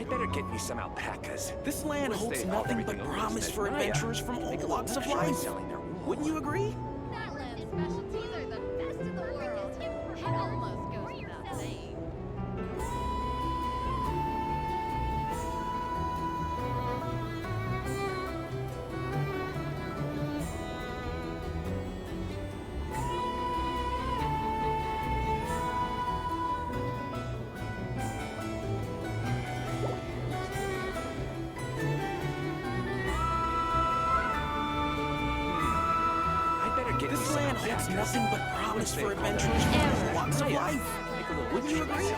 Better get me some alpacas. This land holds nothing but promise for adventurers from all walks of life. Wouldn't you agree? That land's specialties are the best in the world. It almost goes without saying. This land holds nothing but promise for adventurers from all walks of life. Wouldn't you agree?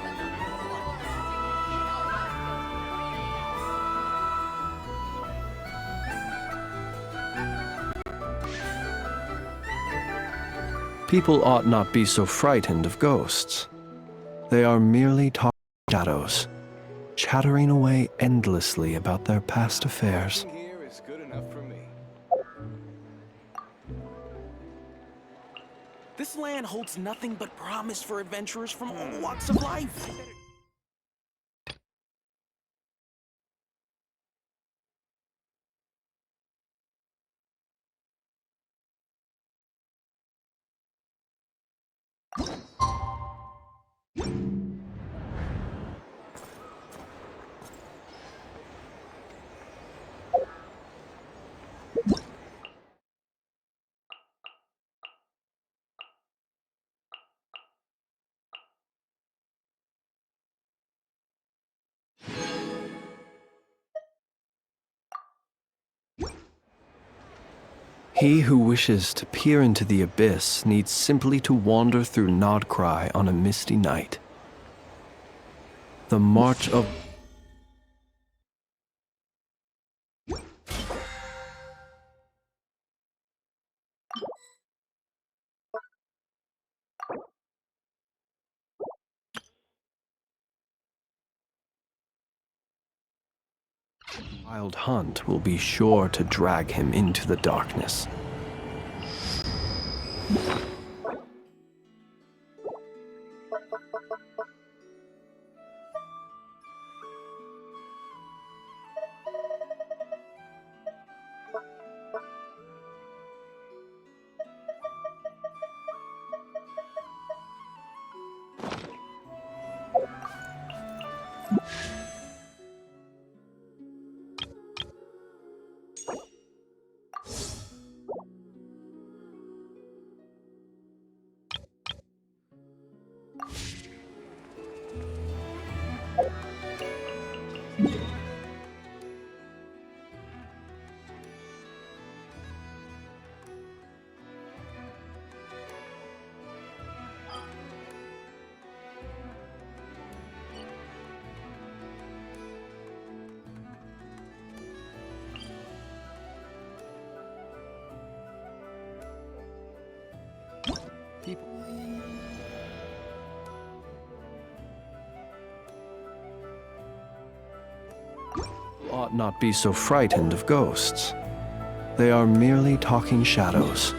People ought not be so frightened of ghosts. They are merely talking shadows, chattering away endlessly about their past affairs. Here is good enough for me. This land holds nothing but promise for adventurers from all walks of life. He who wishes to peer into the abyss needs simply to wander through Nod-Krai on a misty night. The march of wild hunt will be sure to drag him into the darkness. Ought not be so frightened of ghosts. They are merely talking shadows.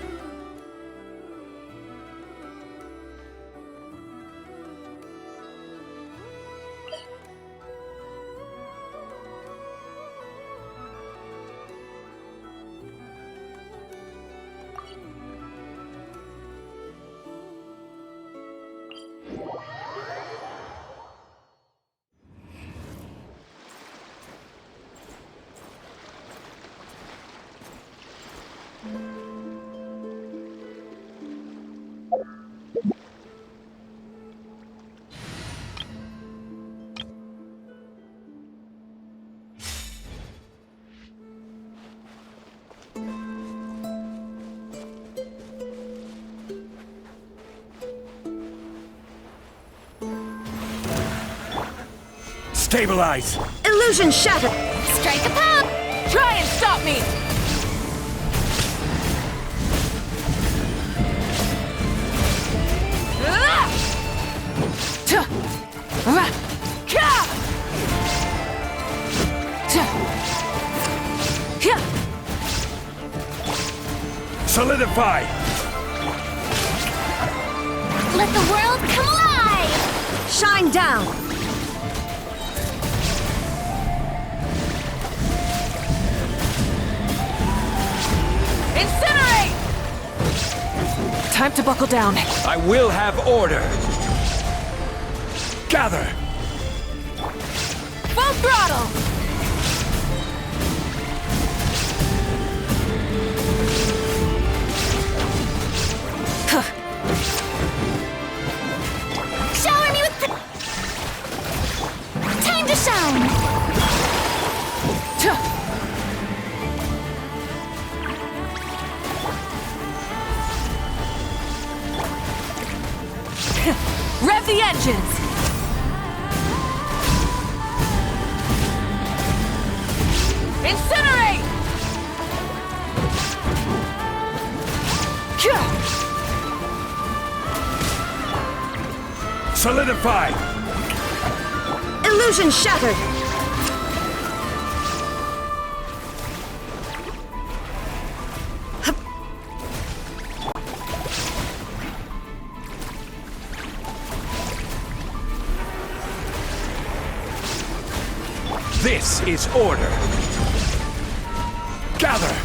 Stabilize! Illusion shattered! Strike a pump! Try and stop me! Solidify! Let the world come alive! Shine down! Incinerate! Time to buckle down. I will have order! Gather! Full throttle! Shower me with time to shine! Rev the engines! Incinerate! Solidify! Illusion shattered! This is order! Gather!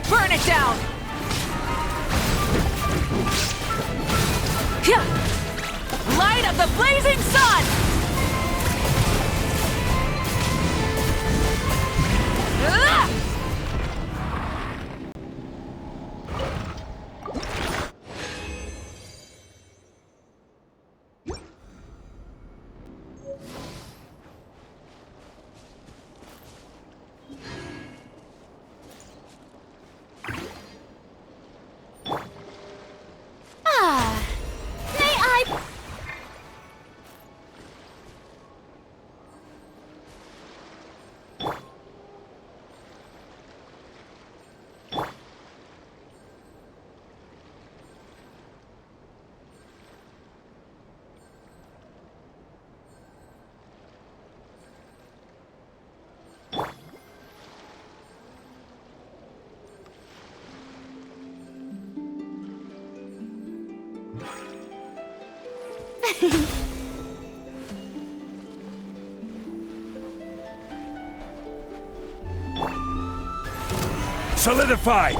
Burn it down! Light of the blazing sun! Ah! May I... Solidify!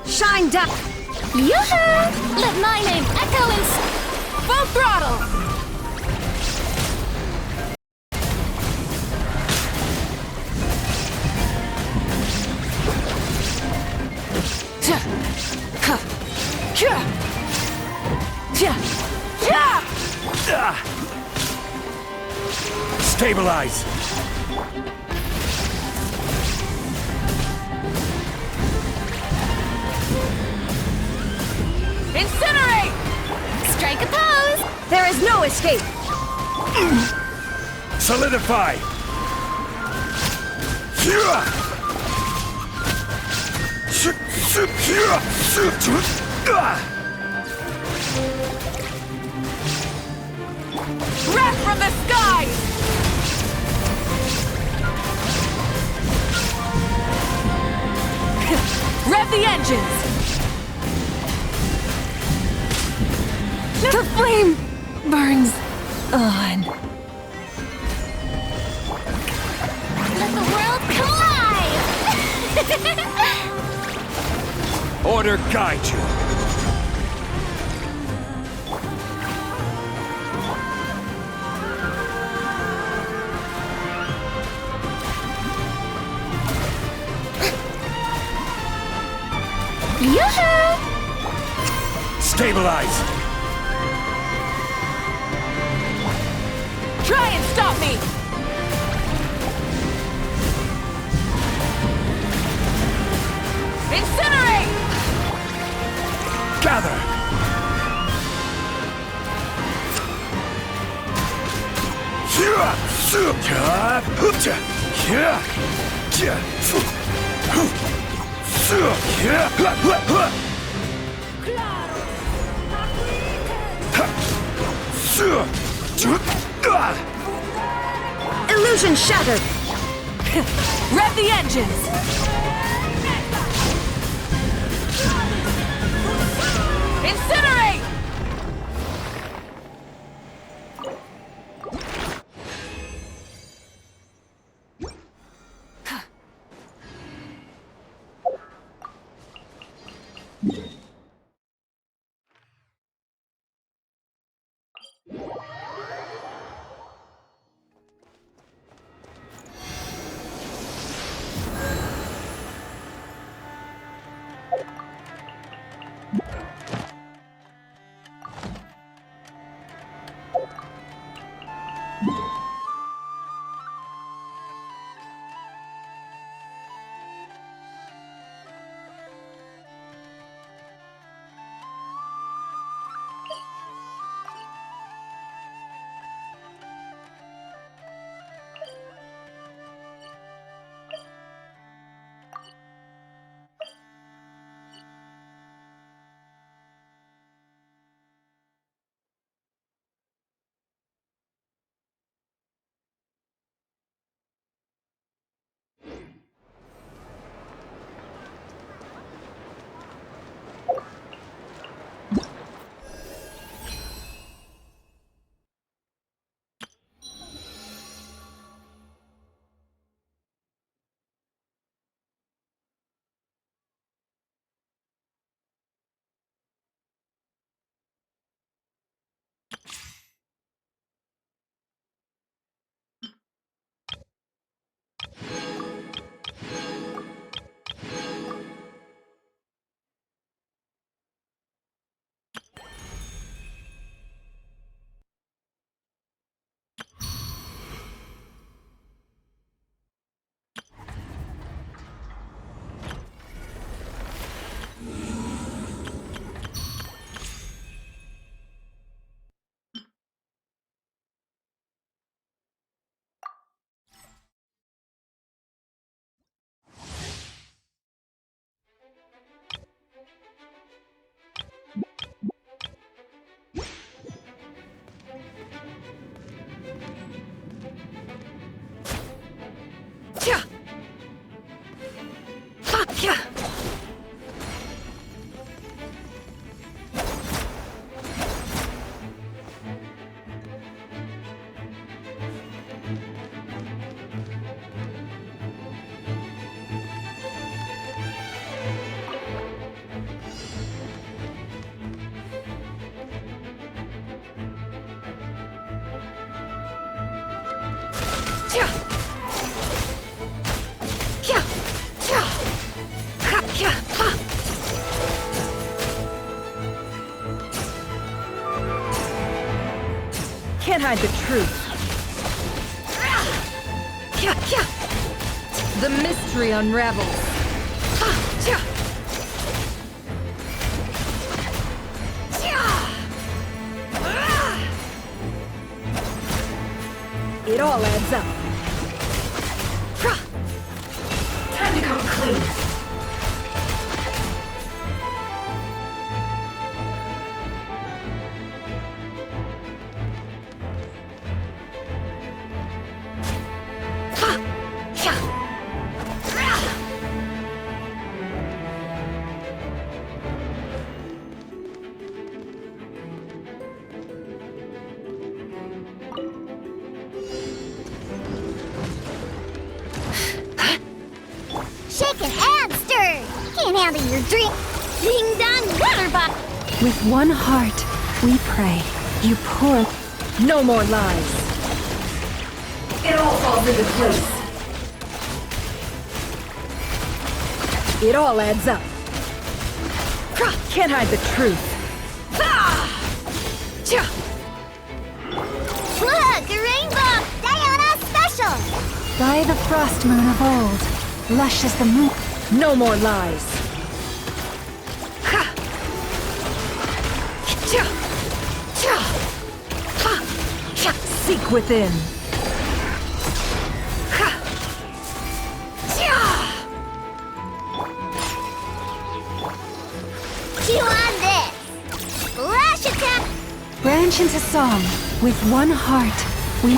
Shine down! Yoo-hoo! Let my name echo in... Full throttle! Stabilize! Incinerate! Strike a pose! There is no escape! Solidify! Breath from the sky! Rev the engines! The flame burns on. Let the world come alive! Order guide you! Yoo-hoo! Stabilize! Try and stop me! Incinerate! Gather! Illusion shattered! Rev the engines! Incinerate! Can't hide the truth. The mystery unravels. It all adds up. Time to come clean. Shaken and stirred. Can't handle your drink. Ding dong water bottle. With one heart, we pray. You poor... No more lies. It all falls into place. It all adds up. Can't hide the truth. Look, a rainbow. Diana special. By the frost moon of old, lush as the moon. No more lies. Seek within. Chew on this. Flash attack. Branch into song. With one heart, we...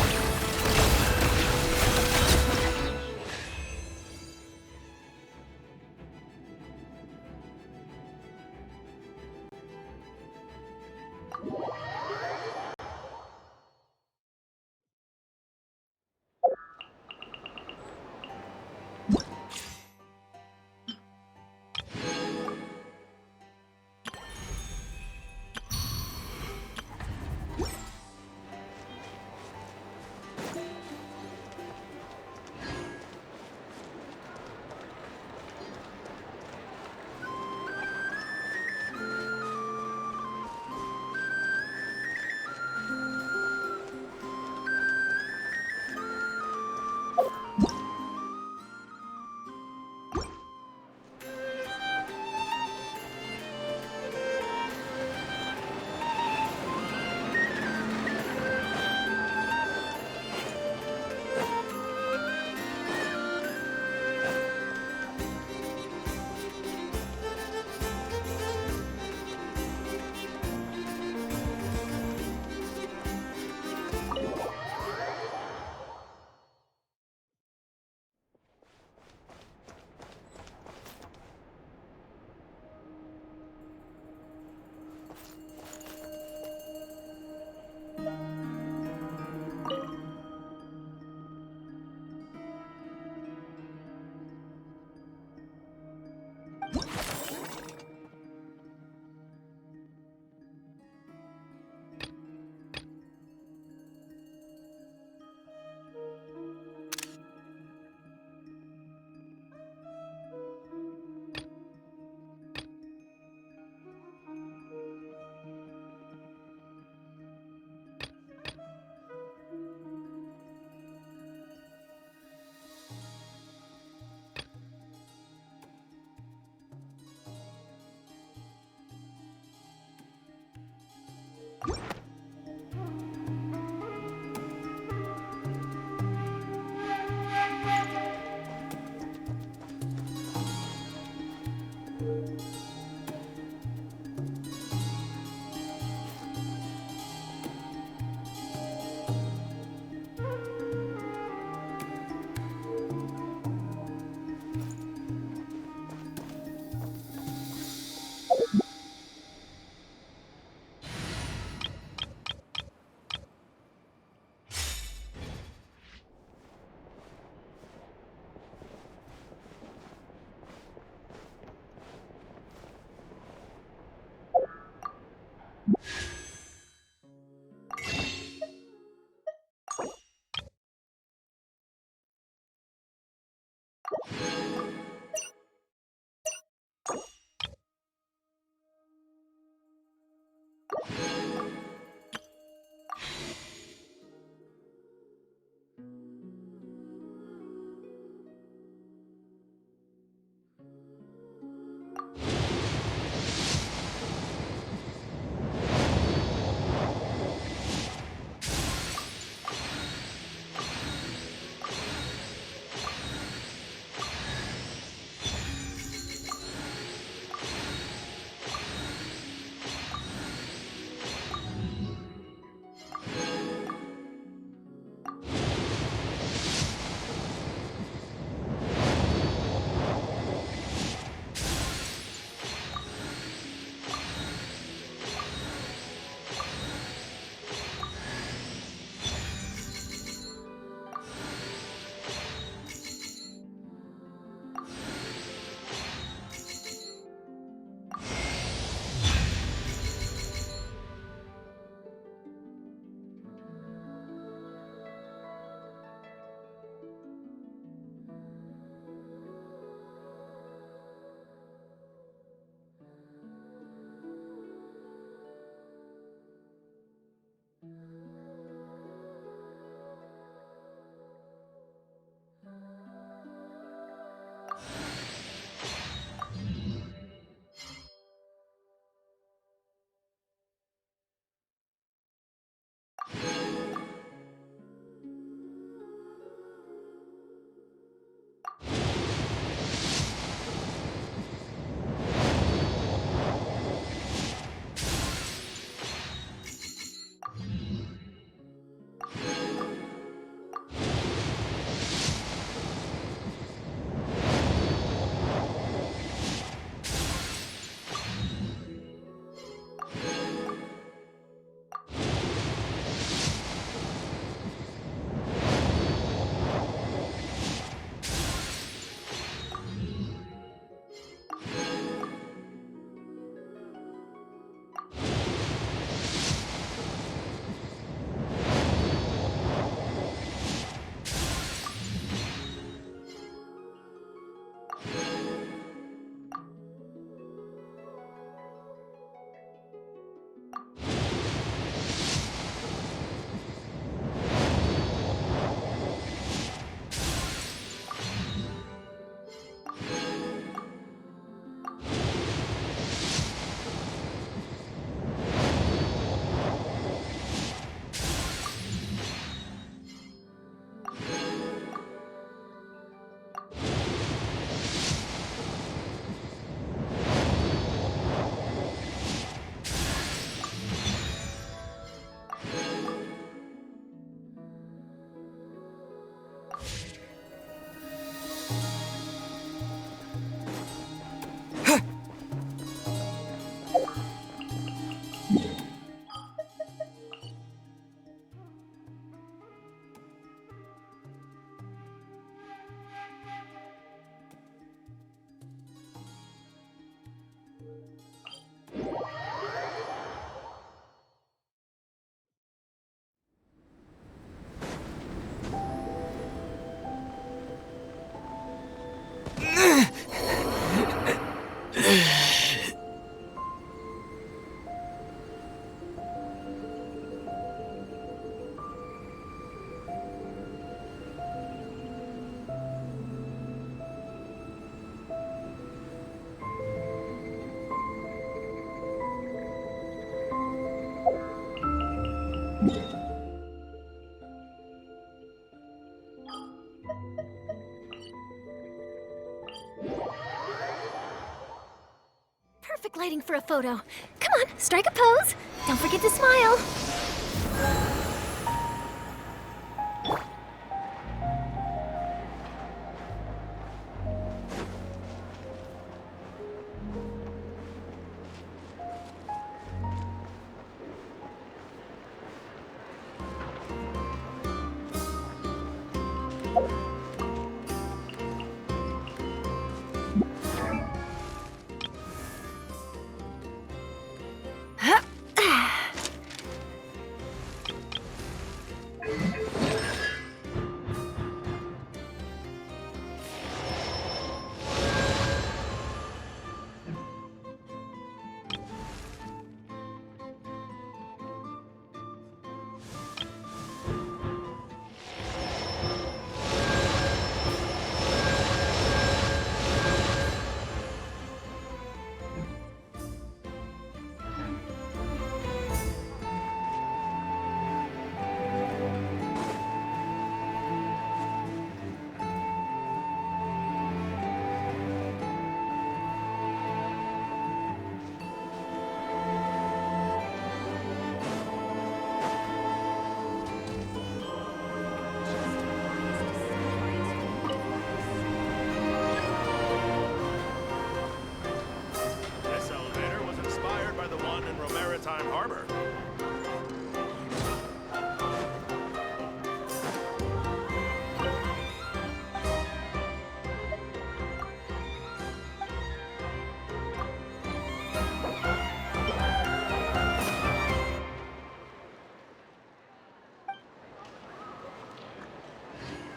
Perfect lighting for a photo. Come on, strike a pose. Don't forget to smile.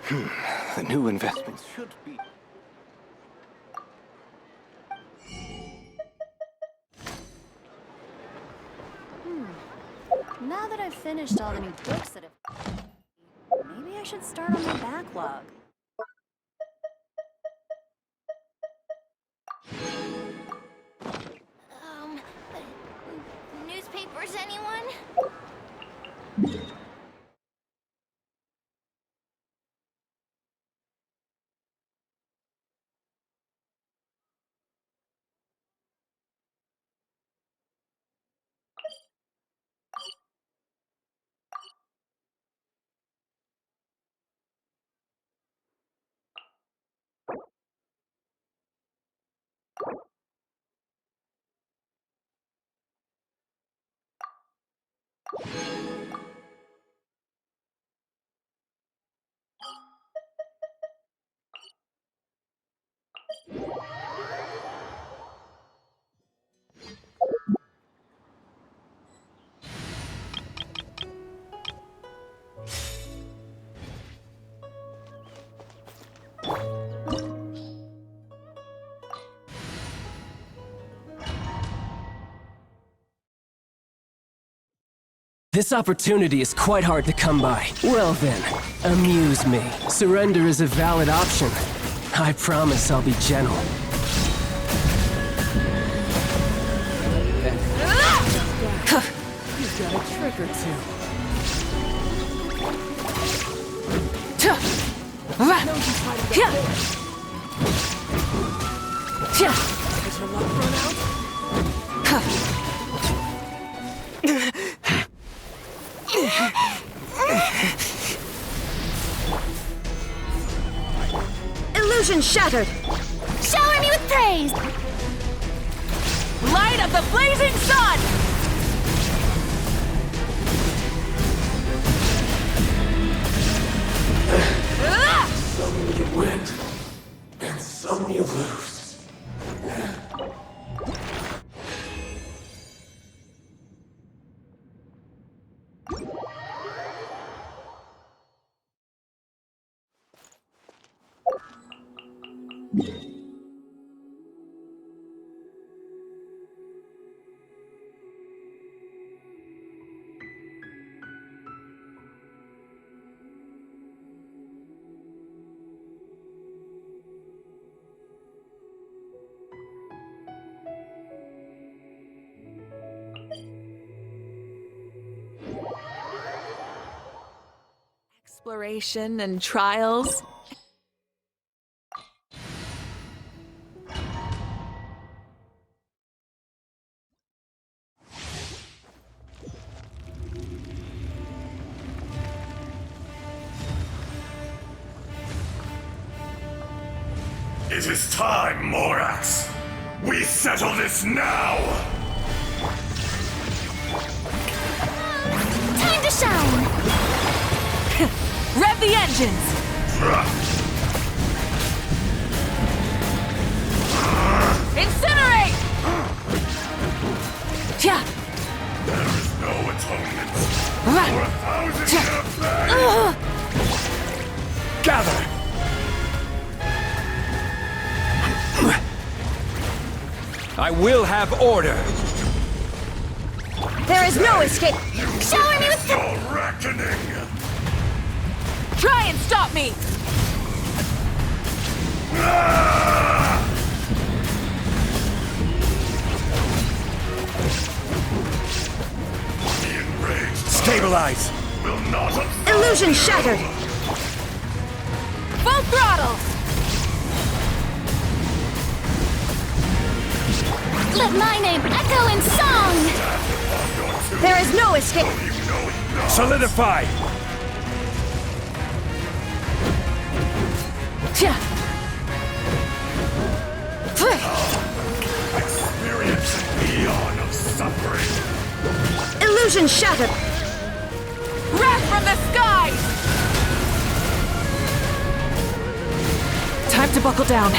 The new investments should be... Now that I've finished all the new books that have... Maybe I should start on my backlog. Newspapers, anyone? This opportunity is quite hard to come by. Well then, amuse me. Surrender is a valid option. I promise I'll be gentle. He's got a trick or two. Is her luck run out? Illusion shattered! Shower me with praise! Light of the blazing sun! Some you win, and some you lose. Exploration and trials. It is time, Morax. We settle this now! Time to shine! Rev the engines! Incinerate! There is no atonement for 1,000 year plague! Gather! I will have order! There is no escape! Shower me with Your reckoning! Try and stop me! The enraged Stabilize! will not absolve Illusion you. shattered! Full throttle! Let my name echo in song! There is no escape! You know it not. Solidify! Experience an eon of suffering. Illusion shattered! Wrath from the skies! Time to buckle down.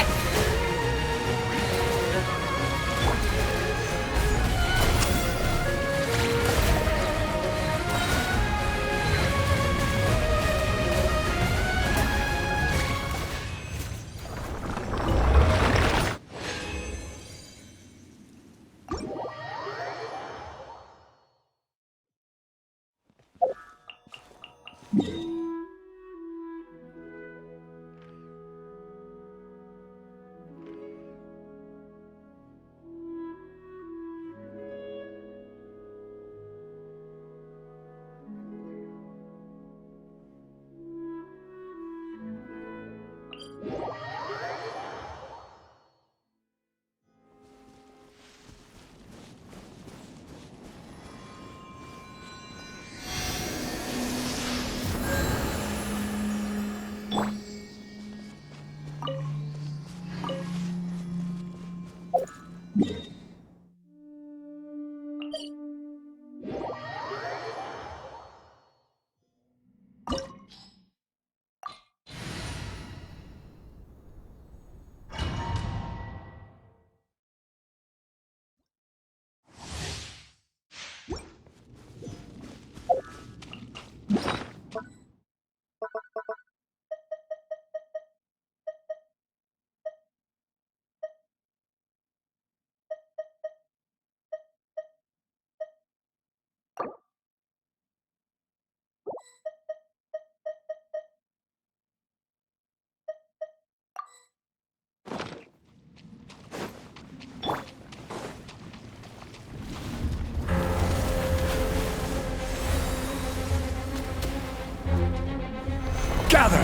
Gather!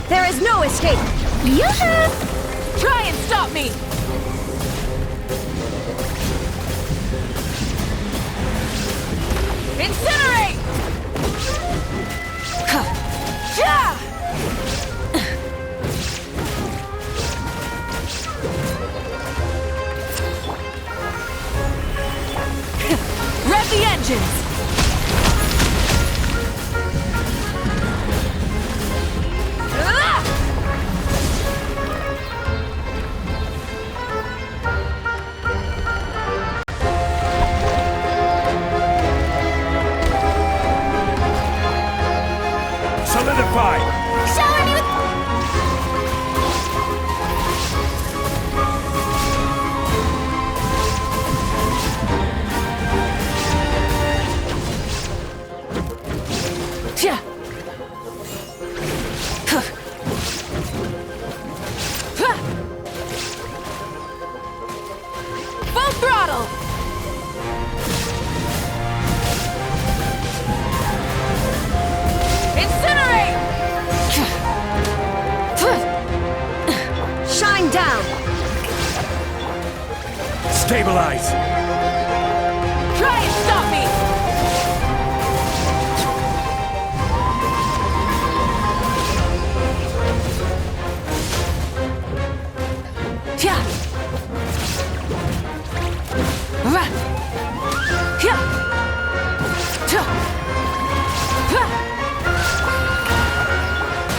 There is no escape! Yoo-hoo! Try and stop me! Incinerate! Rev the engines! Solidify! Shower me with... Full throttle! Incinerate! Shine down! Stabilize! Try and stop me!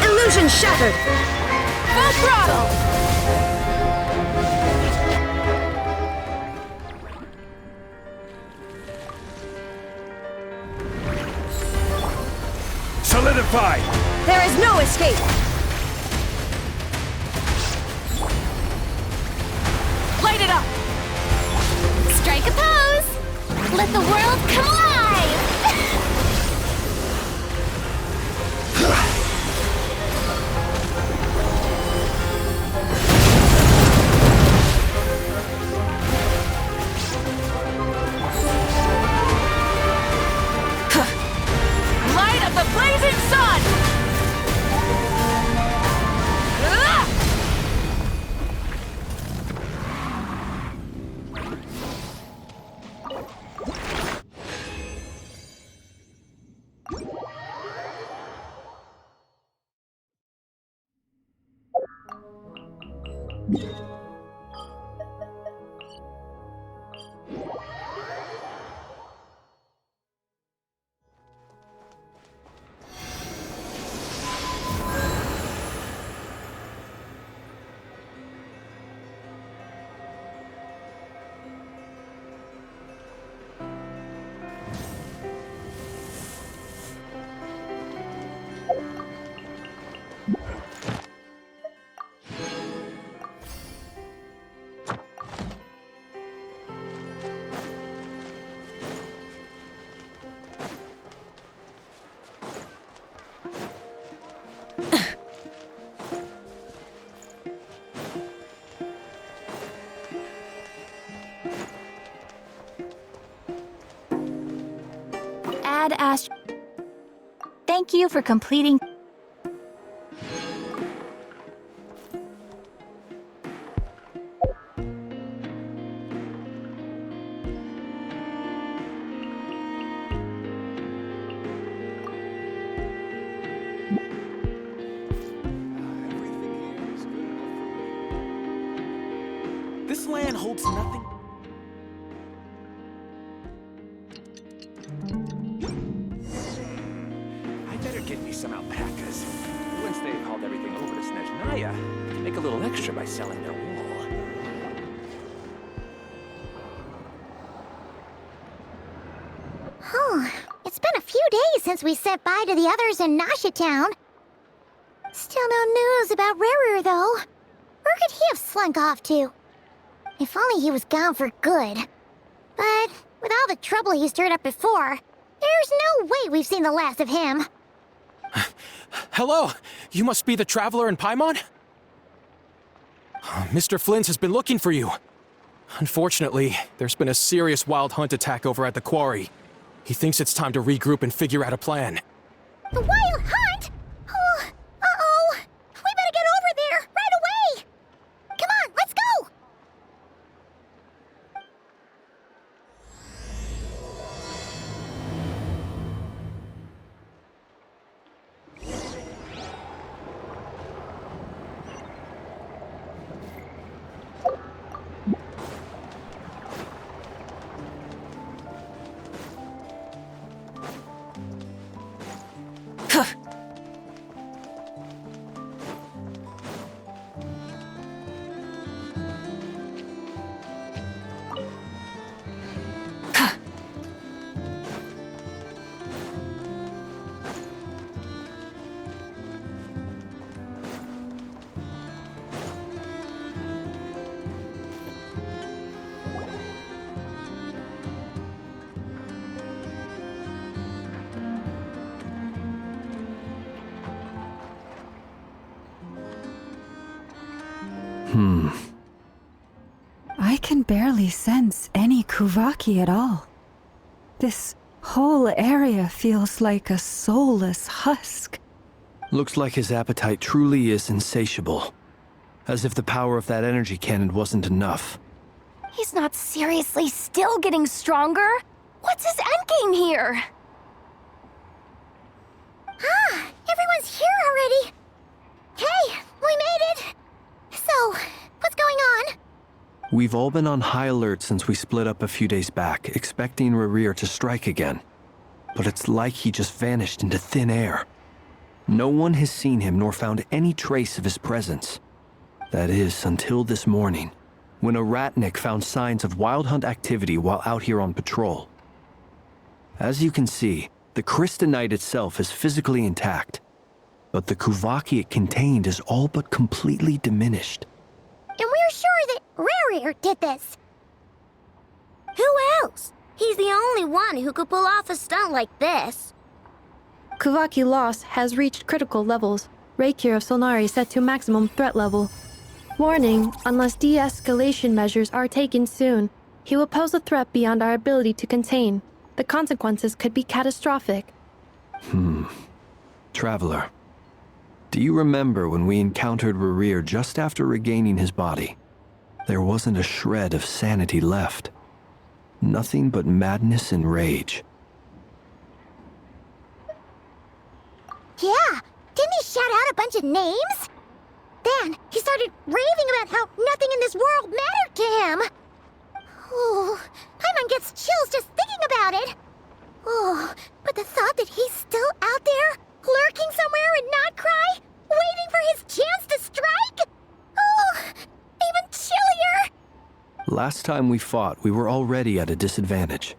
Illusion shattered! Full throttle! Solidify! There is no escape! Light it up! Strike a pose! Let the world come alive! Light of the blazing sun! Ad Ash. Thank you for completing. This land holds nothing. I better get me some alpacas. Once they've hauled everything over to Snezhnaya, I can make a little extra by selling their wool. It's been a few days since we said bye to the others in Nasha Town. Still no news about Rerir, though. Where could he have slunk off to? If only he was gone for good. But with all the trouble he stirred up before, there's no way we've seen the last of him. Hello! You must be the traveler in Paimon? Mr. Flynn has been looking for you. Unfortunately, there's been a serious wild hunt attack over at the quarry. He thinks it's time to regroup and figure out a plan. The wild hunt? Oh, uh-oh. We better get over there, right away! Come on, let's go! I can barely sense any Kuvaki at all. This whole area feels like a soulless husk. Looks like his appetite truly is insatiable. As if the power of that energy cannon wasn't enough. He's not seriously still getting stronger? What's his endgame here? Everyone's here already. Hey, we made it. So, what's going on? We've all been on high alert since we split up a few days back, expecting Rerir to strike again. But it's like he just vanished into thin air. No one has seen him nor found any trace of his presence. That is, until this morning, when a ratnik found signs of wild hunt activity while out here on patrol. As you can see, the crystalline itself is physically intact, but the Kuvaki it contained is all but completely diminished. And we're sure that Rerir did this. Who else? He's the only one who could pull off a stunt like this. Kuvaki loss has reached critical levels. Rerir of Solnari set to maximum threat level. Warning, unless de-escalation measures are taken soon, he will pose a threat beyond our ability to contain. The consequences could be catastrophic. Traveler, do you remember when we encountered Rerir just after regaining his body? There wasn't a shred of sanity left. Nothing but madness and rage. Yeah, didn't he shout out a bunch of names? Then he started raving about how nothing in this world mattered to him. Oh, Paimon gets chills just thinking about it. Oh, but the thought that he's still out there, lurking somewhere in Nod-Krai, waiting for his chance to strike? Oh, even chillier. Last time we fought, we were already at a disadvantage.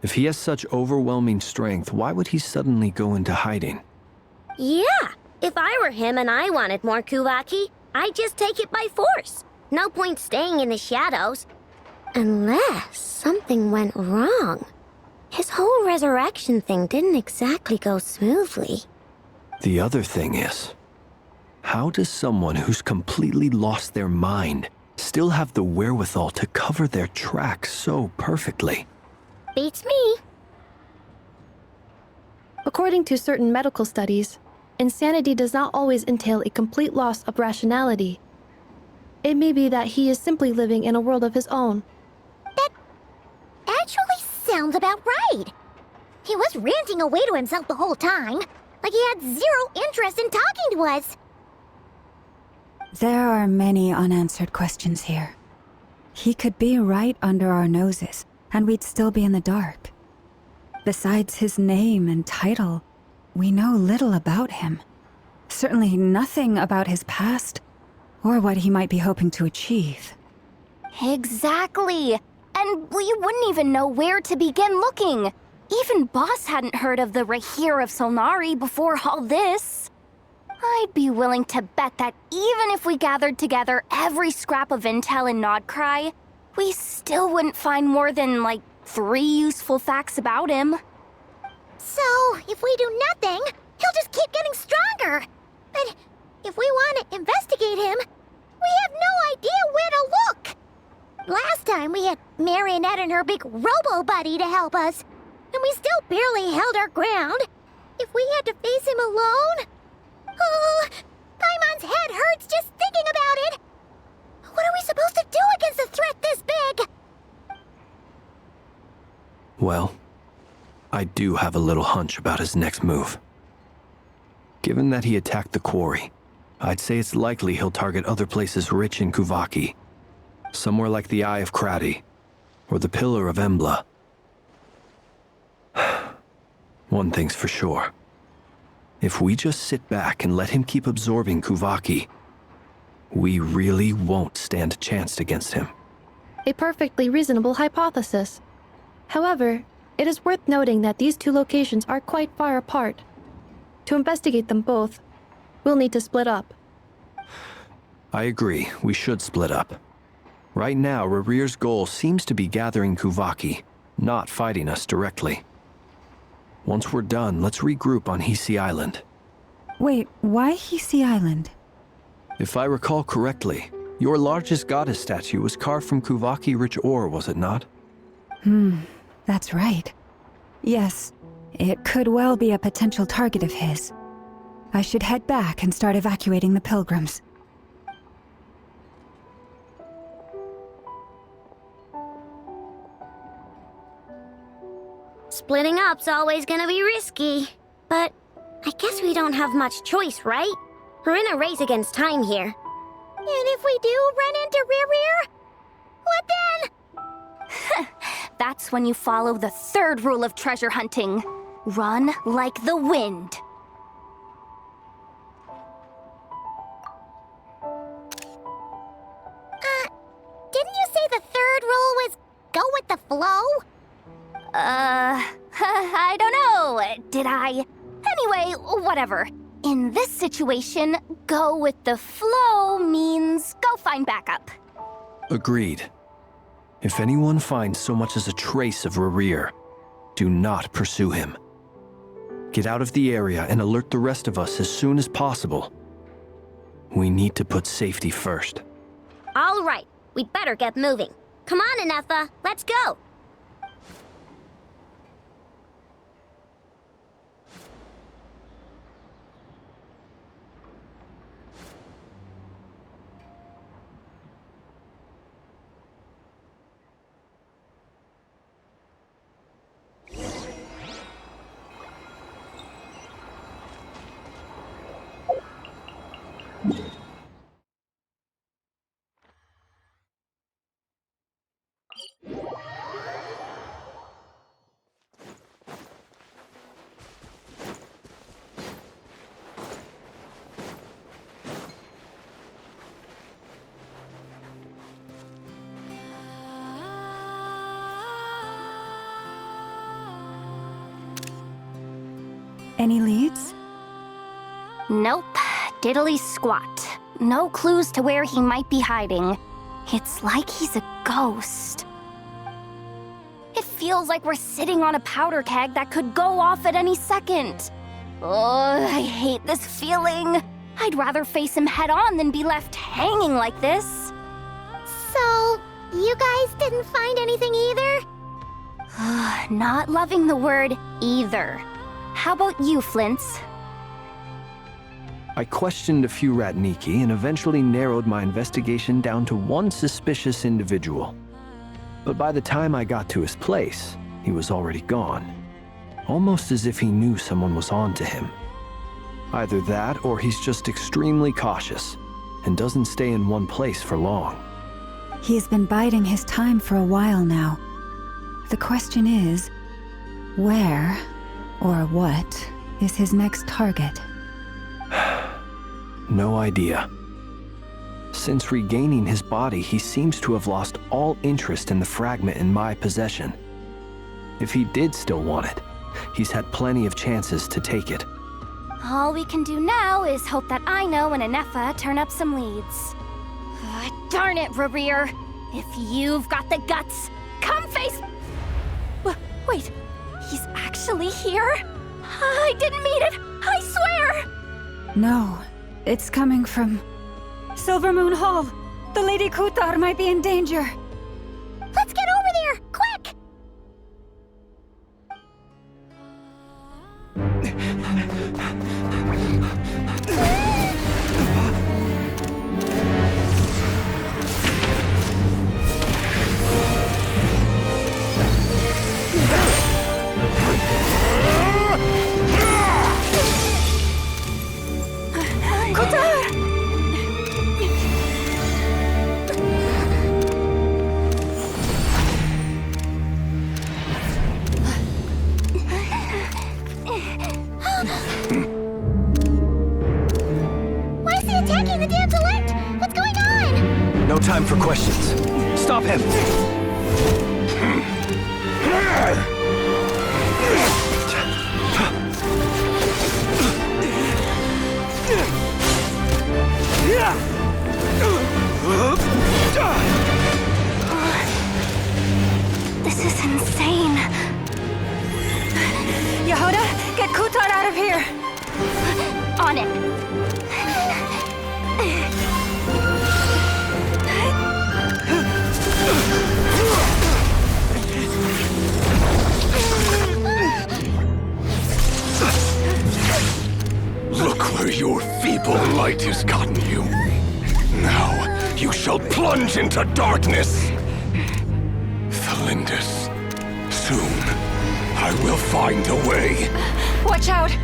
If he has such overwhelming strength, why would he suddenly go into hiding? Yeah, if I were him and I wanted more Kuvaki, I'd just take it by force. No point staying in the shadows. Unless something went wrong. His whole resurrection thing didn't exactly go smoothly. The other thing is, how does someone who's completely lost their mind still have the wherewithal to cover their tracks so perfectly? Beats me. According to certain medical studies, insanity does not always entail a complete loss of rationality. It may be that he is simply living in a world of his own. That actually sounds about right. He was ranting away to himself the whole time, like he had zero interest in talking to us. There are many unanswered questions here. He could be right under our noses, and we'd still be in the dark. Besides his name and title, we know little about him. Certainly nothing about his past, or what he might be hoping to achieve. Exactly. And we wouldn't even know where to begin looking. Even Boss hadn't heard of the Rerir of Solnari before all this. I'd be willing to bet that even if we gathered together every scrap of intel in Nod-Krai, we still wouldn't find more than, like, 3 useful facts about him. So, if we do nothing, he'll just keep getting stronger. But if we want to investigate him, we have no idea where to look. Last time we had Marionette and her big robo-buddy to help us, and we still barely held our ground. If we had to face him alone... Oh, Paimon's head hurts just thinking about it. What are we supposed to do against a threat this big? Well, I do have a little hunch about his next move. Given that he attacked the quarry, I'd say it's likely he'll target other places rich in Kuvaki. Somewhere like the Eye of Krati, or the Pillar of Embla. One thing's for sure. If we just sit back and let him keep absorbing Kuvaki, we really won't stand a chance against him. A perfectly reasonable hypothesis. However, it is worth noting that these 2 locations are quite far apart. To investigate them both, we'll need to split up. I agree, we should split up. Right now, Rerir's goal seems to be gathering Kuvaki, not fighting us directly. Once we're done, let's regroup on Hisi Island. Wait, why Hisi Island? If I recall correctly, your largest goddess statue was carved from Kuvaki-rich ore, was it not? That's right. Yes, it could well be a potential target of his. I should head back and start evacuating the pilgrims. Splitting up's always gonna be risky. But I guess we don't have much choice, right? We're in a race against time here. And if we do run into Rerir, what then? That's when you follow the 3rd rule of treasure hunting. Run like the wind. Didn't you say the 3rd rule was go with the flow? I don't know. Did I? Anyway, whatever. In this situation, go with the flow means go find backup. Agreed. If anyone finds so much as a trace of Rerir, do not pursue him. Get out of the area and alert the rest of us as soon as possible. We need to put safety first. All right, we'd better get moving. Come on, Anetha, let's go. Any leads? Nope. Diddly squat. No clues to where he might be hiding. It's like he's a ghost. It feels like we're sitting on a powder keg that could go off at any second. Oh, I hate this feeling. I'd rather face him head on than be left hanging like this. So, you guys didn't find anything either? Not loving the word either. How about you, Flint's? I questioned a few Ratniki and eventually narrowed my investigation down to one suspicious individual. But by the time I got to his place, he was already gone. Almost as if he knew someone was on to him. Either that, or he's just extremely cautious and doesn't stay in one place for long. He's been biding his time for a while now. The question is, where or what is his next target? No idea. Since regaining his body, he seems to have lost all interest in the fragment in my possession. If he did still want it, he's had plenty of chances to take it. All we can do now is hope that Aino and Anefa turn up some leads. Darn it, Rerir! If you've got the guts, come face... Wait, he's actually here? I didn't mean it, I swear! No, it's coming from... Silver Moon Hall! The Lady Kutar might be in danger! Let's get over there, quick! No time for questions. Stop him! This is insane. Yehoda, get Kutar out of here! On it. Look where your feeble light has gotten you. Now, you shall plunge into darkness. Felindus, soon, I will find a way. Watch out!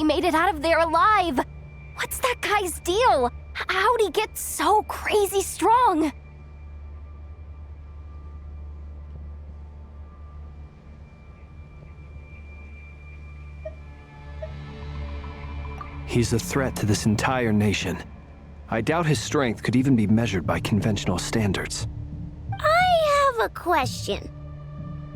Made it out of there alive! What's that guy's deal? How'd he get so crazy strong? He's a threat to this entire nation. I doubt his strength could even be measured by conventional standards. I have a question.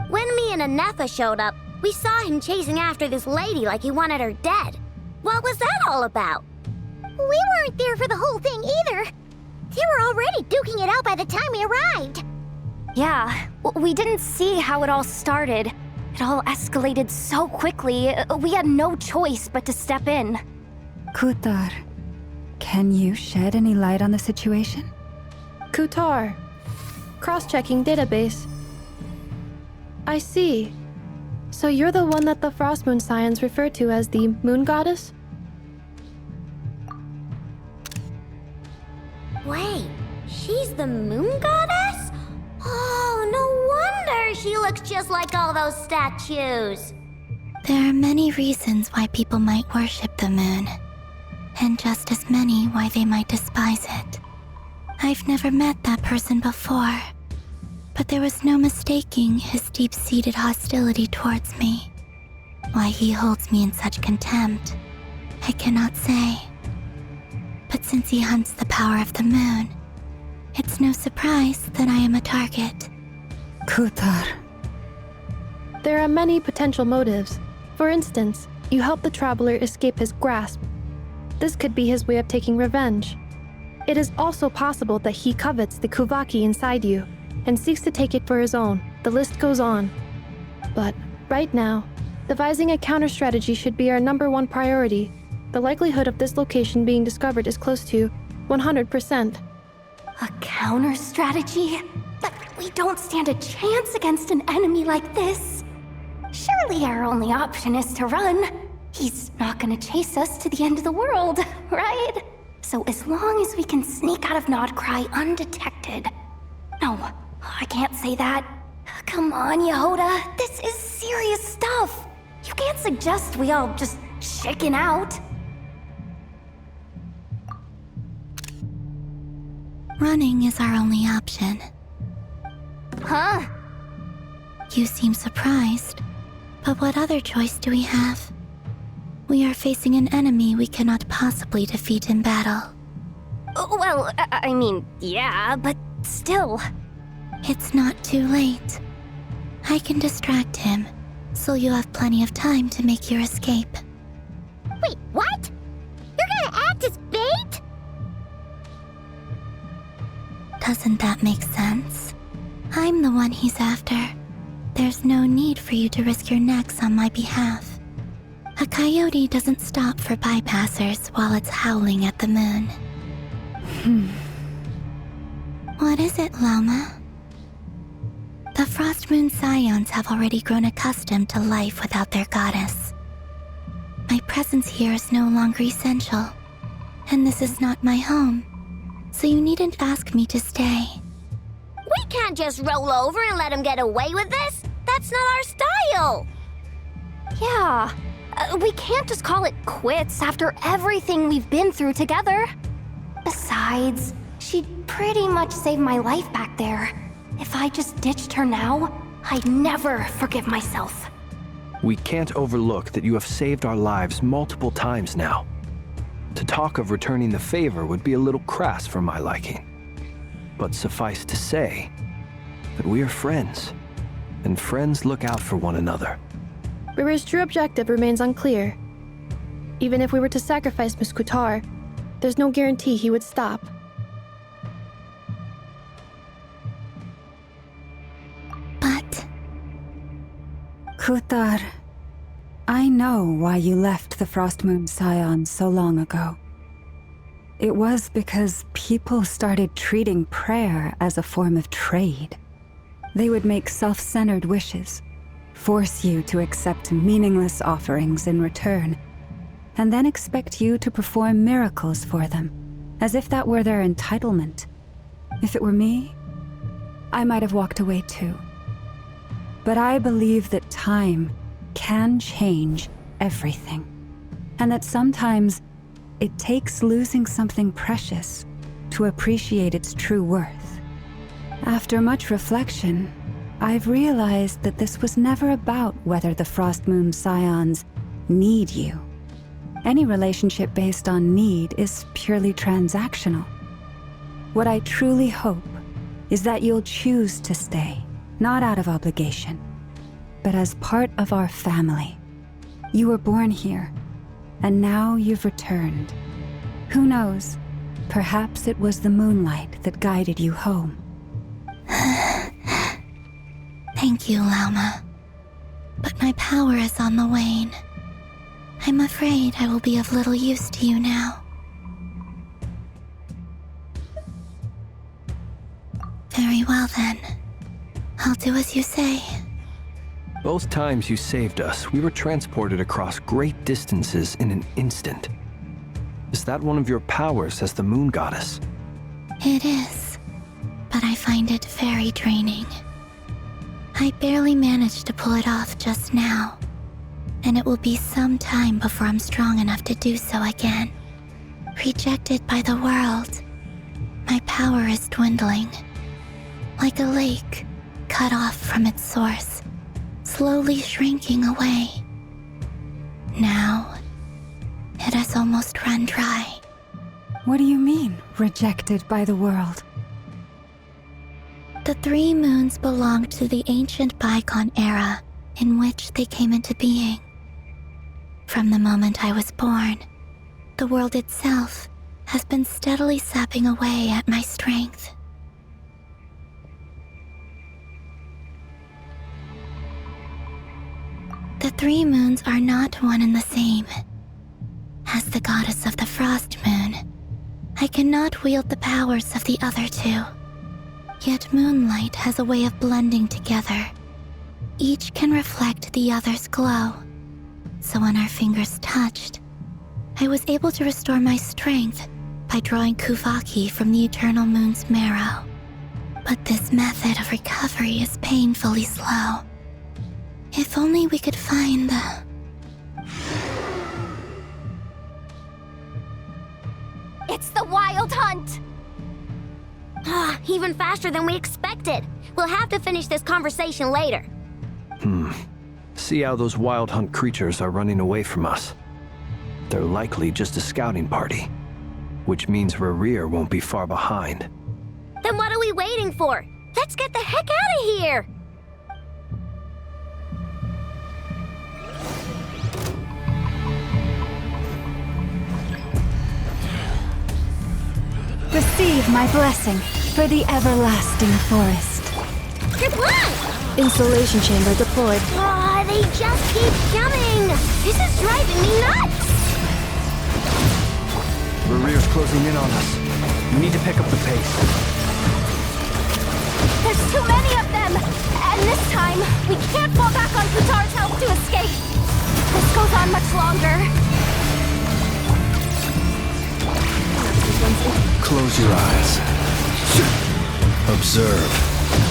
When me and Anefa showed up, we saw him chasing after this lady like he wanted her dead. What was that all about? We weren't there for the whole thing either. They were already duking it out by the time we arrived. Yeah, we didn't see how it all started. It all escalated so quickly, we had no choice but to step in. Kutar, can you shed any light on the situation? Kutar. Cross-checking database. I see. So you're the one that the Frost Moon Scions refer to as the Moon Goddess? Wait, she's the moon goddess? Oh, no wonder she looks just like all those statues. There are many reasons why people might worship the moon, and just as many why they might despise it. I've never met that person before, but there was no mistaking his deep-seated hostility towards me. Why he holds me in such contempt, I cannot say. But since he hunts the power of the moon, it's no surprise that I am a target. Kutar. There are many potential motives. For instance, you help the traveler escape his grasp. This could be his way of taking revenge. It is also possible that he covets the Kuvaki inside you and seeks to take it for his own. The list goes on. But right now, devising a counter-strategy should be our #1 priority. The likelihood of this location being discovered is close to 100%. A counter-strategy? But we don't stand a chance against an enemy like this. Surely our only option is to run. He's not gonna chase us to the end of the world, right? So as long as we can sneak out of Nod-Krai undetected... No, I can't say that. Come on, Yehoda, this is serious stuff. You can't suggest we all just chicken out. Running is our only option. Huh? You seem surprised, but what other choice do we have? We are facing an enemy we cannot possibly defeat in battle. Well, I mean, yeah, but still. It's not too late. I can distract him, so you'll have plenty of time to make your escape. Wait, what? You're gonna act as bait? Doesn't that make sense? I'm the one he's after. There's no need for you to risk your necks on my behalf. A coyote doesn't stop for bypassers while it's howling at the moon. What is it, Lama? The Frost Moon Scions have already grown accustomed to life without their goddess. My presence here is no longer essential, and this is not my home, so you needn't ask me to stay. We can't just roll over and let him get away with this. That's not our style. Yeah, we can't just call it quits after everything we've been through together. Besides, she'd pretty much saved my life back there. If I just ditched her now, I'd never forgive myself. We can't overlook that you have saved our lives multiple times now. To talk of returning the favor would be a little crass for my liking. But suffice to say that we are friends, and friends look out for one another. Rerir's true objective remains unclear. Even if we were to sacrifice Miss Kutar, there's no guarantee he would stop. But... Kutar, I know why you left the Frost Moon Scions so long ago. It was because people started treating prayer as a form of trade. They would make self-centered wishes, force you to accept meaningless offerings in return, and then expect you to perform miracles for them, as if that were their entitlement. If it were me, I might have walked away too. But I believe that time can change everything, and that sometimes it takes losing something precious to appreciate its true worth. After much reflection, I've realized that this was never about whether the Frost Moon Scions need you. Any relationship based on need is purely transactional. What I truly hope is that you'll choose to stay, not out of obligation, but as part of our family. You were born here, and now you've returned. Who knows? Perhaps it was the moonlight that guided you home. Thank you, Lama. My power is on the wane. I'm afraid I will be of little use to you now. Very well then. I'll do as you say. Both times you saved us, we were transported across great distances in an instant. Is that one of your powers as the moon goddess? It is, but I find it very draining. I barely managed to pull it off just now, and it will be some time before I'm strong enough to do so again. Rejected by the world, my power is dwindling. Like a lake, cut off from its source, slowly shrinking away. Now, it has almost run dry. What do you mean, rejected by the world? The 3 moons belonged to the ancient bygone era in which they came into being. From the moment I was born, the world itself has been steadily sapping away at my strength. The 3 moons are not one and the same. As the goddess of the frost moon, I cannot wield the powers of the other 2. Yet moonlight has a way of blending together. Each can reflect the other's glow. So when our fingers touched, I was able to restore my strength by drawing Kuvaki from the eternal moon's marrow. But this method of recovery is painfully slow. If only we could find the... It's the Wild Hunt! Even faster than we expected. We'll have to finish this conversation later. See how those Wild Hunt creatures are running away from us. They're likely just a scouting party, which means Rerir won't be far behind. Then what are we waiting for? Let's get the heck out of here! Receive my blessing for the everlasting forest. Good luck! Installation chamber deployed. They just keep coming! This is driving me nuts! Rerir's closing in on us. We need to pick up the pace. There's too many of them! And this time, we can't fall back on Putar's help to escape! This goes on much longer. Close your eyes. Observe.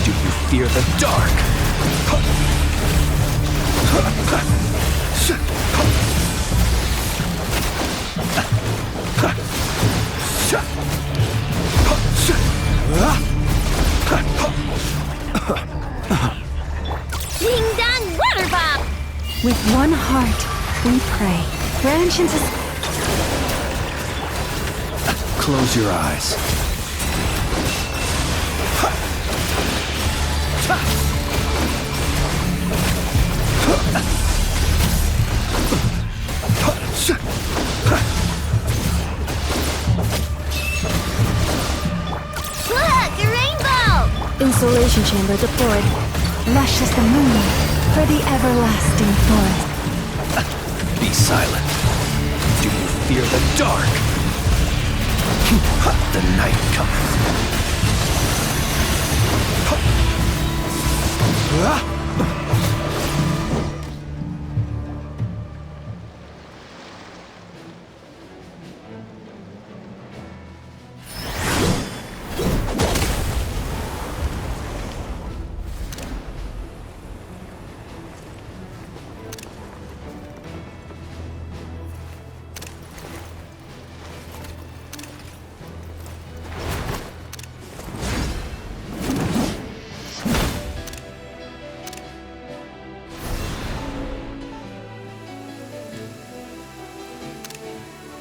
Do you fear the dark? Ding-dong water bob! With one heart, we pray. Branch into... Close your eyes. Look, a rainbow! Installation chamber deployed. Lush as the moon for the everlasting forest. Be silent. Do you fear the dark? The night cometh.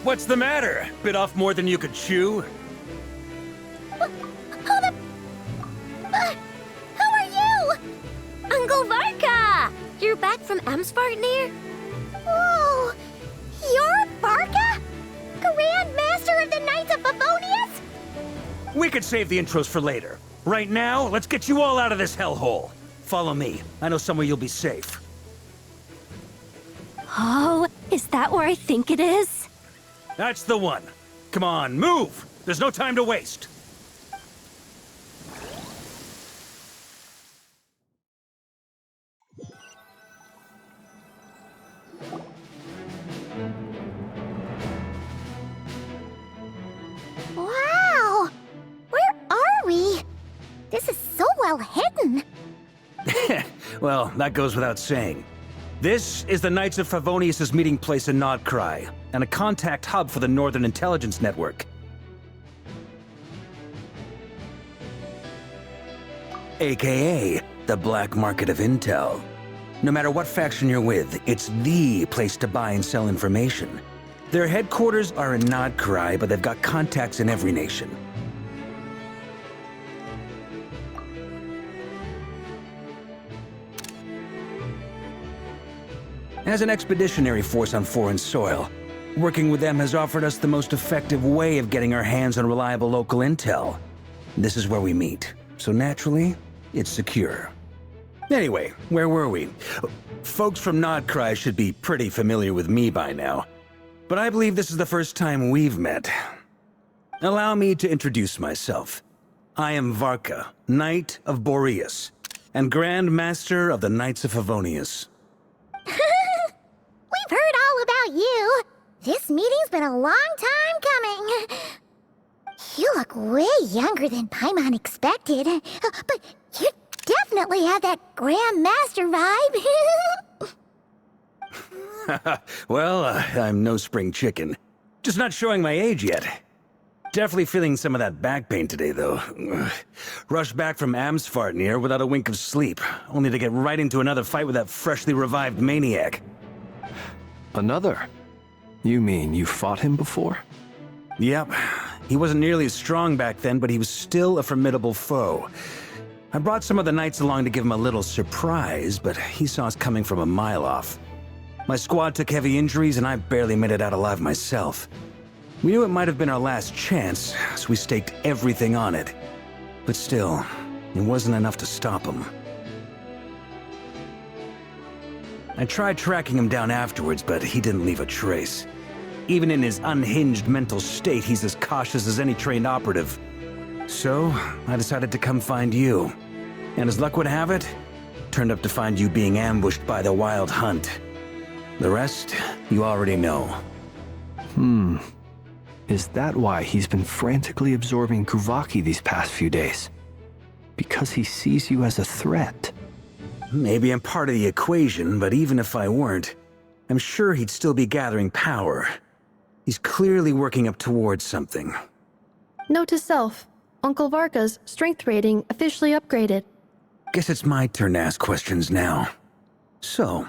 What's the matter? Bit off more than you could chew? Who are you? Uncle Varka! You're back from Amsvartnir? Oh, you're Varka? Grand Master of the Knights of Favonius? We could save the intros for later. Right now, let's get you all out of this hellhole. Follow me. I know somewhere you'll be safe. Oh, is that where I think it is? That's the one. Come on, move! There's no time to waste. Wow! Where are we? This is so well hidden. Well, that goes without saying. This is the Knights of Favonius' meeting place in Nod-Krai, and a contact hub for the Northern Intelligence Network. AKA, the black market of intel. No matter what faction you're with, it's the place to buy and sell information. Their headquarters are in Nod-Krai, but they've got contacts in every nation. As an expeditionary force on foreign soil, working with them has offered us the most effective way of getting our hands on reliable local intel. This is where we meet, so naturally, it's secure. Anyway, where were we? Folks from Nod-Krai should be pretty familiar with me by now, but I believe this is the first time we've met. Allow me to introduce myself. I am Varka, Knight of Boreas, and Grand Master of the Knights of Favonius. We've heard all about you. This meeting's been a long time coming. You look way younger than Paimon expected, but you definitely have that Grand Master vibe. Well, I'm no spring chicken. Just not showing my age yet. Definitely feeling some of that back pain today, though. Rushed back from Amsfartnir without a wink of sleep, only to get right into another fight with that freshly revived maniac. Another? You mean you fought him before? Yep. He wasn't nearly as strong back then, but he was still a formidable foe. I brought some of the knights along to give him a little surprise, but he saw us coming from a mile off. My squad took heavy injuries, and I barely made it out alive myself. We knew it might have been our last chance, so we staked everything on it. But still, it wasn't enough to stop him. I tried tracking him down afterwards, but he didn't leave a trace. Even in his unhinged mental state, he's as cautious as any trained operative. So, I decided to come find you. And as luck would have it, turned up to find you being ambushed by the Wild Hunt. The rest, you already know. Is that why he's been frantically absorbing Kuvaki these past few days? Because he sees you as a threat? Maybe I'm part of the equation, but even if I weren't, I'm sure he'd still be gathering power. He's clearly working up towards something. Note to self, Uncle Varka's strength rating officially upgraded. Guess it's my turn to ask questions now. So,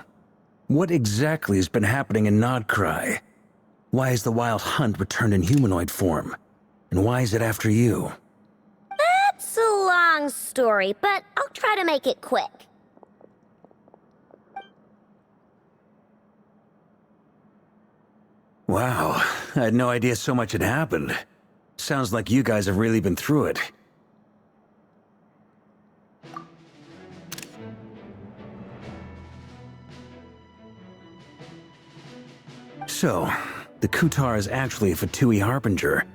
what exactly has been happening in Nod-Krai? Why is the Wild Hunt returned in humanoid form? And why is it after you? That's a long story, but I'll try to make it quick. Wow, I had no idea so much had happened. Sounds like you guys have really been through it. So, the Kutar is actually a Fatui Harbinger.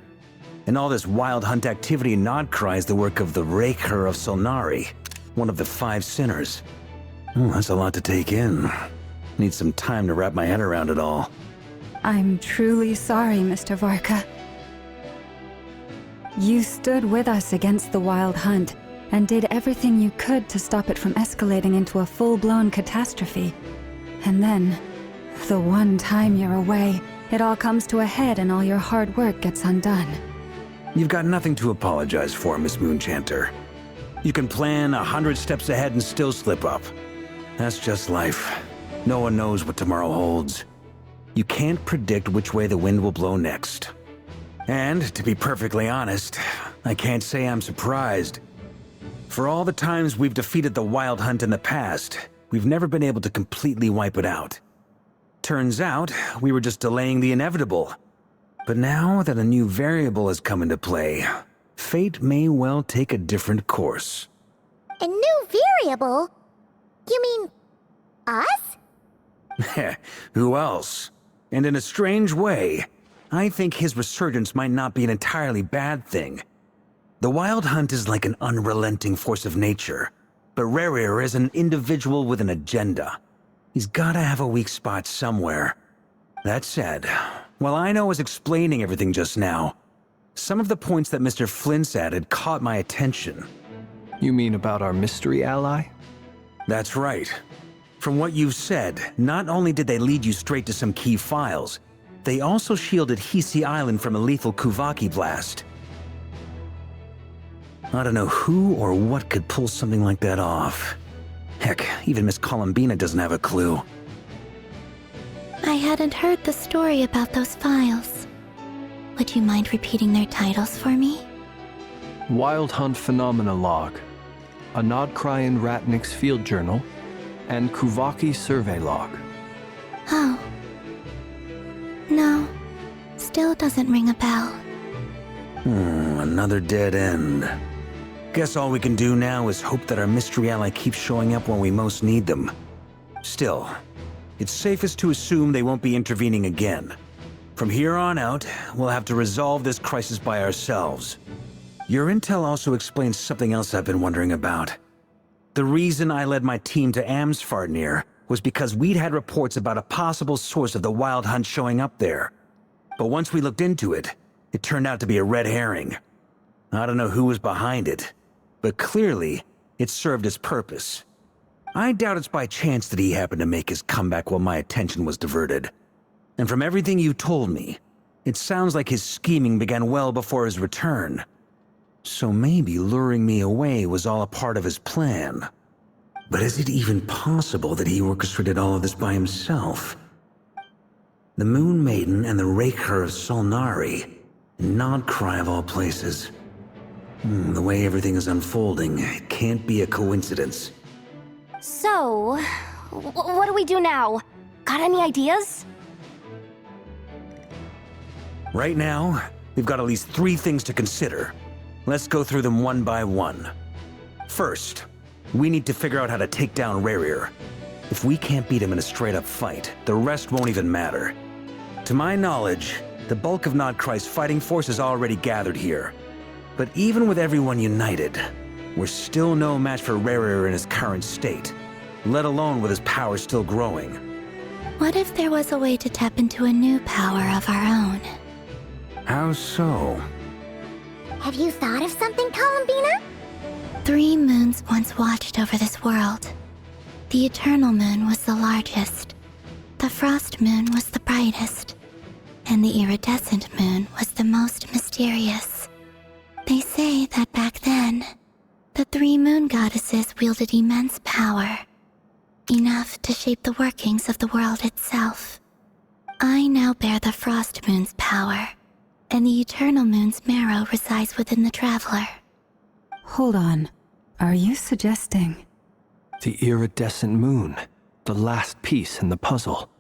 And all this Wild Hunt activity in Nod-Krai is the work of the Rerir of Solnari, one of the 5 sinners. That's a lot to take in. Need some time to wrap my head around it all. I'm truly sorry, Mr. Varka. You stood with us against the Wild Hunt and did everything you could to stop it from escalating into a full-blown catastrophe. And then, the one time you're away, it all comes to a head and all your hard work gets undone. You've got nothing to apologize for, Miss Moonchanter. You can plan 100 steps ahead and still slip up. That's just life. No one knows what tomorrow holds. You can't predict which way the wind will blow next. And, to be perfectly honest, I can't say I'm surprised. For all the times we've defeated the Wild Hunt in the past, we've never been able to completely wipe it out. Turns out, we were just delaying the inevitable. But now that a new variable has come into play, fate may well take a different course. A new variable? You mean us? Who else? And in a strange way, I think his resurgence might not be an entirely bad thing. The Wild Hunt is like an unrelenting force of nature, but Rerir is an individual with an agenda. He's gotta have a weak spot somewhere. That said, while I was explaining everything just now, some of the points that Mr. Flint's added caught my attention. You mean about our mystery ally? That's right. From what you've said, not only did they lead you straight to some key files, they also shielded Hisi Island from a lethal Kuvaki blast. I don't know who or what could pull something like that off. Heck, even Miss Columbina doesn't have a clue. I hadn't heard the story about those files. Would you mind repeating their titles for me? Wild Hunt Phenomena Log, a Nod-Krai and Ratnik's Field Journal, and Kuvaki Survey Log. Oh. No. Still doesn't ring a bell. Another dead end. Guess all we can do now is hope that our mystery ally keeps showing up when we most need them. Still, it's safest to assume they won't be intervening again. From here on out, we'll have to resolve this crisis by ourselves. Your intel also explains something else I've been wondering about. The reason I led my team to Amsfarnir was because we'd had reports about a possible source of the Wild Hunt showing up there. But once we looked into it, it turned out to be a red herring. I don't know who was behind it, but clearly, it served its purpose. I doubt it's by chance that he happened to make his comeback while my attention was diverted. And from everything you told me, it sounds like his scheming began well before his return. So maybe luring me away was all a part of his plan. But is it even possible that he orchestrated all of this by himself? The Moon Maiden and the Rerir of Solnari, Nod-Krai of all places. The way everything is unfolding, it can't be a coincidence. So, what do we do now? Got any ideas? Right now, we've got at least 3 things to consider. Let's go through them one by one. First, we need to figure out how to take down Rerir. If we can't beat him in a straight-up fight, the rest won't even matter. To my knowledge, the bulk of Nod-Krai's fighting force is already gathered here. But even with everyone united, we're still no match for Rerir in his current state, let alone with his power still growing. What if there was a way to tap into a new power of our own? How so? Have you thought of something, Columbina? 3 moons once watched over this world. The Eternal Moon was the largest. The Frost Moon was the brightest. And the Iridescent Moon was the most mysterious. They say that back then, the 3 moon goddesses wielded immense power. Enough to shape the workings of the world itself. I now bear the Frost Moon's power, and the Eternal Moon's marrow resides within the Traveler. Hold on. Are you suggesting? The iridescent moon, the last piece in the puzzle.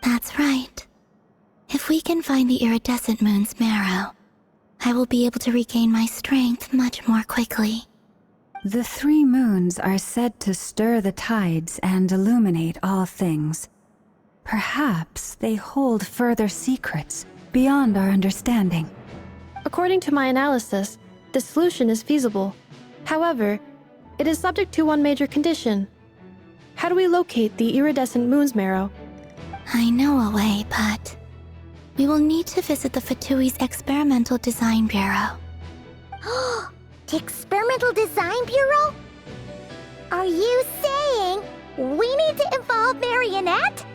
That's right. If we can find the Iridescent Moon's marrow, I will be able to regain my strength much more quickly. The 3 moons are said to stir the tides and illuminate all things. Perhaps they hold further secrets beyond our understanding. According to my analysis, the solution is feasible. However, it is subject to one major condition. How do we locate the Iridescent Moon's marrow? I know a way, but we will need to visit the Fatui's Experimental Design Bureau. The Experimental Design Bureau? Are you saying we need to involve Marionette?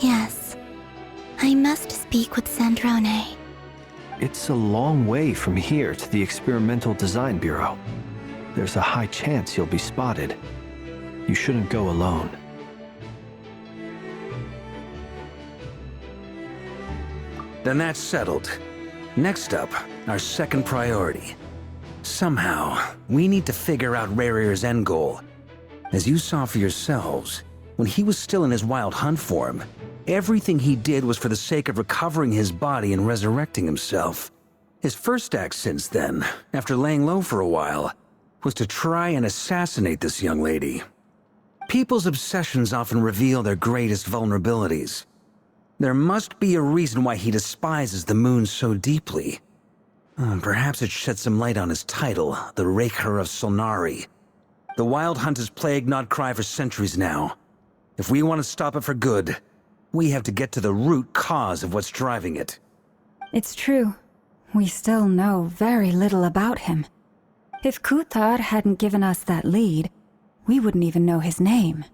Yes. I must speak with Sandrone. It's a long way from here to the Experimental Design Bureau. There's a high chance you'll be spotted. You shouldn't go alone. Then that's settled. Next up, our second priority. Somehow, we need to figure out Rerir's end goal. As you saw for yourselves, when he was still in his Wild Hunt form, everything he did was for the sake of recovering his body and resurrecting himself. His first act since then, after laying low for a while, was to try and assassinate this young lady. People's obsessions often reveal their greatest vulnerabilities. There must be a reason why he despises the moon so deeply. Perhaps it sheds some light on his title, the Rerir of Solnari. The Wild Hunt has plagued Nod-Krai for centuries now. If we want to stop it for good, we have to get to the root cause of what's driving it. It's true. We still know very little about him. If Kuthar hadn't given us that lead, we wouldn't even know his name.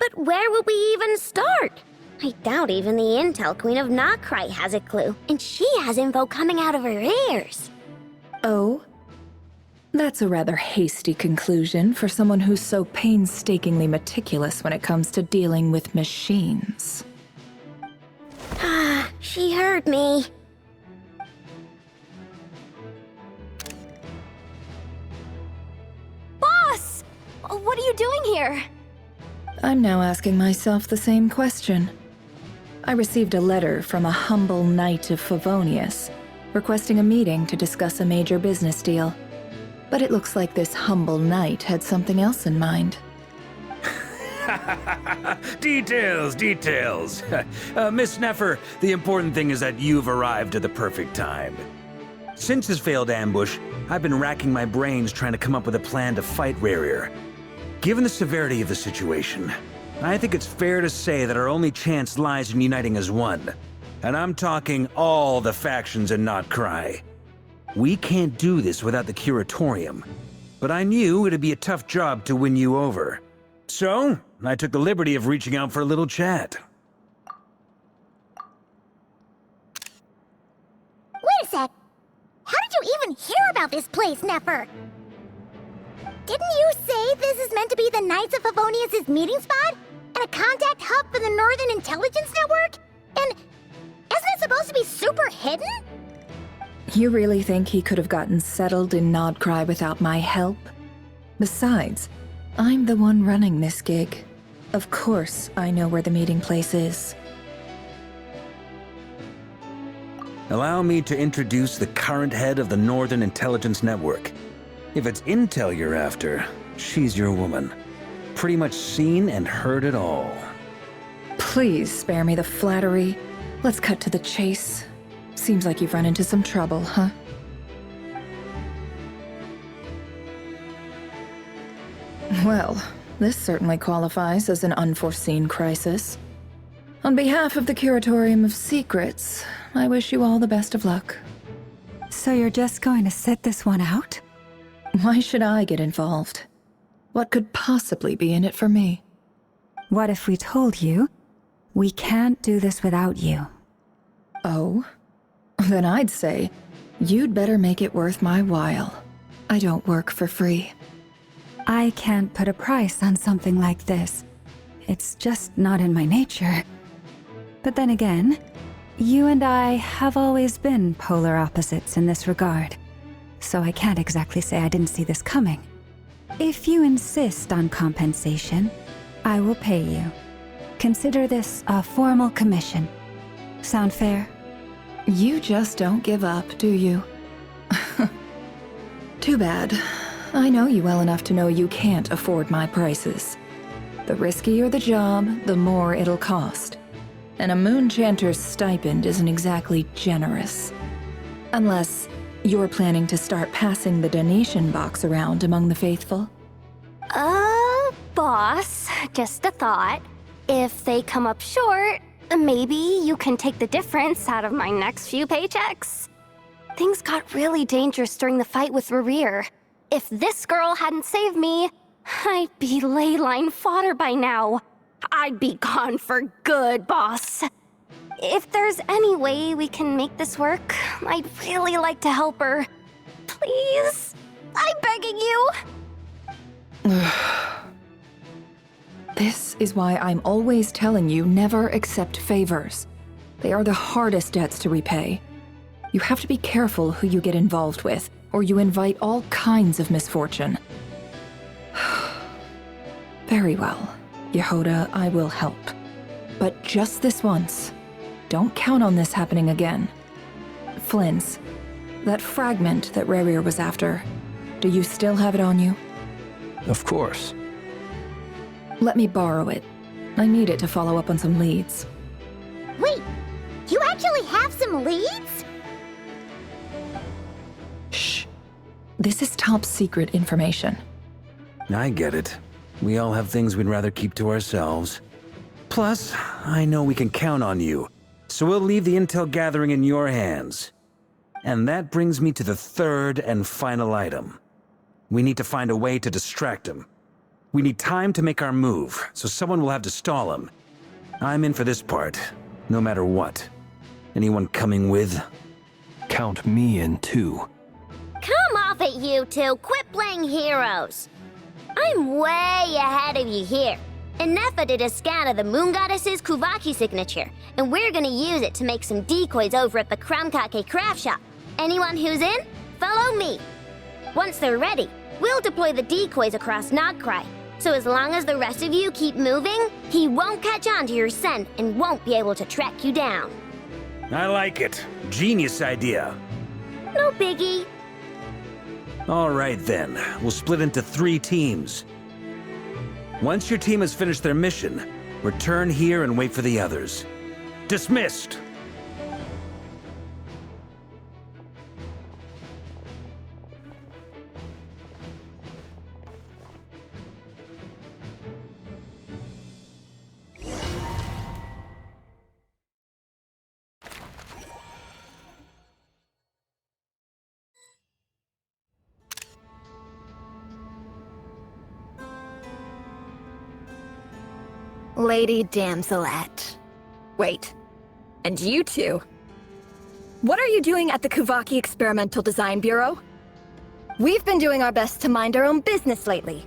But where would we even start? I doubt even the Intel Queen of Nod-Krai has a clue, and she has info coming out of her ears. Oh? That's a rather hasty conclusion for someone who's so painstakingly meticulous when it comes to dealing with machines. Ah, she heard me. Boss! What are you doing here? I'm now asking myself the same question. I received a letter from a humble knight of Favonius, requesting a meeting to discuss a major business deal. But it looks like this humble knight had something else in mind. Details, details. Miss Neffer, the important thing is that you've arrived at the perfect time. Since his failed ambush, I've been racking my brains trying to come up with a plan to fight Rerir. Given the severity of the situation, I think it's fair to say that our only chance lies in uniting as one. And I'm talking all the factions in Nod-Krai. We can't do this without the Curatorium, but I knew it'd be a tough job to win you over. So, I took the liberty of reaching out for a little chat. Wait a sec. How did you even hear about this place, Neffer? Didn't you say this is meant to be the Knights of Favonius' meeting spot? And a contact hub for the Northern Intelligence Network? And isn't it supposed to be super hidden? You really think he could have gotten settled in Nod-Krai without my help? Besides, I'm the one running this gig. Of course I know where the meeting place is. Allow me to introduce the current head of the Northern Intelligence Network. If it's intel you're after, she's your woman. Pretty much seen and heard it all. Please spare me the flattery. Let's cut to the chase. Seems like you've run into some trouble, huh? Well, this certainly qualifies as an unforeseen crisis. On behalf of the Curatorium of Secrets, I wish you all the best of luck. So you're just going to sit this one out? Why should I get involved? What could possibly be in it for me? What if we told you, we can't do this without you? Oh? Then I'd say, you'd better make it worth my while. I don't work for free. I can't put a price on something like this. It's just not in my nature. But then again, you and I have always been polar opposites in this regard. So I can't exactly say I didn't see this coming. If you insist on compensation, I will pay you. Consider this a formal commission. Sound fair? You just don't give up, do you? Too bad. I know you well enough to know you can't afford my prices. The riskier the job, the more it'll cost. And a Moonchanter's stipend isn't exactly generous. Unless you're planning to start passing the donation box around among the faithful? Boss, just a thought. If they come up short, maybe you can take the difference out of my next few paychecks. Things got really dangerous during the fight with Rerir. If this girl hadn't saved me, I'd be ley line fodder by now. I'd be gone for good, boss. If there's any way we can make this work, I'd really like to help her. Please? I'm begging you. This is why I'm always telling you never accept favors. They are the hardest debts to repay. You have to be careful who you get involved with, or you invite all kinds of misfortune. Very well, Yehoda, I will help. But just this once. Don't count on this happening again. Flynn's, that fragment that Rerir was after, do you still have it on you? Of course. Let me borrow it. I need it to follow up on some leads. Wait, you actually have some leads? Shh. This is top secret information. I get it. We all have things we'd rather keep to ourselves. Plus, I know we can count on you, so we'll leave the intel gathering in your hands. And that brings me to the third and final item. We need to find a way to distract him. We need time to make our move, so someone will have to stall him. I'm in for this part, no matter what. Anyone coming with? Count me in too. Come off it, you two. Quit playing heroes. I'm way ahead of you here. Nefa did a scan of the Moon Goddess's Kuvaki signature, and we're gonna use it to make some decoys over at the Krumkake craft shop. Anyone who's in, follow me. Once they're ready, we'll deploy the decoys across Nod-Krai. So as long as the rest of you keep moving, he won't catch on to your scent and won't be able to track you down. I like it. Genius idea. No biggie. All right then, we'll split into 3 teams. Once your team has finished their mission, return here and wait for the others. Dismissed! Lady Damselette. Wait, and you two? What are you doing at the Kuvaki Experimental Design Bureau? We've been doing our best to mind our own business lately.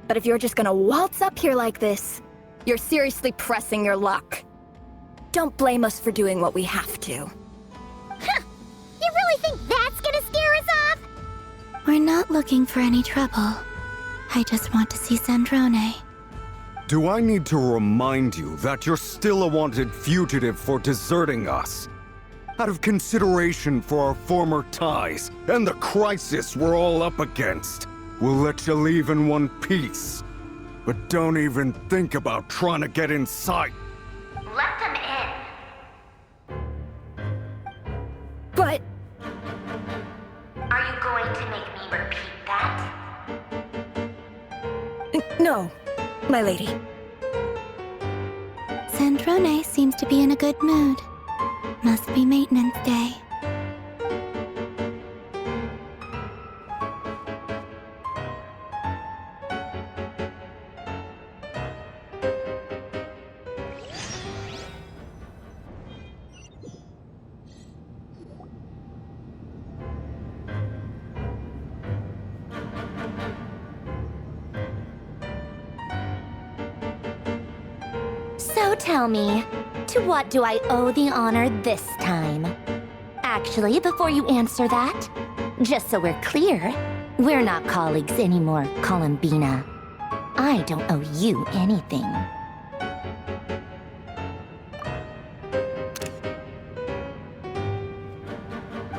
But if you're just gonna waltz up here like this, you're seriously pressing your luck. Don't blame us for doing what we have to. Huh! You really think that's gonna scare us off? We're not looking for any trouble. I just want to see Sandrone. Do I need to remind you that you're still a wanted fugitive for deserting us? Out of consideration for our former ties and the crisis we're all up against, we'll let you leave in one piece. But don't even think about trying to get inside. Let them in. But... Are you going to make me repeat that? No, my lady. Sandrone seems to be in a good mood. Must be maintenance day. So tell me, to what do I owe the honor this time? Actually, before you answer that, just so we're clear, we're not colleagues anymore, Columbina. I don't owe you anything.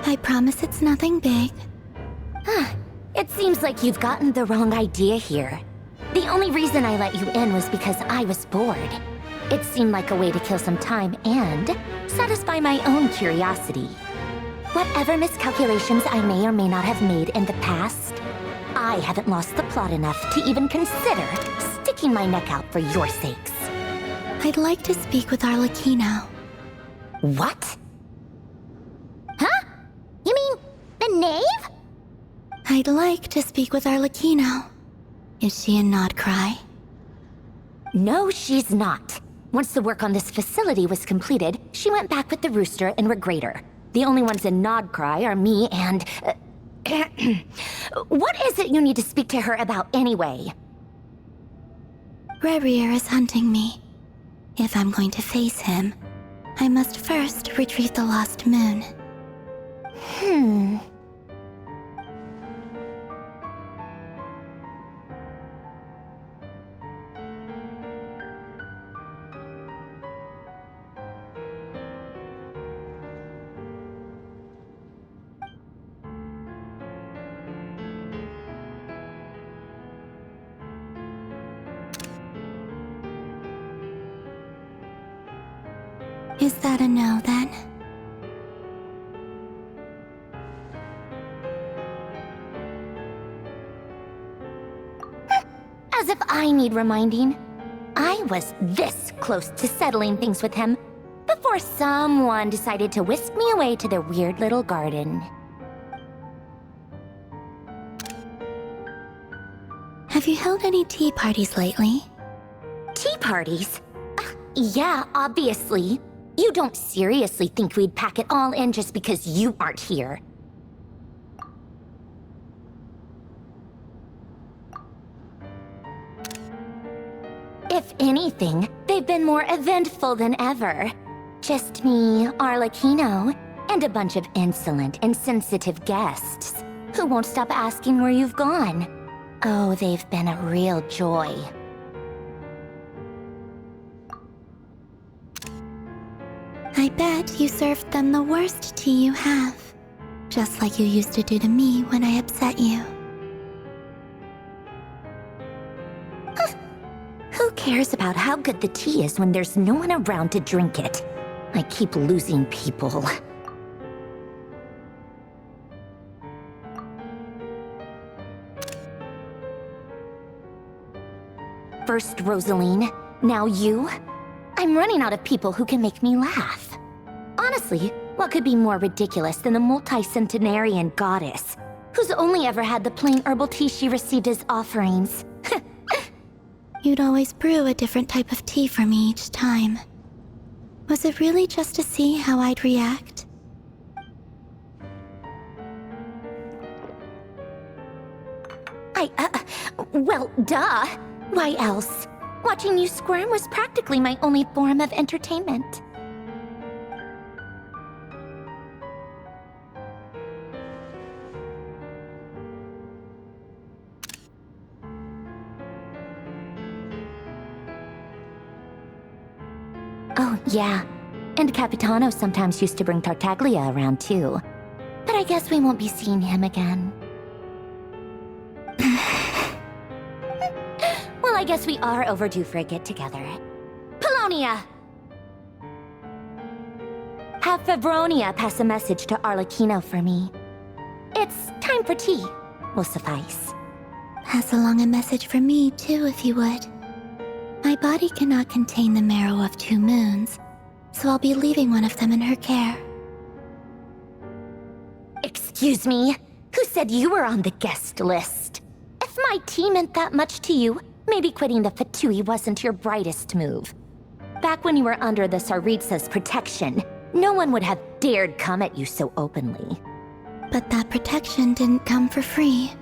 I promise it's nothing big. It seems like you've gotten the wrong idea here. The only reason I let you in was because I was bored. It seemed like a way to kill some time and satisfy my own curiosity. Whatever miscalculations I may or may not have made in the past, I haven't lost the plot enough to even consider sticking my neck out for your sakes. I'd like to speak with Arlecchino. What? Huh? You mean the knave? I'd like to speak with Arlecchino. Is she in Nod-Krai? No, she's not. Once the work on this facility was completed, she went back with the Rooster and Regrator. The only ones in Nod-Krai are me and... What is it you need to speak to her about anyway? Rerir is hunting me. If I'm going to face him, I must first retrieve the lost moon. Is that a no, then? As if I need reminding. I was this close to settling things with him before someone decided to whisk me away to their weird little garden. Have you held any tea parties lately? Tea parties? Yeah, obviously. You don't seriously think we'd pack it all in just because you aren't here. If anything, they've been more eventful than ever. Just me, Arlecchino, and a bunch of insolent, insensitive guests who won't stop asking where you've gone. Oh, they've been a real joy. I bet you served them the worst tea you have. Just like you used to do to me when I upset you. Who cares about how good the tea is when there's no one around to drink it? I keep losing people. First Rosaline, now you? I'm running out of people who can make me laugh. Honestly, what could be more ridiculous than the multi-centenarian goddess, who's only ever had the plain herbal tea she received as offerings? You'd always brew a different type of tea for me each time. Was it really just to see how I'd react? Well, duh. Why else? Watching you squirm was practically my only form of entertainment. Oh, yeah. And Capitano sometimes used to bring Tartaglia around, too. But I guess we won't be seeing him again. Well, I guess we are overdue for a get-together. Polonia! Have Fevronia pass a message to Arlecchino for me. It's time for tea. Will suffice. Pass along a message for me, too, if you would. My body cannot contain the marrow of 2 moons, so I'll be leaving one of them in her care. Excuse me? Who said you were on the guest list? If my tea meant that much to you, maybe quitting the Fatui wasn't your brightest move. Back when you were under the Tsaritsa's protection, no one would have dared come at you so openly. But that protection didn't come for free.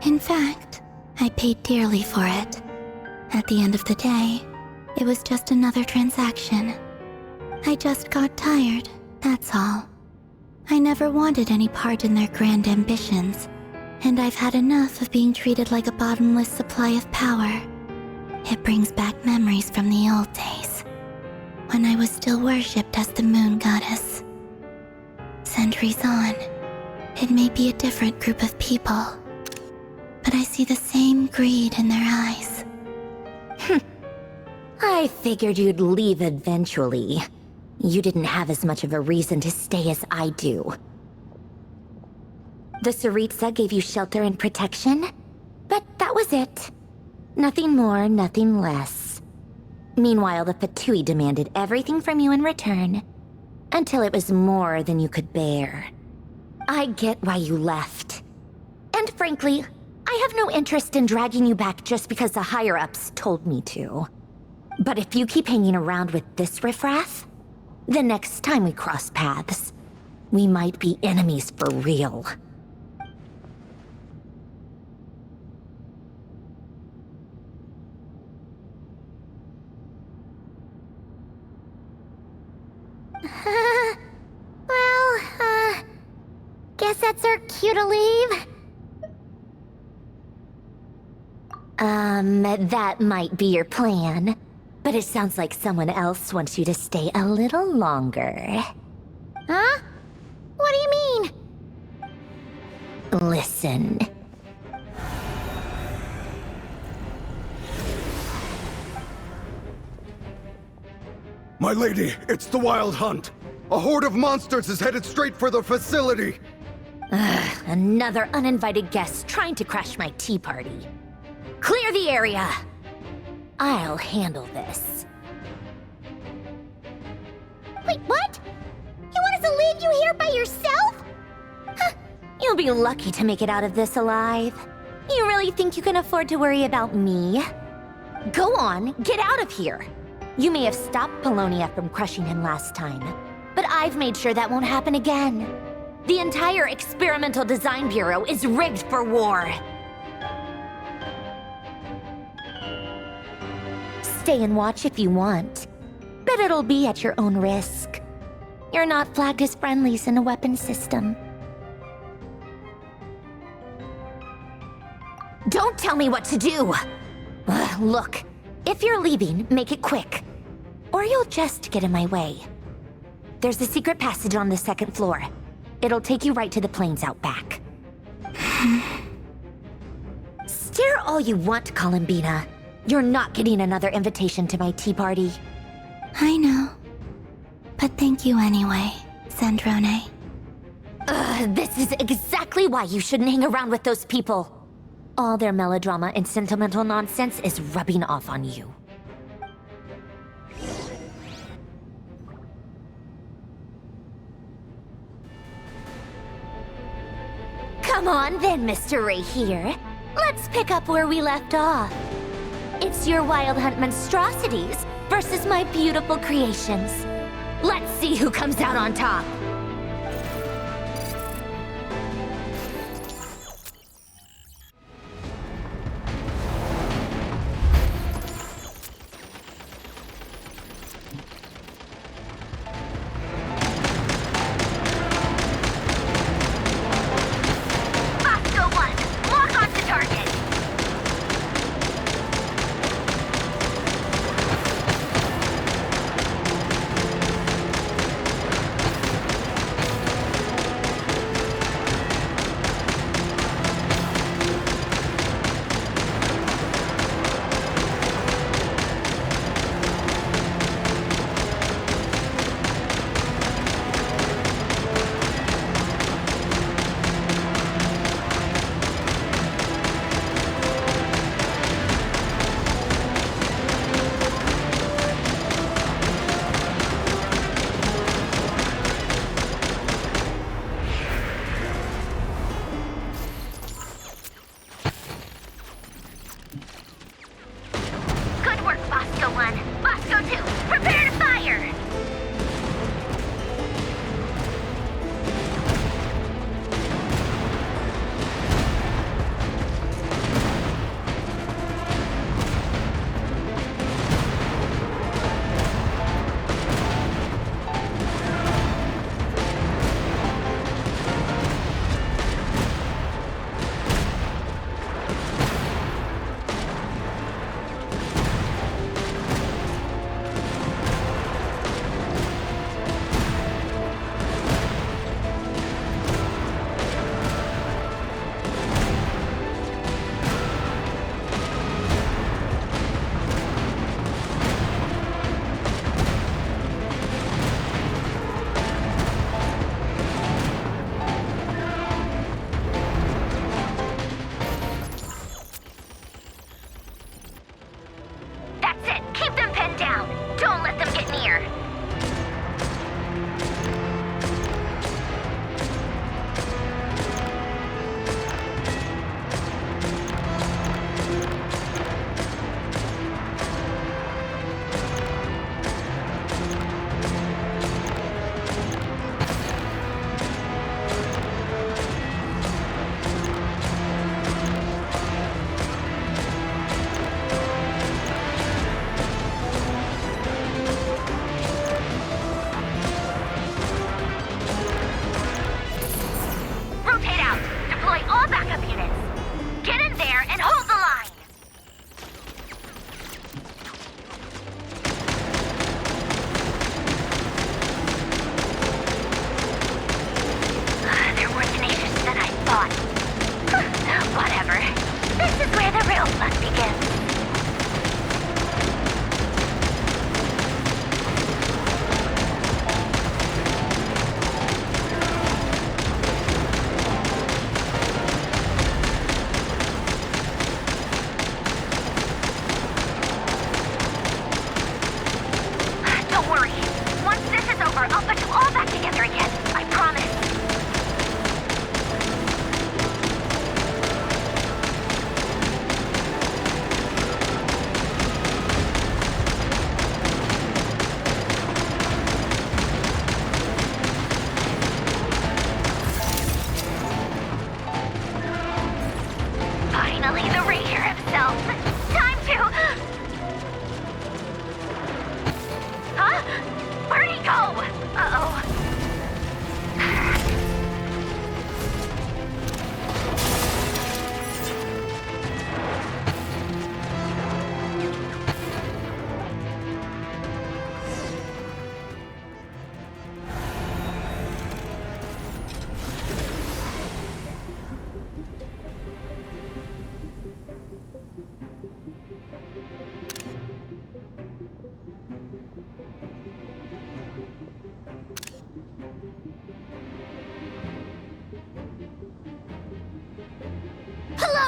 In fact, I paid dearly for it. At the end of the day, it was just another transaction. I just got tired, that's all. I never wanted any part in their grand ambitions, and I've had enough of being treated like a bottomless supply of power. It brings back memories from the old days, when I was still worshipped as the moon goddess. Centuries on, it may be a different group of people, but I see the same greed in their eyes. I figured you'd leave eventually. You didn't have as much of a reason to stay as I do. The Tsaritsa gave you shelter and protection, but that was it. Nothing more, nothing less. Meanwhile, the Fatui demanded everything from you in return, until it was more than you could bear. I get why you left. And frankly, I have no interest in dragging you back just because the higher-ups told me to. But if you keep hanging around with this riffraff, the next time we cross paths, we might be enemies for real. Guess that's our cue to leave. That might be your plan. But it sounds like someone else wants you to stay a little longer. Huh? What do you mean? Listen. My My lady, it's the Wild Hunt. A horde of monsters is headed straight for the facility. Ugh, another uninvited guest trying to crash my tea party. Clear the area. I'll handle this. Wait, what? You want us to leave you here by yourself? Huh, you'll be lucky to make it out of this alive. You really think you can afford to worry about me? Go on, get out of here. You may have stopped Polonia from crushing him last time, but I've made sure that won't happen again. The entire Experimental Design Bureau is rigged for war. Stay and watch if you want, but it'll be at your own risk. You're not flagged as friendlies in a weapons system. Don't tell me what to do! Look, if you're leaving, make it quick. Or you'll just get in my way. There's a secret passage on the second floor. It'll take you right to the plains out back. Stare all you want, Columbina. You're not getting another invitation to my tea party. I know. But thank you anyway, Sandrone. This is exactly why you shouldn't hang around with those people. All their melodrama and sentimental nonsense is rubbing off on you. Come on then, Mr. Rerir. Let's pick up where we left off. It's your Wild Hunt monstrosities versus my beautiful creations. Let's see who comes out on top.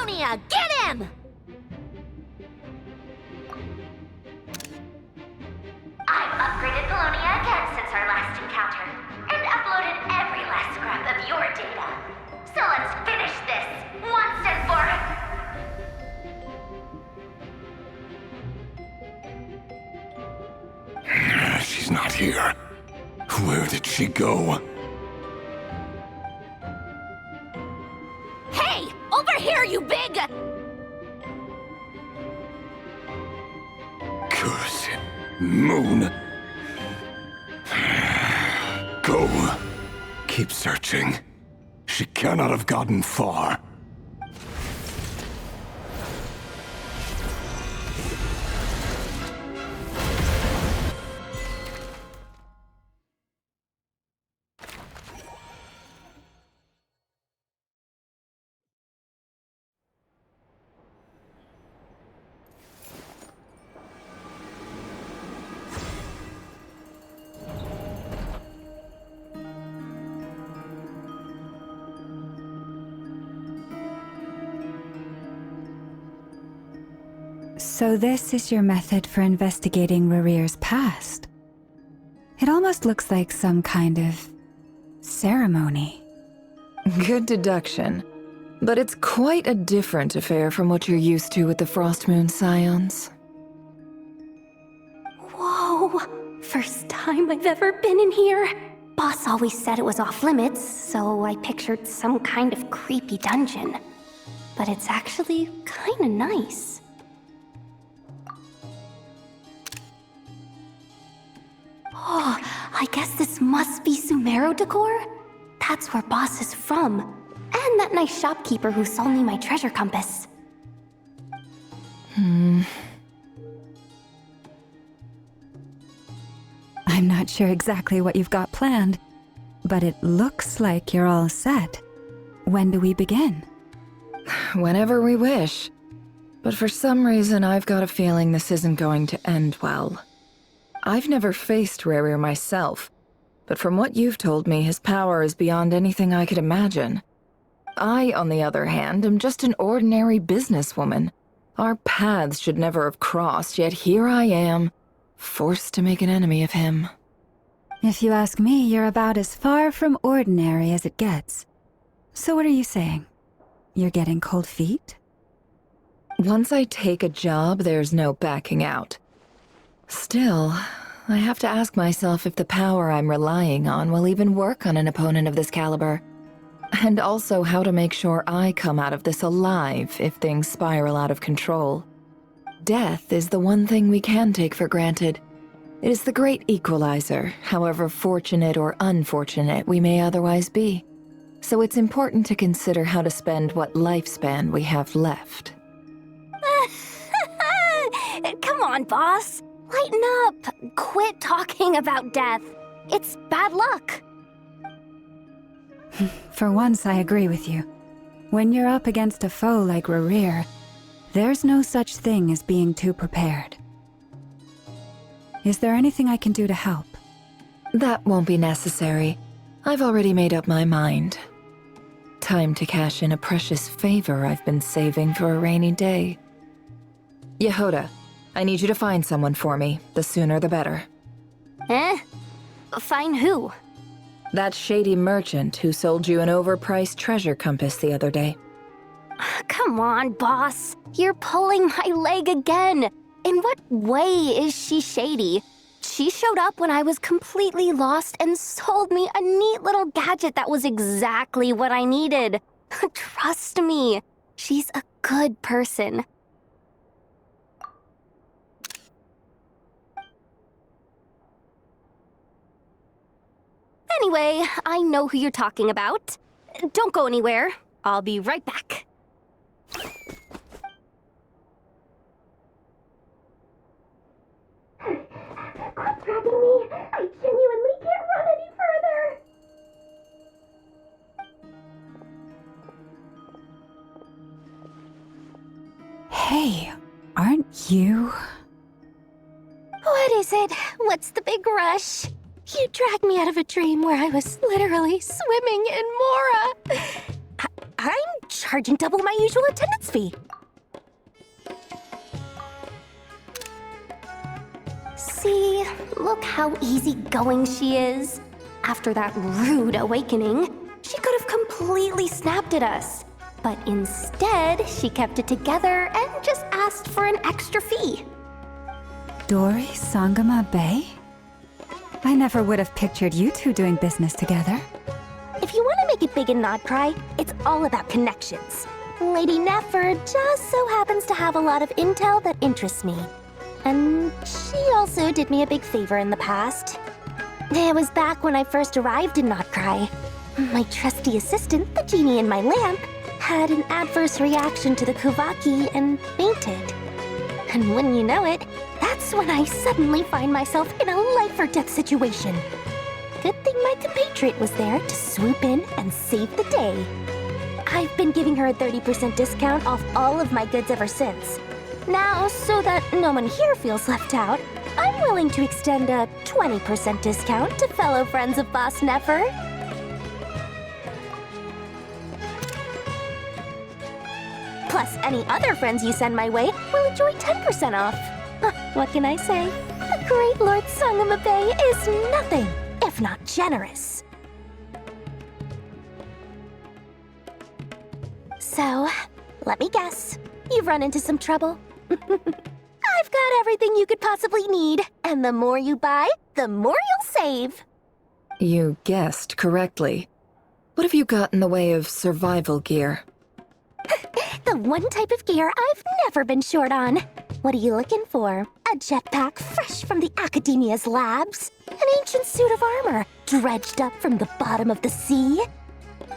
Polonia, get him! I've upgraded Polonia again since our last encounter, and uploaded every last scrap of your data. So let's finish this, once and for... She's not here. Where did she go? Hey! Over here, you big... Curse it. Moon. Go. Keep searching. She cannot have gotten far. So this is your method for investigating Rerir's past? It almost looks like some kind of ceremony. Good deduction. But it's quite a different affair from what you're used to with the Frost Moon Scions. Whoa! First time I've ever been in here. Boss always said it was off limits, so I pictured some kind of creepy dungeon. But it's actually kinda nice. Oh, I guess this must be Sumeru decor? That's where Boss is from. And that nice shopkeeper who sold me my treasure compass. I'm not sure exactly what you've got planned, but it looks like you're all set. When do we begin? Whenever we wish. But for some reason, I've got a feeling this isn't going to end well. I've never faced Rerir myself, but from what you've told me, his power is beyond anything I could imagine. I, on the other hand, am just an ordinary businesswoman. Our paths should never have crossed, yet here I am, forced to make an enemy of him. If you ask me, you're about as far from ordinary as it gets. So what are you saying? You're getting cold feet? Once I take a job, there's no backing out. Still, I have to ask myself if the power I'm relying on will even work on an opponent of this caliber. And also how to make sure I come out of this alive if things spiral out of control. Death is the one thing we can take for granted. It is the great equalizer, however fortunate or unfortunate we may otherwise be. So it's important to consider how to spend what lifespan we have left. Come on, boss. Lighten up. Quit talking about death. It's bad luck. For once, I agree with you. When you're up against a foe like Rerir, there's no such thing as being too prepared. Is there anything I can do to help? That won't be necessary. I've already made up my mind. Time to cash in a precious favor I've been saving for a rainy day. Yehoda, I need you to find someone for me. The sooner the better. Find who? That shady merchant who sold you an overpriced treasure compass the other day. Come on, boss. You're pulling my leg again. In what way is she shady? She showed up when I was completely lost and sold me a neat little gadget that was exactly what I needed. Trust me, she's a good person. Anyway, I know who you're talking about. Don't go anywhere. I'll be right back. Quit dragging me. I genuinely can't run any further. Hey, aren't you? What is it? What's the big rush? You dragged me out of a dream where I was literally swimming in Mora. I'm charging double my usual attendance fee. See, look how easygoing she is. After that rude awakening, she could have completely snapped at us. But instead, she kept it together and just asked for an extra fee. Dori Sangama Bay? I never would have pictured you two doing business together. If you want to make it big in Nod-Krai, it's all about connections. Lady Nefer just so happens to have a lot of intel that interests me. And she also did me a big favor in the past. It was back when I first arrived in Nod-Krai. My trusty assistant, the genie in my lamp, had an adverse reaction to the Kuvaki and fainted. And wouldn't you know it, that's when I suddenly find myself in a life-or-death situation. Good thing my compatriot was there to swoop in and save the day. I've been giving her a 30% discount off all of my goods ever since. Now, so that no one here feels left out, I'm willing to extend a 20% discount to fellow friends of Boss Nefer. Plus, any other friends you send my way will enjoy 10% off. What can I say? The great Lord Sangama Bay is nothing if not generous. So, let me guess. You've run into some trouble? I've got everything you could possibly need. And the more you buy, the more you'll save. You guessed correctly. What have you got in the way of survival gear? The one type of gear I've never been short on. What are you looking for? A jetpack fresh from the Academia's labs? An ancient suit of armor dredged up from the bottom of the sea?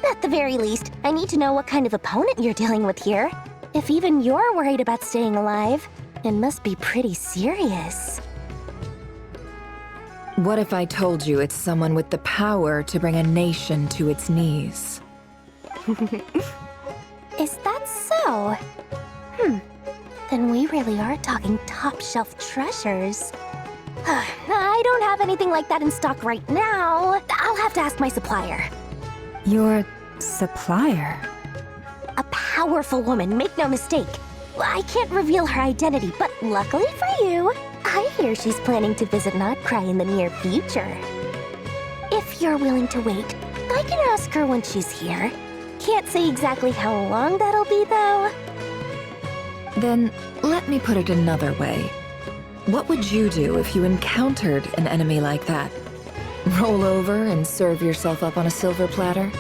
At the very least, I need to know what kind of opponent you're dealing with here. If even you're worried about staying alive, it must be pretty serious. What if I told you it's someone with the power to bring a nation to its knees? Is that so? Then we really are talking top-shelf treasures. I don't have anything like that in stock right now. I'll have to ask my supplier. Your supplier? A powerful woman, make no mistake. I can't reveal her identity, but luckily for you, I hear she's planning to visit Nod-Krai in the near future. If you're willing to wait, I can ask her when she's here. Can't say exactly how long that'll be, though. Then, let me put it another way. What would you do if you encountered an enemy like that? Roll over and serve yourself up on a silver platter?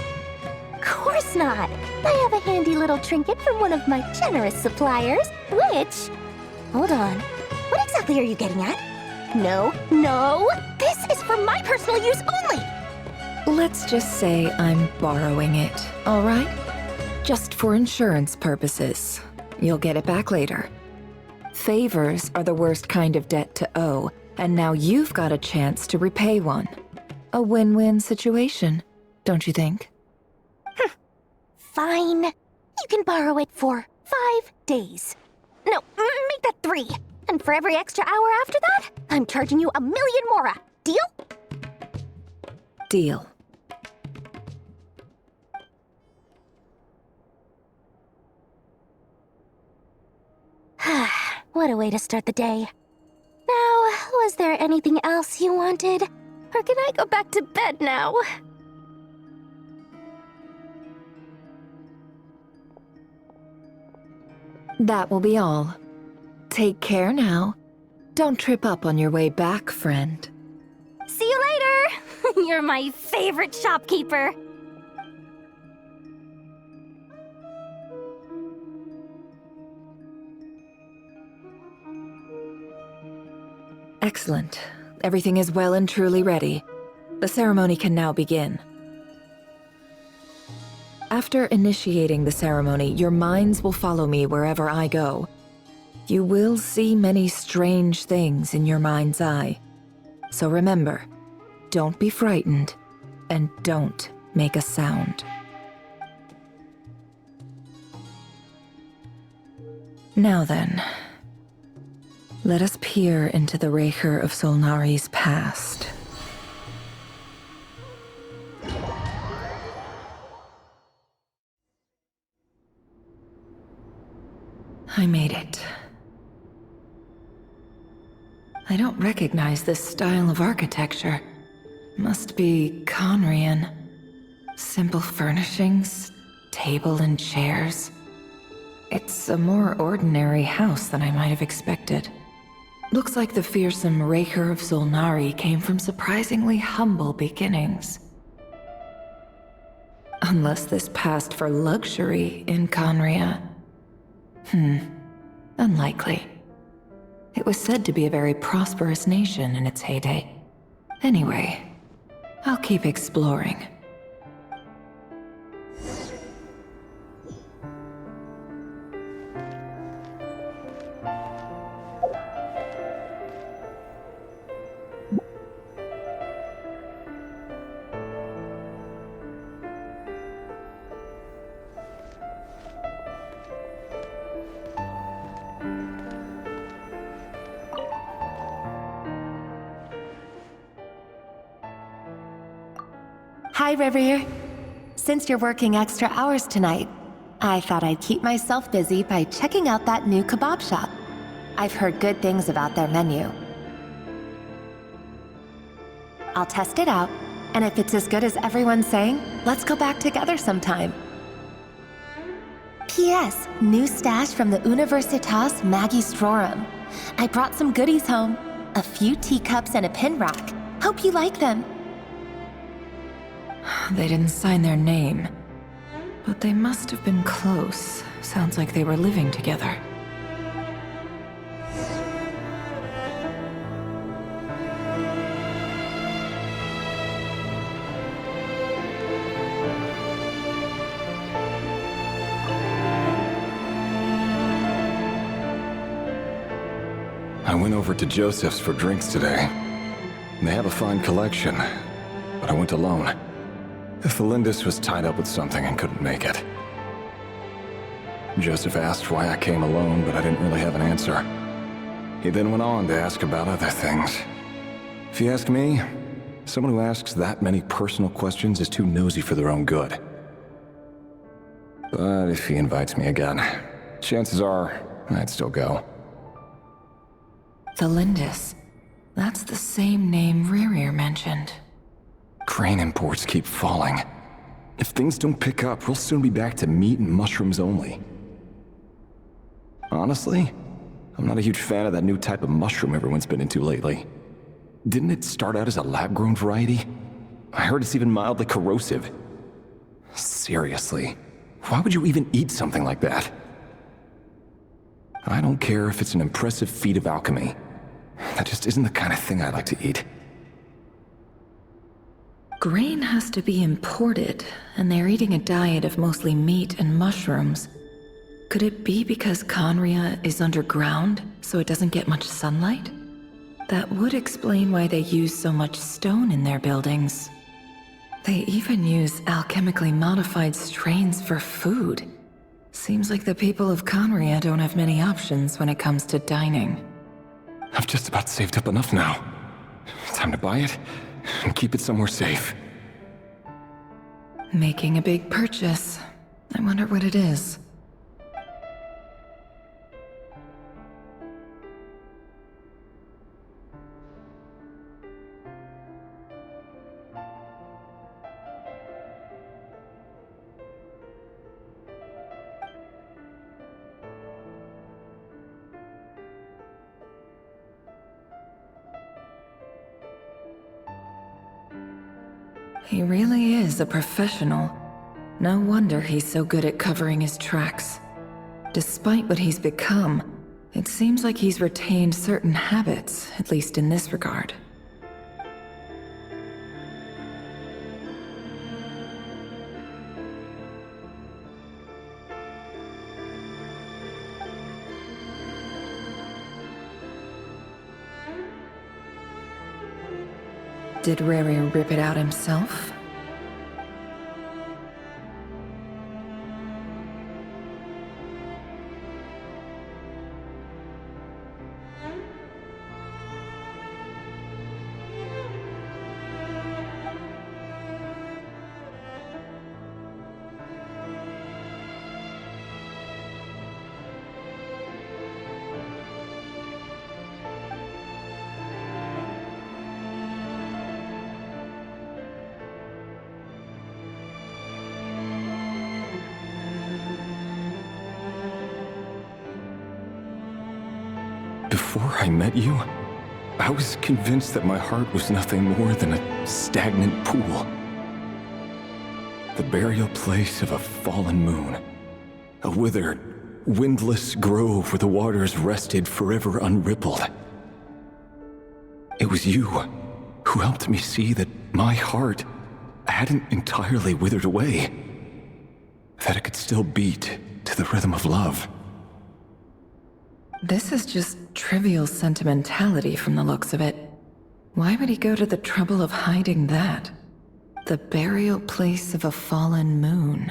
Course not! I have a handy little trinket from one of my generous suppliers, which... Hold on. What exactly are you getting at? No, no! This is for my personal use only! Let's just say I'm borrowing it, all right? Just for insurance purposes. You'll get it back later. Favors are the worst kind of debt to owe, and now you've got a chance to repay one. A win-win situation, don't you think? Fine. You can borrow it for 5 days. No, make that 3. And for every extra hour after that, I'm charging you 1 million mora. Deal? Deal. What a way to start the day. Now, was there anything else you wanted? Or can I go back to bed now? That will be all. Take care now. Don't trip up on your way back, friend. See you later! You're my favorite shopkeeper. Excellent. Everything is well and truly ready. The ceremony can now begin. After initiating the ceremony, your minds will follow me wherever I go. You will see many strange things in your mind's eye. So remember, don't be frightened, and don't make a sound. Now then, let us peer into the Rerir of Solnari's past. I made it. I don't recognize this style of architecture. Must be Conrian. Simple furnishings, table and chairs. It's a more ordinary house than I might have expected. Looks like the fearsome Rerir of Solnari came from surprisingly humble beginnings. Unless this passed for luxury in Conria. Unlikely. It was said to be a very prosperous nation in its heyday. Anyway, I'll keep exploring. Hi, Rerir. Since you're working extra hours tonight, I thought I'd keep myself busy by checking out that new kebab shop. I've heard good things about their menu. I'll test it out, and if it's as good as everyone's saying, let's go back together sometime. P.S. New stash from the Universitas Magistrorum. I brought some goodies home. A few teacups and a pin rack. Hope you like them. They didn't sign their name, but they must have been close. Sounds like they were living together. I went over to Joseph's for drinks today. They have a fine collection, but I went alone. Thelindis was tied up with something and couldn't make it. Joseph asked why I came alone, but I didn't really have an answer. He then went on to ask about other things. If you ask me, someone who asks that many personal questions is too nosy for their own good. But if he invites me again, chances are I'd still go. Thelindis. That's the same name Rerir mentioned. Crane imports keep falling. If things don't pick up, we'll soon be back to meat and mushrooms only. Honestly, I'm not a huge fan of that new type of mushroom everyone's been into lately. Didn't it start out as a lab-grown variety? I heard it's even mildly corrosive. Seriously, why would you even eat something like that? I don't care if it's an impressive feat of alchemy. That just isn't the kind of thing I like to eat. Grain has to be imported, and they're eating a diet of mostly meat and mushrooms. Could it be because Conria is underground, so it doesn't get much sunlight? That would explain why they use so much stone in their buildings. They even use alchemically modified strains for food. Seems like the people of Conria don't have many options when it comes to dining. I've just about saved up enough now. Time to buy it and keep it somewhere safe. Making a big purchase. I wonder what it is. He really is a professional. No wonder he's so good at covering his tracks. Despite what he's become, it seems like he's retained certain habits, at least in this regard. Did Rerir rip it out himself? Before I met you, I was convinced that my heart was nothing more than a stagnant pool. The burial place of a fallen moon. A withered, windless grove where the waters rested forever unrippled. It was you who helped me see that my heart hadn't entirely withered away. That it could still beat to the rhythm of love. This is just trivial sentimentality from the looks of it. Why would he go to the trouble of hiding that? The burial place of a fallen moon.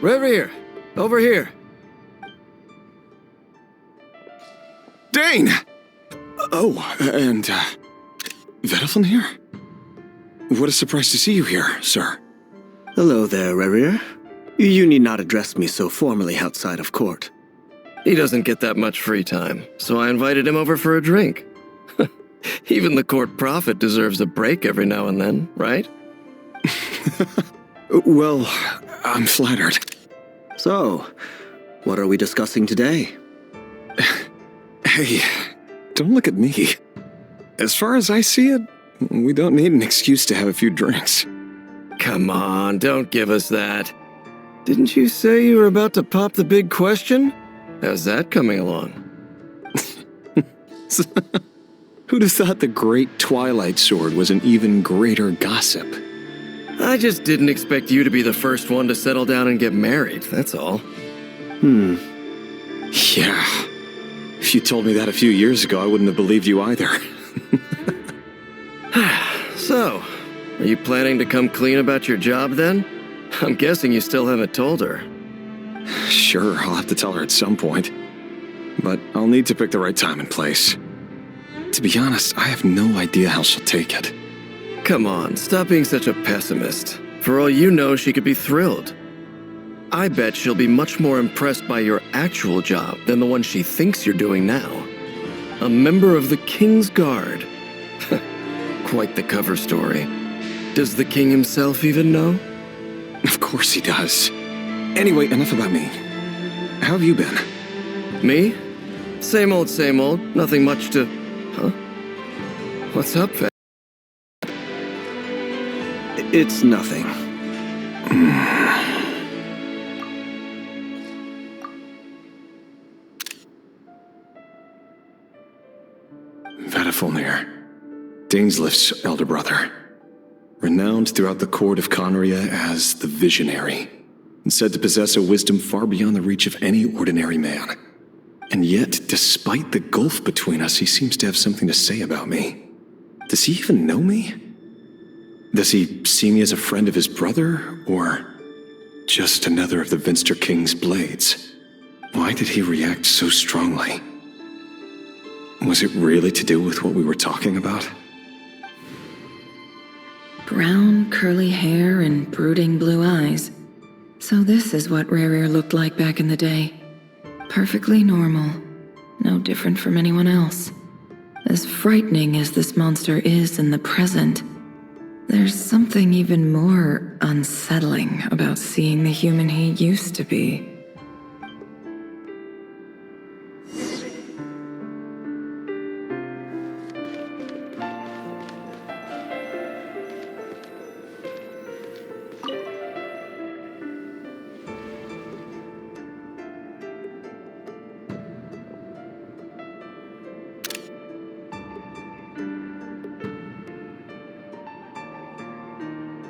Rerir! Over here! Dane! Oh, and, Vedaflin here? What a surprise to see you here, sir. Hello there, Rerir. You need not address me so formally outside of court. He doesn't get that much free time, so I invited him over for a drink. Even the court prophet deserves a break every now and then, right? Well, I'm flattered. So, what are we discussing today? Hey, don't look at me. As far as I see it, we don't need an excuse to have a few drinks. Come on, don't give us that. Didn't you say you were about to pop the big question? How's that coming along? Who'd have thought the great Twilight Sword was an even greater gossip? I just didn't expect you to be the first one to settle down and get married, that's all. Yeah. If you told me that a few years ago, I wouldn't have believed you either. So, are you planning to come clean about your job then? I'm guessing you still haven't told her. Sure, I'll have to tell her at some point. But I'll need to pick the right time and place. To be honest, I have no idea how she'll take it. Come on, stop being such a pessimist. For all you know, she could be thrilled. I bet she'll be much more impressed by your actual job than the one she thinks you're doing now. A member of the King's Guard. Quite the cover story. Does the king himself even know? Of course he does. Anyway, enough about me. How have you been? Me? Same old, nothing much to... Huh? What's up, Fat? It's nothing. Vedaflin, Dainslift's elder brother. Renowned throughout the court of Conria as the Visionary, and said to possess a wisdom far beyond the reach of any ordinary man. And yet, despite the gulf between us, he seems to have something to say about me. Does he even know me? Does he see me as a friend of his brother, or just another of the Vinster King's blades? Why did he react so strongly? Was it really to do with what we were talking about? Brown, curly hair and brooding blue eyes. So this is what Rerir looked like back in the day. Perfectly normal. No different from anyone else. As frightening as this monster is in the present, there's something even more unsettling about seeing the human he used to be.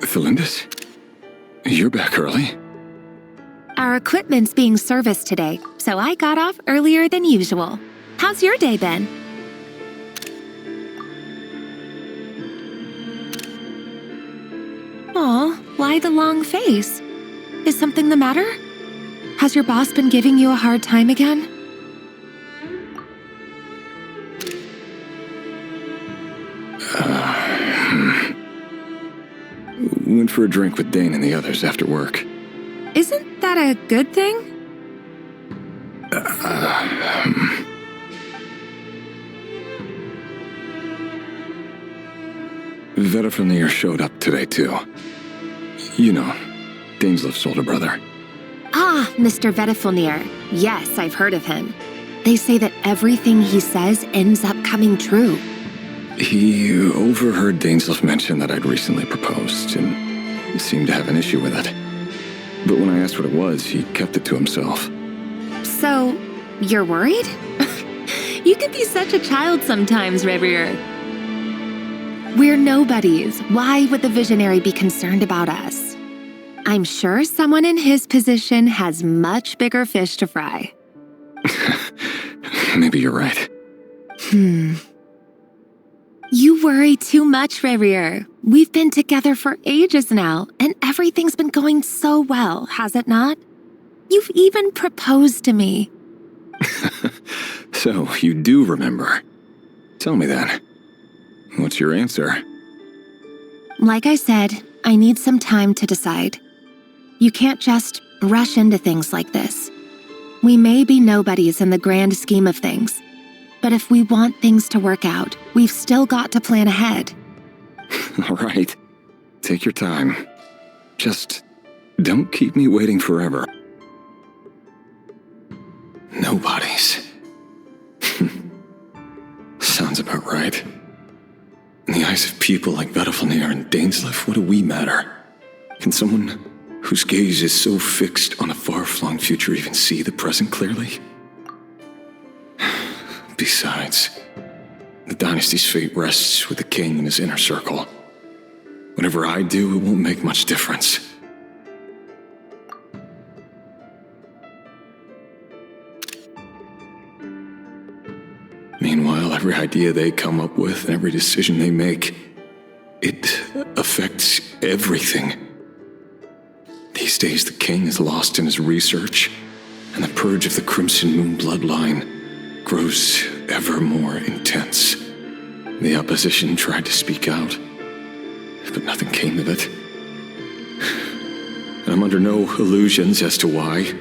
Felindus? You're back early. Our equipment's being serviced today, so I got off earlier than usual. How's your day been? Aw, why the long face? Is something the matter? Has your boss been giving you a hard time again? Went for a drink with Dane and the others after work. Isn't that a good thing? Fraktionen showed up today, too. You know, Dane's older brother. Ah, Mr. Fraktionen. Yes, I've heard of him. They say that everything he says ends up coming true. He overheard Dane's mention that I'd recently proposed, and seemed to have an issue with it. But when I asked what it was, he kept it to himself. So, you're worried? You can be such a child sometimes, Rerir. We're nobodies. Why would the visionary be concerned about us? I'm sure someone in his position has much bigger fish to fry. Maybe you're right. You worry too much, Rerir. We've been together for ages now, and everything's been going so well, has it not? You've even proposed to me. So, you do remember. Tell me then. What's your answer? Like I said, I need some time to decide. You can't just rush into things like this. We may be nobodies in the grand scheme of things, but if we want things to work out, we've still got to plan ahead. All right. Take your time. Just don't keep me waiting forever. Nobodies. Sounds about right. In the eyes of people like Fraktionen and Dainsleif, what do we matter? Can someone whose gaze is so fixed on a far-flung future even see the present clearly? Besides, the dynasty's fate rests with the king and his inner circle. Whatever I do, it won't make much difference. Meanwhile, every idea they come up with and every decision they make, it affects everything. These days, the king is lost in his research, and the purge of the Crimson Moon bloodline grows ever more intense. The opposition tried to speak out, but nothing came of it. And I'm under no illusions as to why.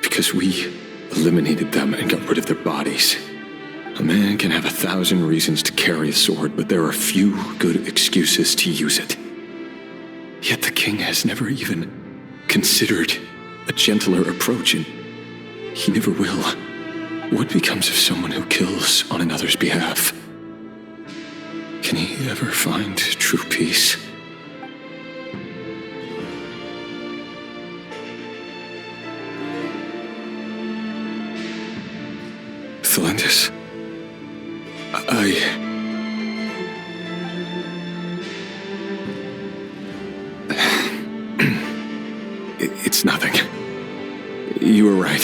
Because we eliminated them and got rid of their bodies. A man can have 1,000 reasons to carry a sword, but there are few good excuses to use it. Yet the king has never even considered a gentler approach, and he never will. What becomes of someone who kills on another's behalf? Can he ever find true peace? Thalendis, It's nothing. You were right.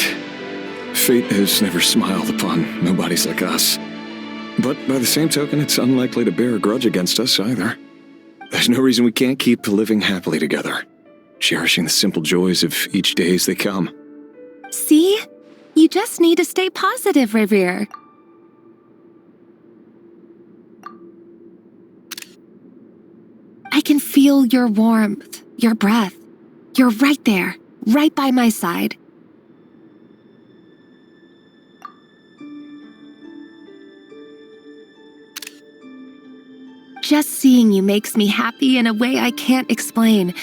Fate has never smiled upon nobodies like us. But by the same token, it's unlikely to bear a grudge against us either. There's no reason we can't keep living happily together, cherishing the simple joys of each day as they come. See? You just need to stay positive, Rerir. I can feel your warmth, your breath. You're right there, right by my side. Just seeing you makes me happy in a way I can't explain,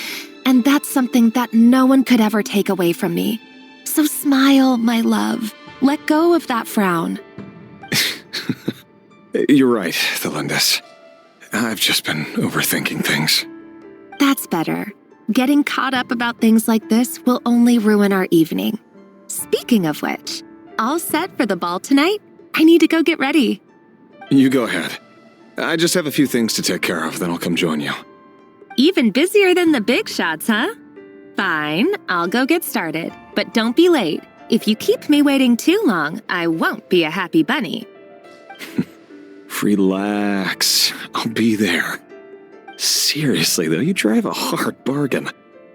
and that's something that no one could ever take away from me. So smile, my love. Let go of that frown. You're right, Thalendis. I've just been overthinking things. That's better. Getting caught up about things like this will only ruin our evening. Speaking of which, all set for the ball tonight? I need to go get ready. You go ahead. I just have a few things to take care of, then I'll come join you. Even busier than the big shots, huh? Fine, I'll go get started. But don't be late. If you keep me waiting too long, I won't be a happy bunny. Relax. I'll be there. Seriously, though, you drive a hard bargain.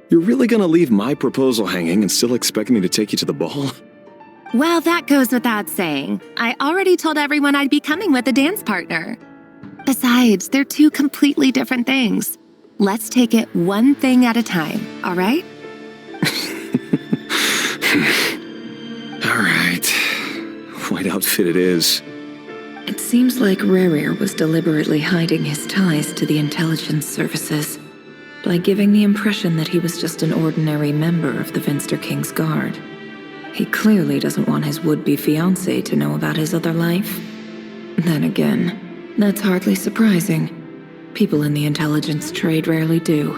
You're really gonna leave my proposal hanging and still expect me to take you to the ball? Well, that goes without saying. I already told everyone I'd be coming with a dance partner. Besides, they're two completely different things. Let's take it one thing at a time, all right? All right. White outfit it is. It seems like Rerir was deliberately hiding his ties to the intelligence services by giving the impression that he was just an ordinary member of the Vinster King's Guard. He clearly doesn't want his would-be fiancée to know about his other life. Then again, that's hardly surprising. People in the intelligence trade rarely do.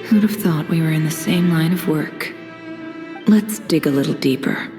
Who'd have thought we were in the same line of work? Let's dig a little deeper.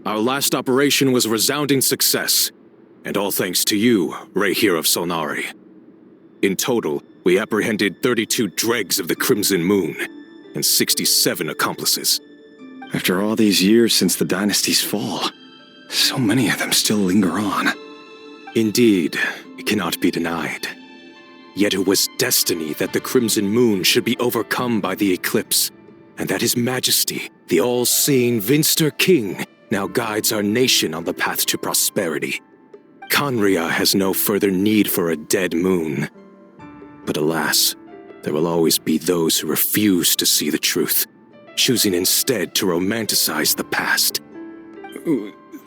Our last operation was a resounding success, and all thanks to you, Rerir of Solnari. In total, we apprehended 32 dregs of the Crimson Moon, and 67 accomplices. After all these years since the dynasty's fall, so many of them still linger on. Indeed, it cannot be denied. Yet it was destiny that the Crimson Moon should be overcome by the eclipse, and that His Majesty, the all-seeing Vinster King, now guides our nation on the path to prosperity. Khaenri'ah has no further need for a dead moon. But alas, there will always be those who refuse to see the truth, choosing instead to romanticize the past.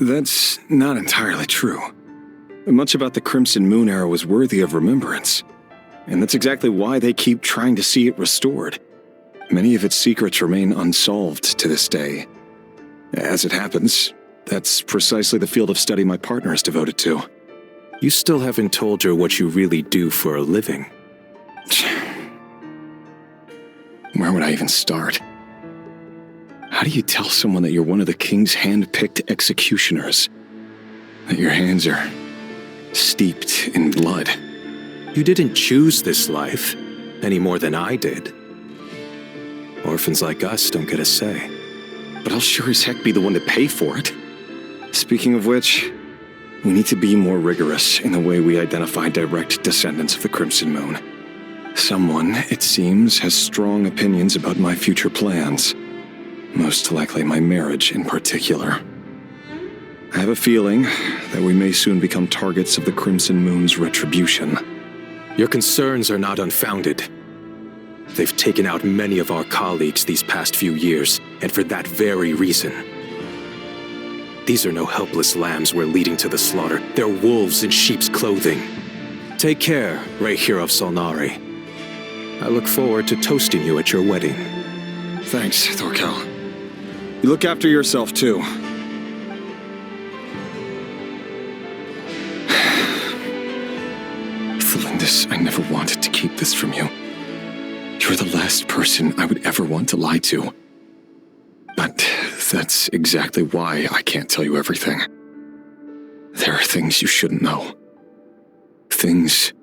That's not entirely true. Much about the Crimson Moon era was worthy of remembrance, and that's exactly why they keep trying to see it restored. Many of its secrets remain unsolved to this day. As it happens, that's precisely the field of study my partner is devoted to. You still haven't told her what you really do for a living. Where would I even start? How do you tell someone that you're one of the king's hand-picked executioners? That your hands are steeped in blood? You didn't choose this life, any more than I did. Orphans like us don't get a say. But I'll sure as heck be the one to pay for it. Speaking of which, we need to be more rigorous in the way we identify direct descendants of the Crimson Moon. Someone, it seems, has strong opinions about my future plans. Most likely my marriage in particular. I have a feeling that we may soon become targets of the Crimson Moon's retribution. Your concerns are not unfounded. They've taken out many of our colleagues these past few years, and for that very reason. These are no helpless lambs we're leading to the slaughter. They're wolves in sheep's clothing. Take care, Rerir of Solnari. I look forward to toasting you at your wedding. Thanks, Thorkel. You look after yourself, too. Thelindis, I never wanted to keep this from you. You're the last person I would ever want to lie to. But that's exactly why I can't tell you everything. There are things you shouldn't know. Things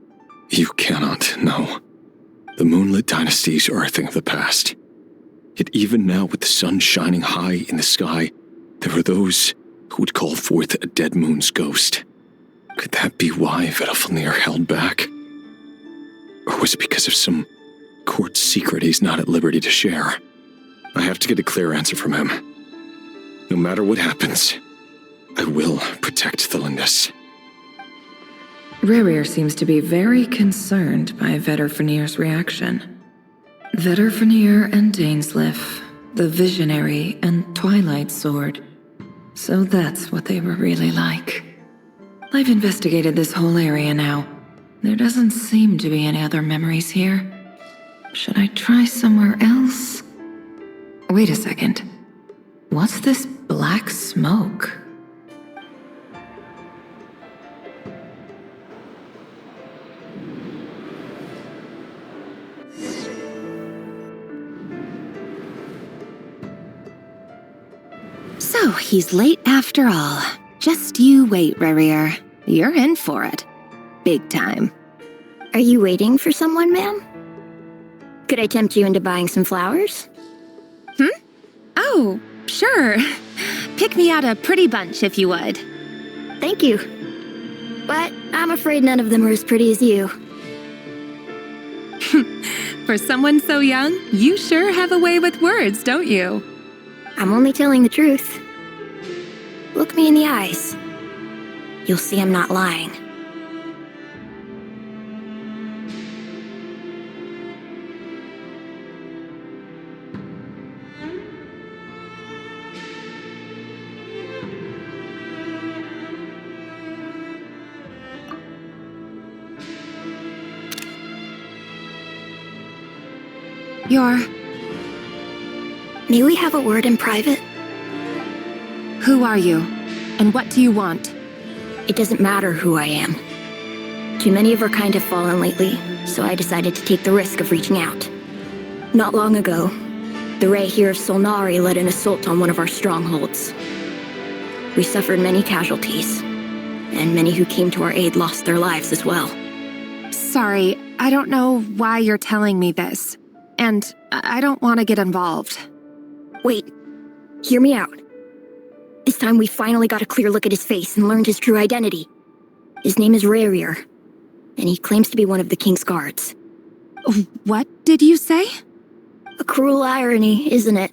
you cannot know. The moonlit dynasties are a thing of the past. Yet even now, with the sun shining high in the sky, there are those who would call forth a dead moon's ghost. Could that be why Vedalfnir held back? Or was it because of some court secret he's not at liberty to share? I have to get a clear answer from him. No matter what happens, I will protect Thelindis. Rerir seems to be very concerned by Vedalfnir's reaction. Vedalfnir and Dainsleif, the Visionary and Twilight Sword. So that's what they were really like. I've investigated this whole area now. There doesn't seem to be any other memories here. Should I try somewhere else? Wait a second. What's this black smoke? So he's late after all. Just you wait, Rerir. You're in for it. Big time. Are you waiting for someone, ma'am? Could I tempt you into buying some flowers? Oh, sure. Pick me out a pretty bunch if you would. Thank you. But I'm afraid none of them are as pretty as you. For someone so young, you sure have a way with words, don't you? I'm only telling the truth. Look me in the eyes. You'll see I'm not lying. May we have a word in private? Who are you? And what do you want? It doesn't matter who I am. Too many of our kind have fallen lately, so I decided to take the risk of reaching out. Not long ago, the Rerir of Solnari led an assault on one of our strongholds. We suffered many casualties, and many who came to our aid lost their lives as well. Sorry, I don't know why you're telling me this. And I don't want to get involved. Wait, hear me out. This time we finally got a clear look at his face and learned his true identity. His name is Rerir, and he claims to be one of the king's guards. What did you say? A cruel irony, isn't it?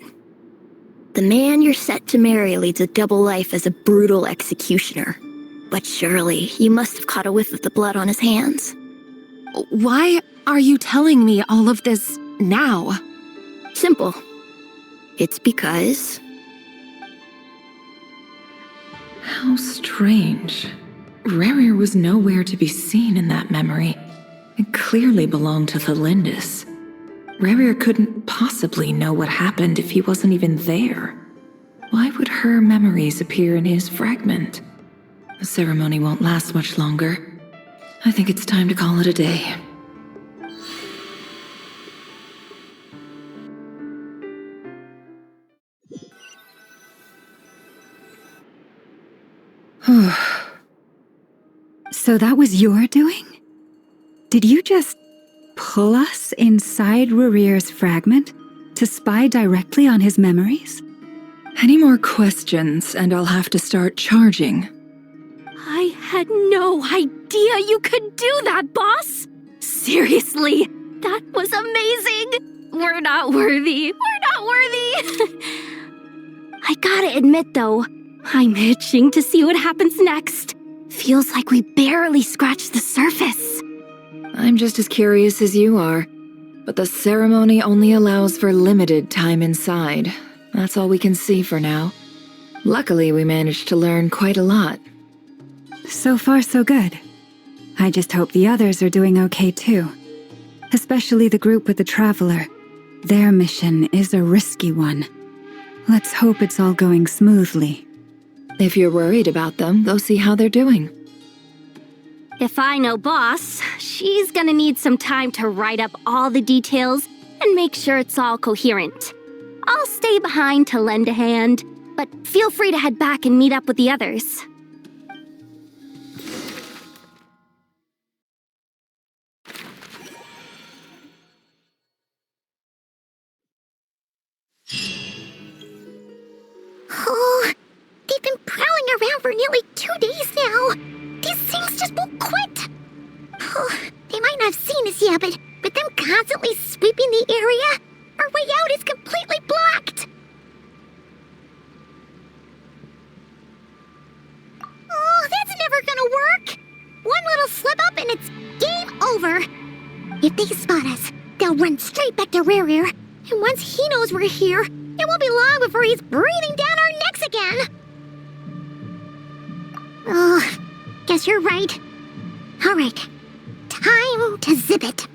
The man you're set to marry leads a double life as a brutal executioner. But surely you must have caught a whiff of the blood on his hands. Why are you telling me all of this now? Simple. It's because... How strange. Rerir was nowhere to be seen in that memory. It clearly belonged to Thalindis. Rerir couldn't possibly know what happened if he wasn't even there. Why would her memories appear in his fragment? The ceremony won't last much longer. I think it's time to call it a day. So that was your doing? Did you just pull us inside Rerir's fragment to spy directly on his memories? Any more questions and I'll have to start charging. I had no idea you could do that, boss! Seriously, that was amazing! We're not worthy. I gotta admit, though, I'm itching to see what happens next. Feels like we barely scratched the surface. I'm just as curious as you are, but the ceremony only allows for limited time inside. That's all we can see for now. Luckily, we managed to learn quite a lot. So far, so good. I just hope the others are doing okay too. Especially the group with the Traveler. Their mission is a risky one. Let's hope it's all going smoothly. If you're worried about them, go see how they're doing. If I know Boss, she's gonna need some time to write up all the details and make sure it's all coherent. I'll stay behind to lend a hand, but feel free to head back and meet up with the others. Oh, they've been prowling around for nearly 2 days now. These things just won't quit. Oh, they might not have seen us yet, but them constantly sweeping the area, our way out is completely blocked. Oh, that's never gonna work. One little slip up and it's game over. If they spot us, they'll run straight back to Rerir, and once he knows we're here, it won't be long before he's breathing down our necks again. Oh, guess you're right. All right, time to zip it.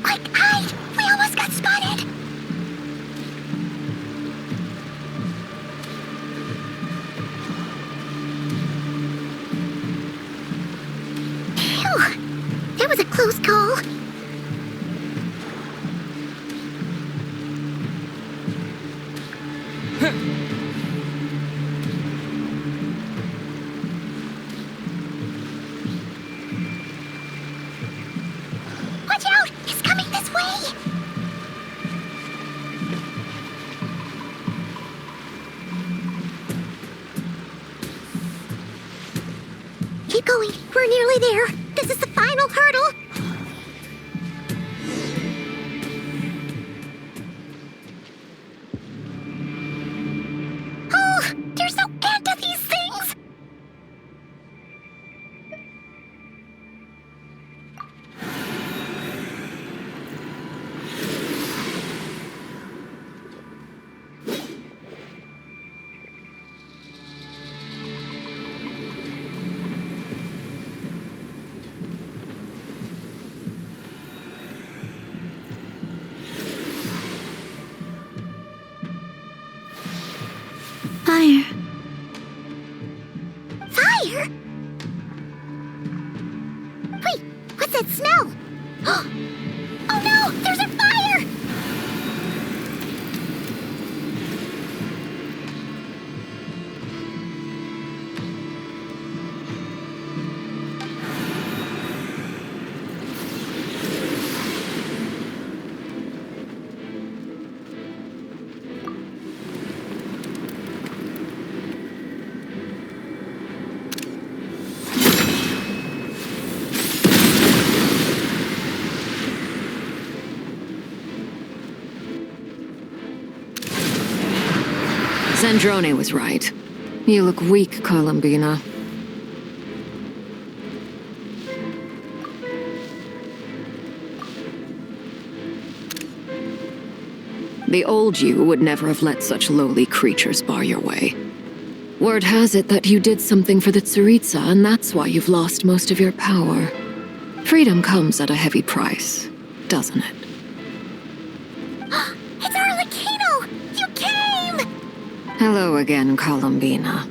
Quick, hide! We almost got spotted! Phew! That was a close call. Watch out! He's coming this way! Keep going. We're nearly there. This is the final hurdle. Oh, there's no end to these things! Fire. Fire? Wait, what's that smell? Oh no, there's a fire! Zandrone was right. You look weak, Columbina. The old you would never have let such lowly creatures bar your way. Word has it that you did something for the Tsaritsa, and that's why you've lost most of your power. Freedom comes at a heavy price, doesn't it? It's Arlecchino! You came! Hello again, Columbina.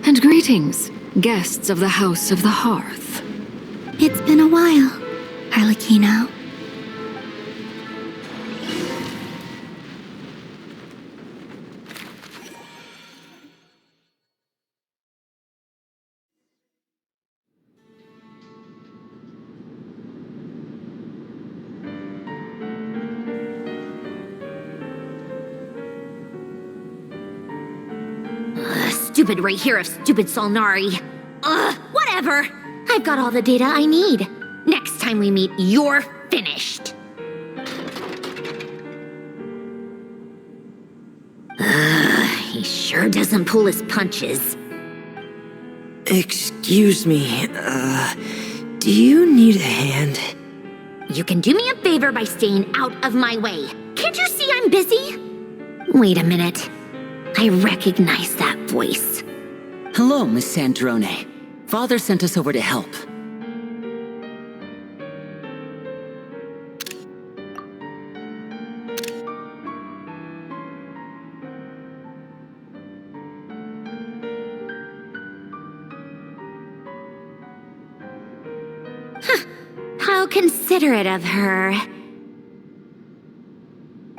And greetings, guests of the House of the Hearth. It's been a while, Arlecchino. Stupid Rerir of stupid Solnari. Whatever. I've got all the data I need. Next time we meet, you're finished. He sure doesn't pull his punches. Excuse me, do you need a hand? You can do me a favor by staying out of my way. Can't you see I'm busy? Wait a minute. I recognize that voice. Hello, Miss Zandrone. Father sent us over to help. How considerate of her.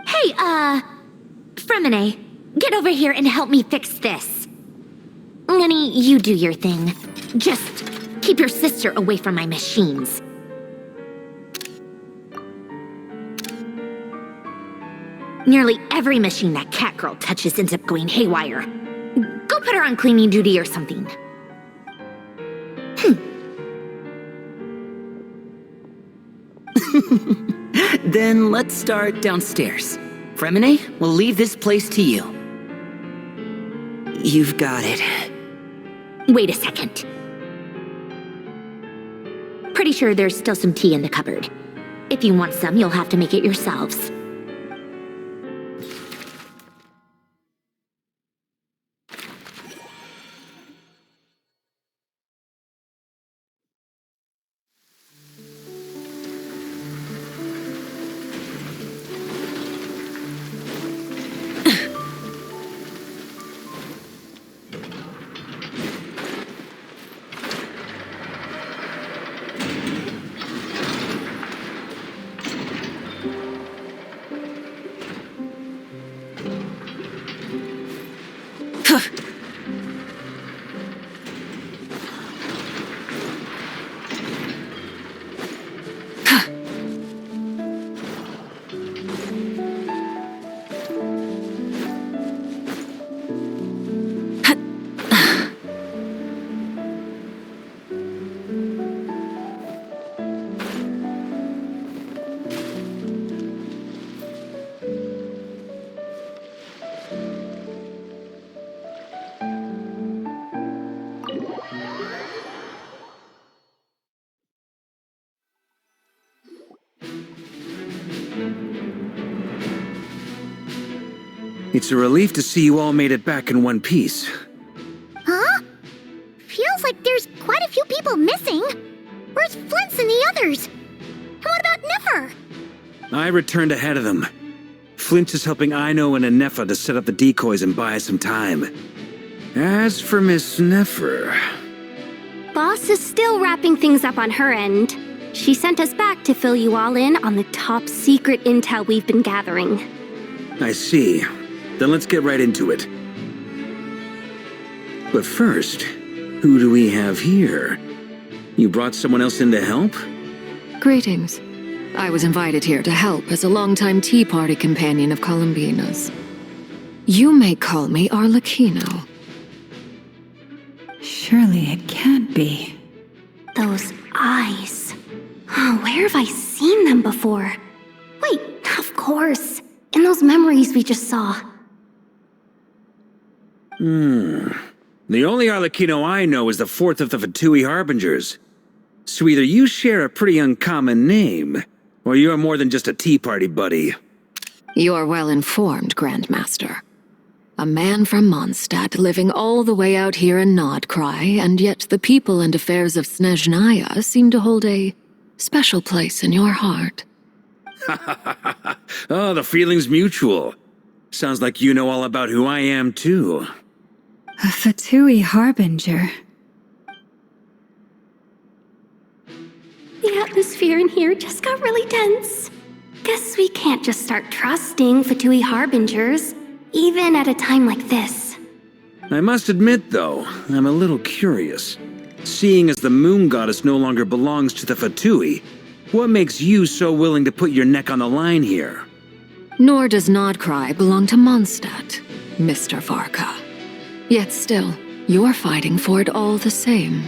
Hey, Fremine, get over here and help me fix this. Lenny, you do your thing. Just keep your sister away from my machines. Nearly every machine that cat girl touches ends up going haywire. Go put her on cleaning duty or something. Then let's start downstairs. Fremine, we'll leave this place to you. You've got it. Wait a second. Pretty sure there's still some tea in the cupboard. If you want some, you'll have to make it yourselves. It's a relief to see you all made it back in one piece. Huh? Feels like there's quite a few people missing. Where's Flint's and the others? And what about Nefer? I returned ahead of them. Flint is helping Aino and Anefa to set up the decoys and buy us some time. As for Miss Nefer... Boss is still wrapping things up on her end. She sent us back to fill you all in on the top secret intel we've been gathering. I see. Then let's get right into it. But first, who do we have here? You brought someone else in to help? Greetings. I was invited here to help as a longtime Tea Party companion of Columbina's. You may call me Arlecchino. Surely it can't be. Those eyes. Oh, where have I seen them before? Wait, of course. In those memories we just saw. The only Arlecchino I know is the fourth of the Fatui Harbingers. So either you share a pretty uncommon name, or you're more than just a Tea Party buddy. You're well informed, Grandmaster. A man from Mondstadt living all the way out here in Nod-Krai, and yet the people and affairs of Snezhnaya seem to hold a special place in your heart. Oh, the feeling's mutual. Sounds like you know all about who I am, too. A Fatui Harbinger. The atmosphere in here just got really tense. Guess we can't just start trusting Fatui Harbingers, even at a time like this. I must admit, though, I'm a little curious. Seeing as the moon goddess no longer belongs to the Fatui, what makes you so willing to put your neck on the line here? Nor does Nod-Krai belong to Mondstadt, Mr. Varka. Yet still, you're fighting for it all the same.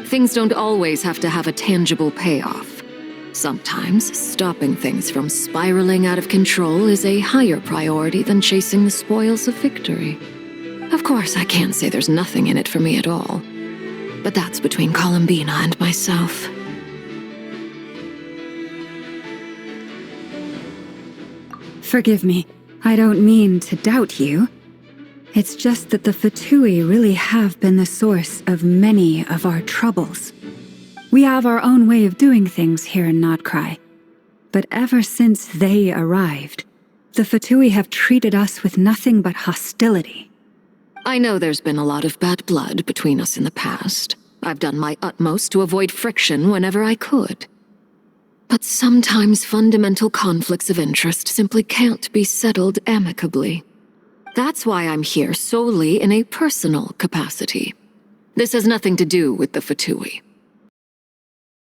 Things don't always have to have a tangible payoff. Sometimes, stopping things from spiraling out of control is a higher priority than chasing the spoils of victory. Of course, I can't say there's nothing in it for me at all. But that's between Columbina and myself. Forgive me, I don't mean to doubt you. It's just that the Fatui really have been the source of many of our troubles. We have our own way of doing things here in Nod-Krai. But ever since they arrived, the Fatui have treated us with nothing but hostility. I know there's been a lot of bad blood between us in the past. I've done my utmost to avoid friction whenever I could. But sometimes fundamental conflicts of interest simply can't be settled amicably. That's why I'm here solely in a personal capacity. This has nothing to do with the Fatui.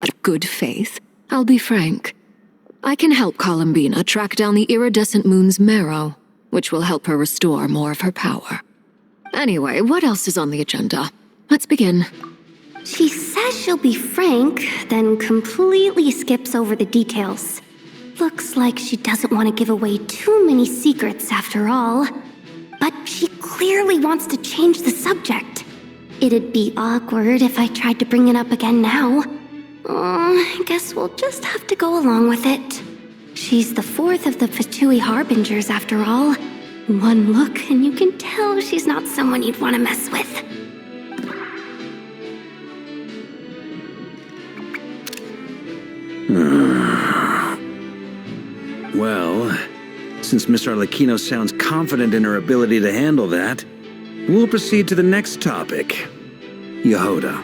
Out of good faith, I'll be frank. I can help Columbina track down the iridescent moon's marrow, which will help her restore more of her power. Anyway, what else is on the agenda? Let's begin. She says she'll be frank, then completely skips over the details. Looks like she doesn't want to give away too many secrets after all. But she clearly wants to change the subject. It'd be awkward if I tried to bring it up again now. I guess we'll just have to go along with it. She's the fourth of the Fatui Harbingers, after all. One look, and you can tell she's not someone you'd want to mess with. Well, since Miss Arlecchino sounds confident in her ability to handle that, we'll proceed to the next topic. Yehoda,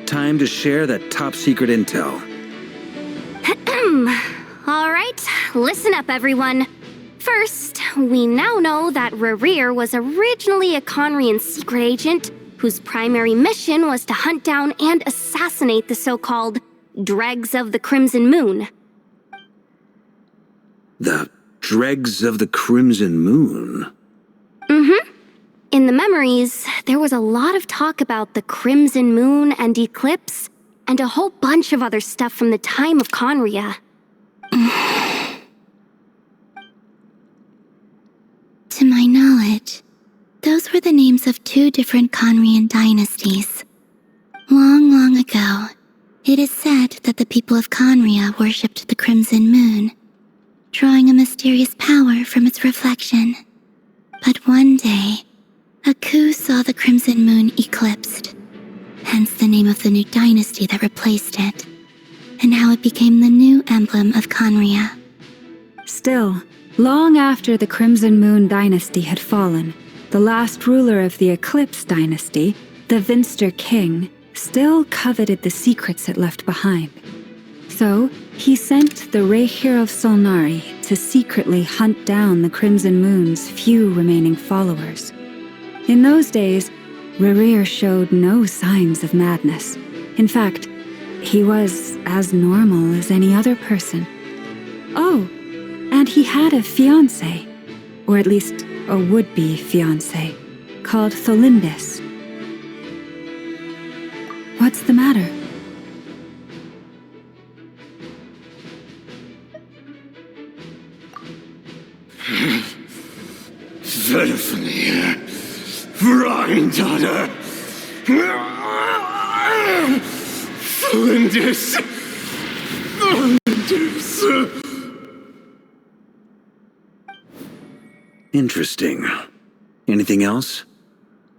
time to share that top-secret intel. All right, listen up, everyone. First, we now know that Rerir was originally a Conrian secret agent whose primary mission was to hunt down and assassinate the so-called Dregs of the Crimson Moon. The Dregs of the Crimson Moon? Mm-hmm. In the memories, there was a lot of talk about the Crimson Moon and Eclipse, and a whole bunch of other stuff from the time of Conria. To my knowledge, those were the names of two different Conrian dynasties. Long, long ago, it is said that the people of Conria worshipped the Crimson Moon, drawing a mysterious power from its reflection. But one day, a coup saw the Crimson Moon eclipsed, hence the name of the new dynasty that replaced it, and how it became the new emblem of Conria. Still, long after the Crimson Moon dynasty had fallen, the last ruler of the Eclipse dynasty, the Vinster King, still coveted the secrets it left behind. So, he sent the Rerir of Solnari to secretly hunt down the Crimson Moon's few remaining followers. In those days, Rerir showed no signs of madness. In fact, he was as normal as any other person. Oh, and he had a fiancé, or at least a would-be fiancé, called Tholindis. What's the matter? Verfnir, Rheindaughter, Flinders, Interesting. Anything else?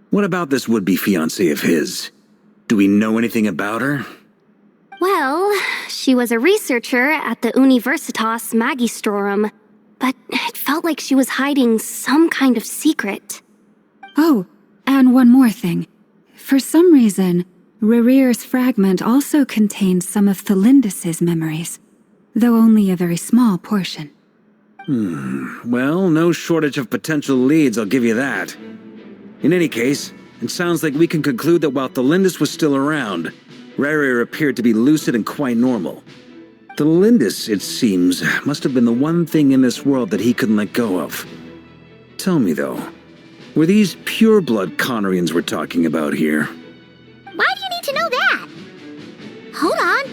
What about this would-be fiancé of his? Do we know anything about her? Well, she was a researcher at the Universitas Magistrorum, but it felt like she was hiding some kind of secret. Oh, and one more thing. For some reason, Rerir's fragment also contained some of Tholindis' memories, though only a very small portion. Well, no shortage of potential leads, I'll give you that. In any case, it sounds like we can conclude that while Tholindis was still around, Rerir appeared to be lucid and quite normal. Tholindis, it seems, must have been the one thing in this world that he couldn't let go of. Tell me, though, were these pure-blood Conrians we're talking about here? Why do you need to know that? Hold on.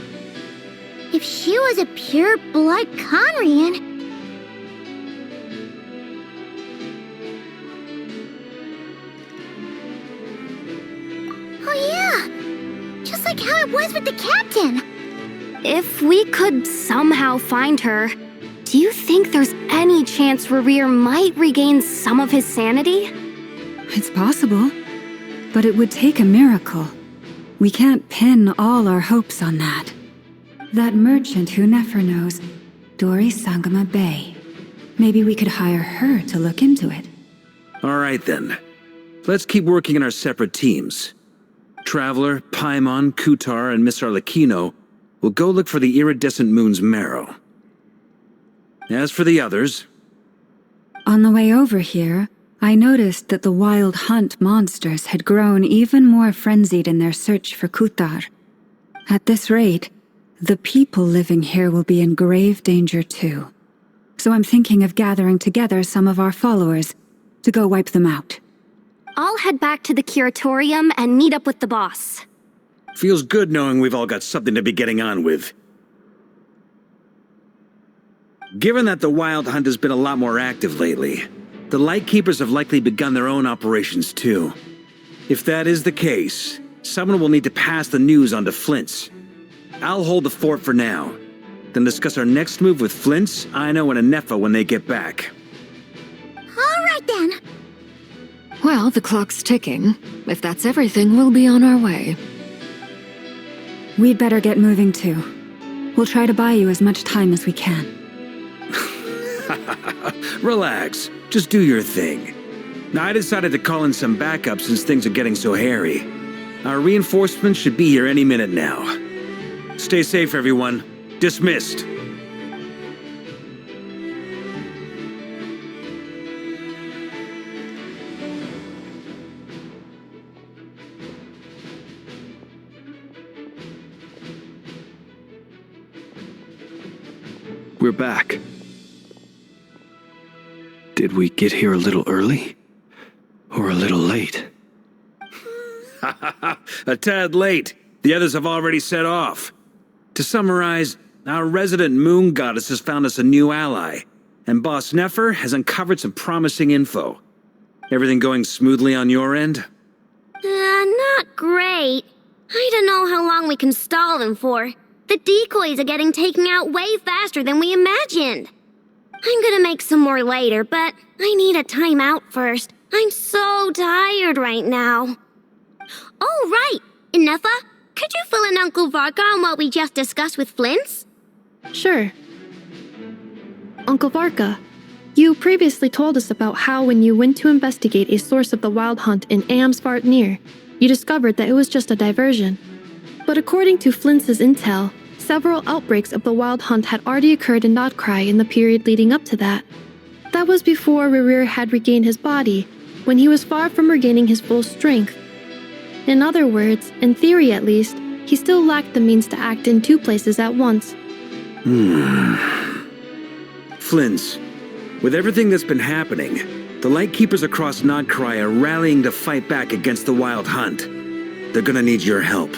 If she was a pure-blood Conrian... Oh yeah! Just like how it was with the captain! If we could somehow find her, do you think there's any chance Rerir might regain some of his sanity? It's possible, but it would take a miracle. We can't pin all our hopes on that. That merchant who Nefer knows, Dori Sangama Bay. Maybe we could hire her to look into it. All right, then. Let's keep working in our separate teams. Traveler, Paimon, Kutar, and Miss Arlecchino will go look for the iridescent moon's marrow. As for the others... On the way over here, I noticed that the Wild Hunt monsters had grown even more frenzied in their search for Kutar. At this rate, the people living here will be in grave danger too. So I'm thinking of gathering together some of our followers to go wipe them out. I'll head back to the curatorium and meet up with the boss. Feels good knowing we've all got something to be getting on with. Given that the Wild Hunt has been a lot more active lately, the Lightkeepers have likely begun their own operations too. If that is the case, someone will need to pass the news on to Flint's. I'll hold the fort for now. Then discuss our next move with Flints, Aino, and Anefa when they get back. All right then. Well, the clock's ticking. If that's everything, we'll be on our way. We'd better get moving too. We'll try to buy you as much time as we can. Relax. Just do your thing. Now, I decided to call in some backup since things are getting so hairy. Our reinforcements should be here any minute now. Stay safe, everyone. Dismissed. We're back. Did we get here a little early? Or a little late? A tad late. The others have already set off. To summarize, our resident moon goddess has found us a new ally, and Boss Nefer has uncovered some promising info. Everything going smoothly on your end? Not great. I don't know how long we can stall them for. The decoys are getting taken out way faster than we imagined. I'm gonna make some more later, but I need a timeout first. I'm so tired right now. Oh, right! Inefa, could you fill in Uncle Varka on what we just discussed with Flints? Sure. Uncle Varka, you previously told us about how when you went to investigate a source of the wild hunt in Amsvartnir, you discovered that it was just a diversion. But according to Flints' intel, several outbreaks of the wild hunt had already occurred in Nod-Krai in the period leading up to that. That was before Rerir had regained his body, when he was far from regaining his full strength. In other words, in theory at least, he still lacked the means to act in two places at once. Flints, with everything that's been happening, the Lightkeepers across Nod-Krai are rallying to fight back against the wild hunt. They're gonna need your help.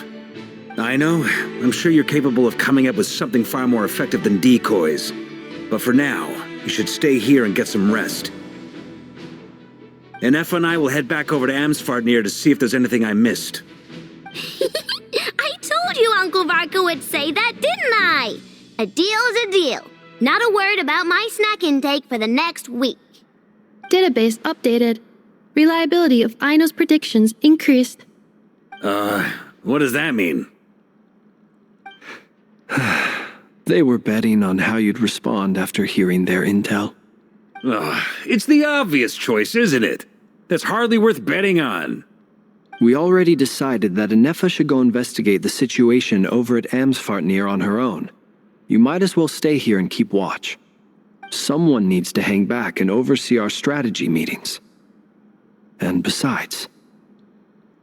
I know, I'm sure you're capable of coming up with something far more effective than decoys. But for now, you should stay here and get some rest. Anefa and I will head back over to Amsvartnir to see if there's anything I missed. I told you Uncle Varka would say that, didn't I? A deal's a deal. Not a word about my snack intake for the next week. Database updated. Reliability of Aino's predictions increased. What does that mean? They were betting on how you'd respond after hearing their intel. It's the obvious choice, isn't it? That's hardly worth betting on. We already decided that Anefa should go investigate the situation over at Amsvartnir on her own. You might as well stay here and keep watch. Someone needs to hang back and oversee our strategy meetings. And besides,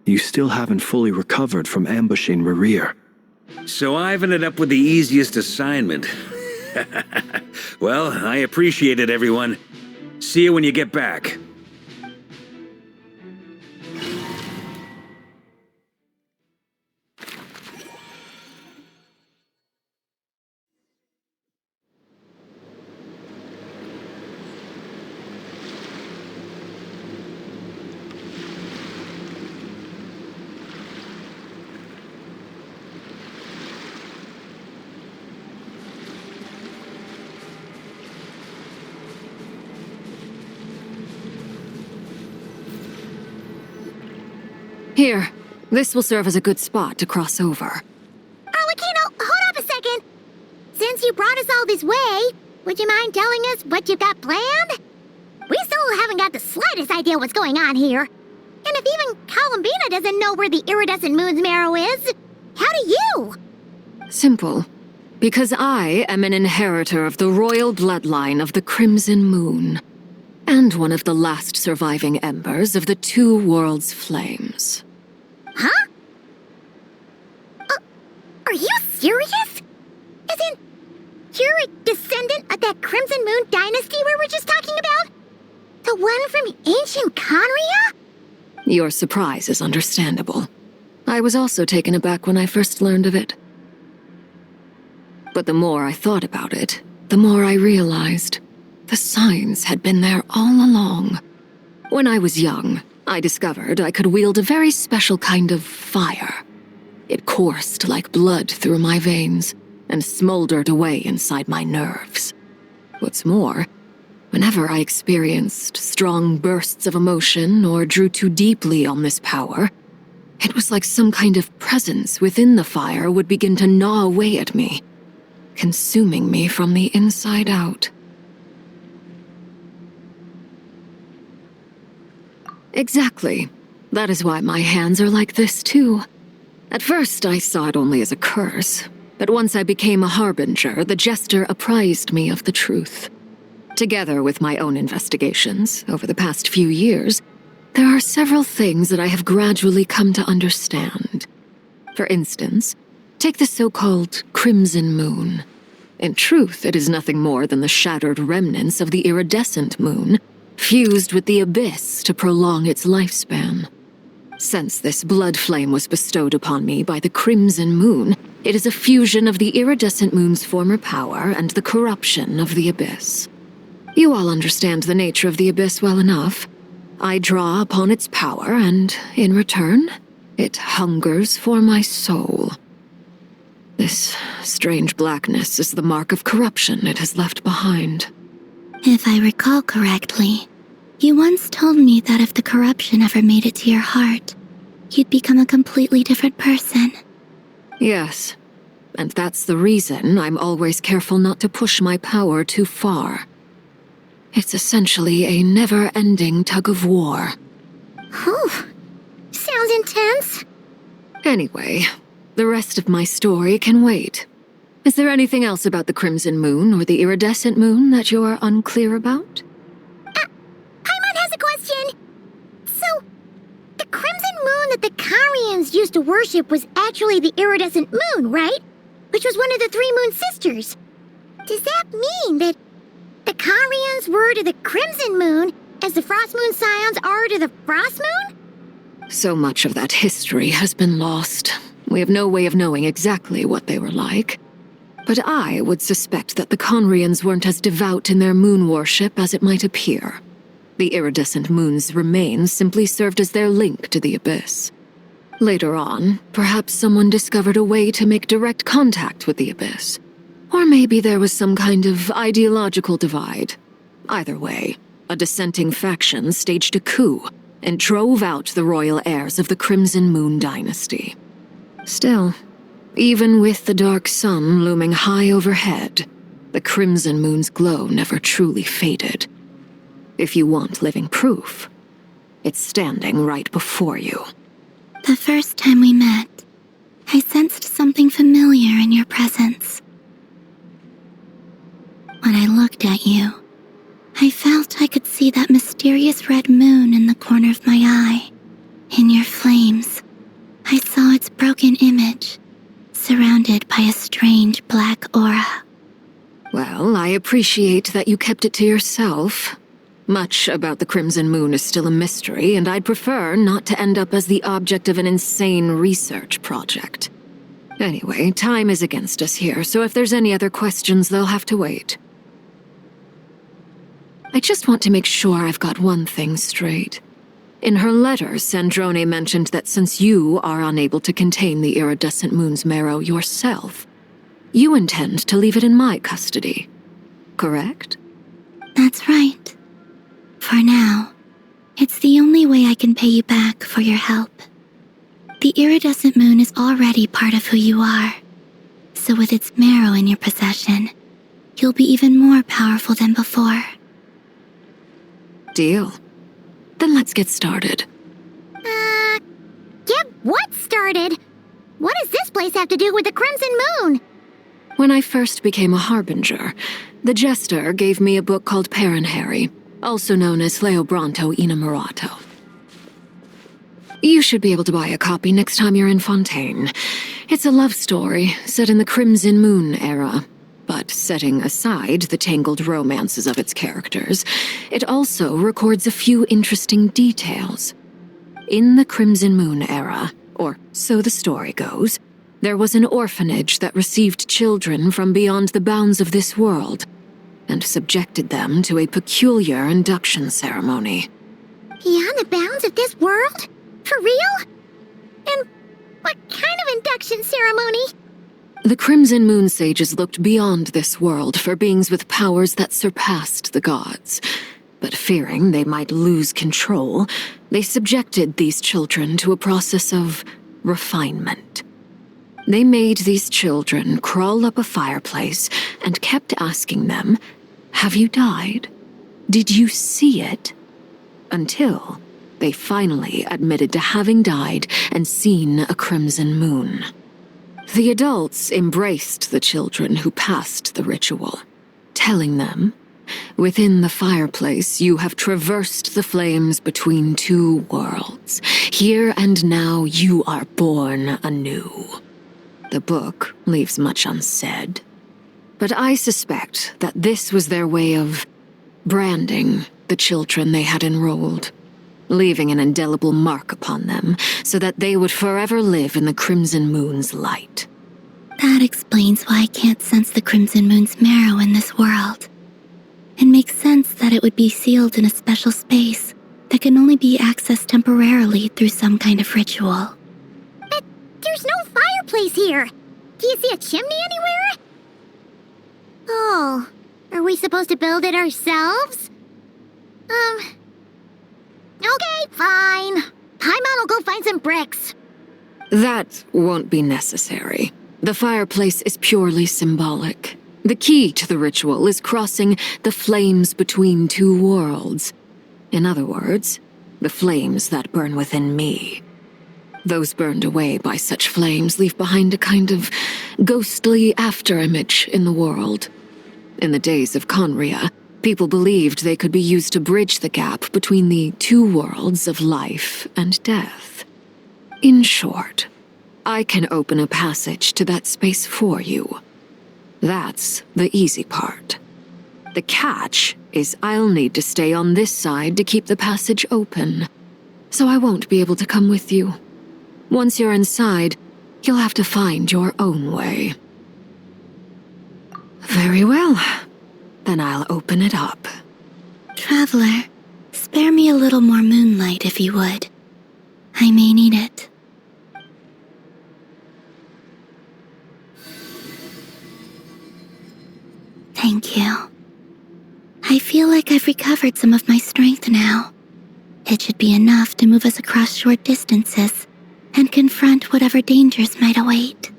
you still haven't fully recovered from ambushing Rerir. So I've ended up with the easiest assignment. Well, I appreciate it, everyone. See you when you get back. Here, this will serve as a good spot to cross over. Arlecchino, hold up a second. Since you brought us all this way, would you mind telling us what you've got planned? We still haven't got the slightest idea what's going on here. And if even Columbina doesn't know where the iridescent moon's marrow is, how do you? Simple. Because I am an inheritor of the royal bloodline of the Crimson Moon, and one of the last surviving embers of the Two Worlds' flames. Huh? Are you serious? As in, you're a descendant of that Crimson Moon dynasty we were just talking about? The one from ancient Conria? Your surprise is understandable. I was also taken aback when I first learned of it. But the more I thought about it, the more I realized the signs had been there all along. When I was young, I discovered I could wield a very special kind of fire. It coursed like blood through my veins and smoldered away inside my nerves. What's more, whenever I experienced strong bursts of emotion or drew too deeply on this power, it was like some kind of presence within the fire would begin to gnaw away at me, consuming me from the inside out. Exactly. That is why my hands are like this, too. At first, I saw it only as a curse, but once I became a harbinger, the jester apprised me of the truth. Together with my own investigations, over the past few years, there are several things that I have gradually come to understand. For instance, take the so-called Crimson Moon. In truth, it is nothing more than the shattered remnants of the iridescent moon, fused with the abyss to prolong its lifespan. Since this blood flame was bestowed upon me by the Crimson Moon, it is a fusion of the iridescent moon's former power and the corruption of the abyss. You all understand the nature of the abyss well enough. I draw upon its power, and in return, it hungers for my soul. This strange blackness is the mark of corruption it has left behind. If I recall correctly, you once told me that if the corruption ever made it to your heart, you'd become a completely different person. Yes, and that's the reason I'm always careful not to push my power too far. It's essentially a never-ending tug-of-war. Whew. Sounds intense. Anyway, the rest of my story can wait. Is there anything else about the Crimson Moon or the iridescent moon that you're unclear about? Paimon has a question. So, the Crimson Moon that the Karians used to worship was actually the iridescent moon, right? Which was one of the three moon sisters. Does that mean that the Karians were to the Crimson Moon as the Frost Moon Scions are to the Frost Moon? So much of that history has been lost. We have no way of knowing exactly what they were like. But I would suspect that the Conrians weren't as devout in their moon worship as it might appear. The iridescent moon's remains simply served as their link to the abyss. Later on, perhaps someone discovered a way to make direct contact with the abyss. Or maybe there was some kind of ideological divide. Either way, a dissenting faction staged a coup and drove out the royal heirs of the Crimson Moon dynasty. Still, even with the dark sun looming high overhead, the Crimson Moon's glow never truly faded. If you want living proof, it's standing right before you. The first time we met, I sensed something familiar in your presence. When I looked at you, I felt I could see that mysterious red moon in the corner of my eye. In your flames, I saw its broken image, surrounded by a strange black aura. Well, I appreciate that you kept it to yourself. Much about the Crimson Moon is still a mystery, and I'd prefer not to end up as the object of an insane research project. Anyway, time is against us here, so if there's any other questions, they'll have to wait. I just want to make sure I've got one thing straight. In her letter, Sandrone mentioned that since you are unable to contain the iridescent moon's marrow yourself, you intend to leave it in my custody, correct? That's right. For now, it's the only way I can pay you back for your help. The iridescent moon is already part of who you are, so with its marrow in your possession, you'll be even more powerful than before. Deal. Then let's get started. Get what started? What does this place have to do with the Crimson Moon? When I first became a harbinger, the jester gave me a book called Paranhari, also known as Leobranto Inamorato. You should be able to buy a copy next time you're in Fontaine. It's a love story set in the Crimson Moon era. But setting aside the tangled romances of its characters, it also records a few interesting details. In the Crimson Moon era, or so the story goes, there was an orphanage that received children from beyond the bounds of this world, and subjected them to a peculiar induction ceremony. Beyond the bounds of this world? For real? And What kind of induction ceremony? The Crimson Moon Sages looked beyond this world for beings with powers that surpassed the gods. But fearing they might lose control, they subjected these children to a process of refinement. They made these children crawl up a fireplace and kept asking them, "Have you died? Did you see it?" Until they finally admitted to having died and seen a crimson moon. The adults embraced the children who passed the ritual, telling them, "Within the fireplace, you have traversed the flames between two worlds. Here and now, you are born anew." The book leaves much unsaid, but I suspect that this was their way of branding the children they had enrolled, leaving an indelible mark upon them so that they would forever live in the Crimson Moon's light. That explains why I can't sense the Crimson Moon's marrow in this world. It makes sense that it would be sealed in a special space that can only be accessed temporarily through some kind of ritual. But there's no fireplace here. Do you see a chimney anywhere? Oh, are we supposed to build it ourselves? Okay, fine. Paimon will go find some bricks. That won't be necessary. The fireplace is purely symbolic. The key to the ritual is crossing the flames between two worlds. In other words, the flames that burn within me. Those burned away by such flames leave behind a kind of ghostly afterimage in the world. In the days of Conria, people believed they could be used to bridge the gap between the two worlds of life and death. In short, I can open a passage to that space for you. That's the easy part. The catch is I'll need to stay on this side to keep the passage open, so I won't be able to come with you. Once you're inside, you'll have to find your own way. Very well. Then I'll open it up. Traveler, spare me a little more moonlight if you would. I may need it. Thank you. I feel like I've recovered some of my strength now. It should be enough to move us across short distances and confront whatever dangers might await.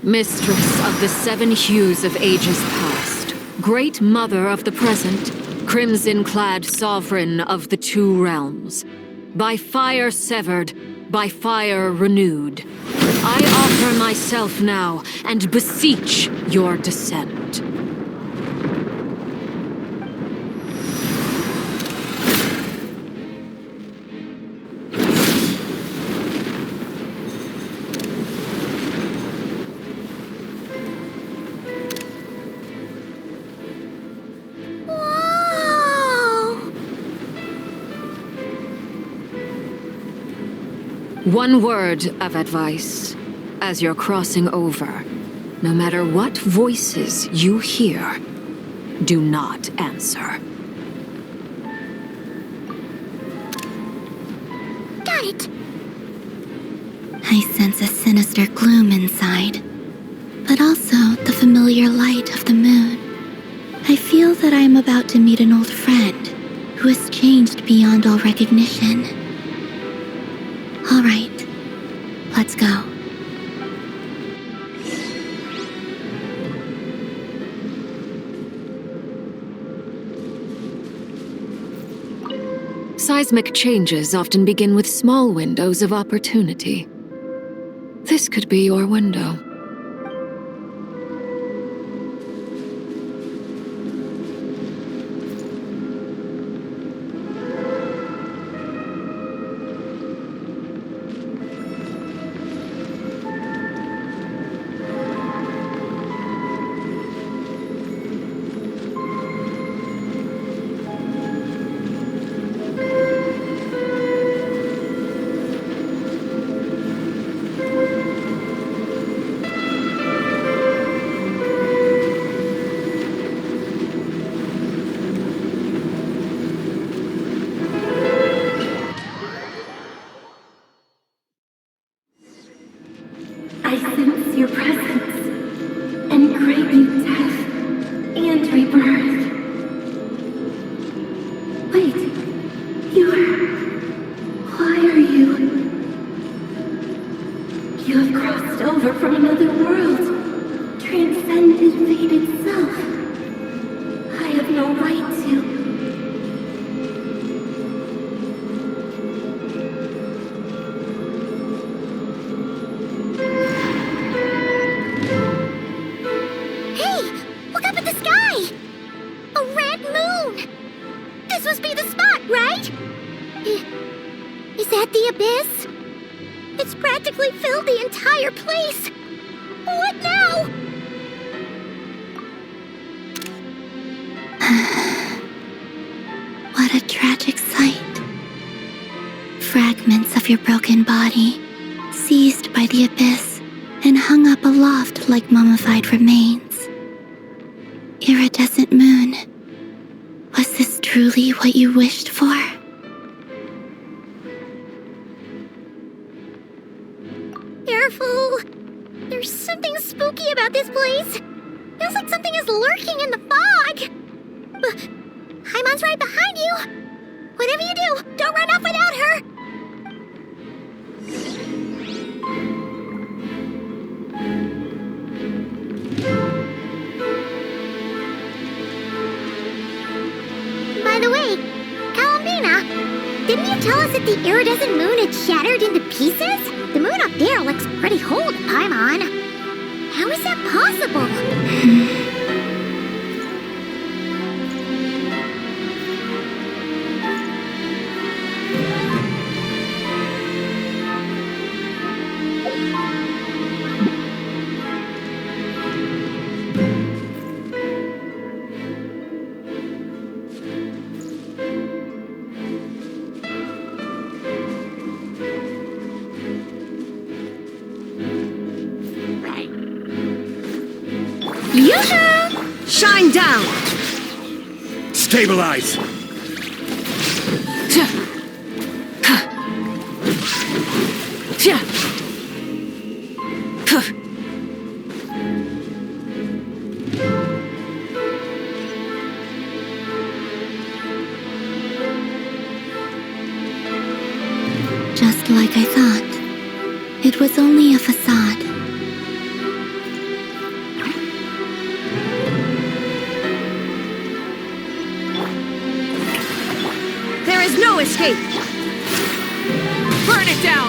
Mistress of the seven hues of ages past, great mother of the present, crimson-clad sovereign of the two realms, by fire severed, by fire renewed, I offer myself now and beseech your descent. One word of advice as you're crossing over. No matter what voices you hear, do not answer. Got it! I sense a sinister gloom inside, but also the familiar light of the moon. I feel that I am about to meet an old friend who has changed beyond all recognition. All right, let's go. Seismic changes often begin with small windows of opportunity. This could be your window. birth. Wait, why are you? You have crossed over from another world, transcended fate itself. I have no right to. Hey! Look up at the sky! A red moon! This must be the spot, right? Is that the abyss? It's practically filled the entire place! What now? What a tragic sight. Fragments of your broken body, seized by the abyss and hung up aloft like mummified remains. Iridescent moon, was this truly what you wished for? Careful! There's something spooky about this place. Feels like something is lurking in the fog. Haimon's right behind you. Whatever you do, don't run off without her. By the way, Kalambina, didn't you tell us that the iridescent moon had shattered into pieces? The moon up there looks pretty whole to Paimon. How is that possible? Shine down! Stabilize! Just like I thought. It was only a facade. There is no escape! Burn it down!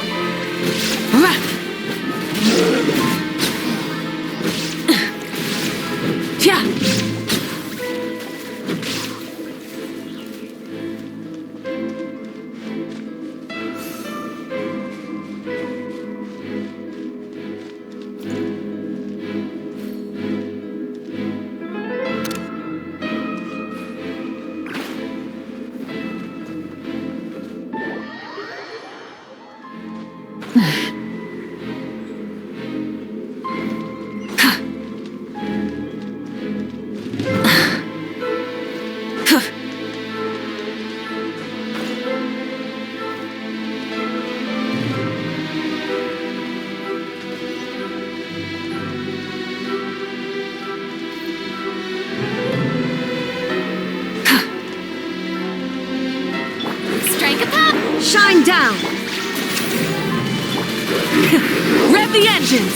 Shine down! Rev the engines!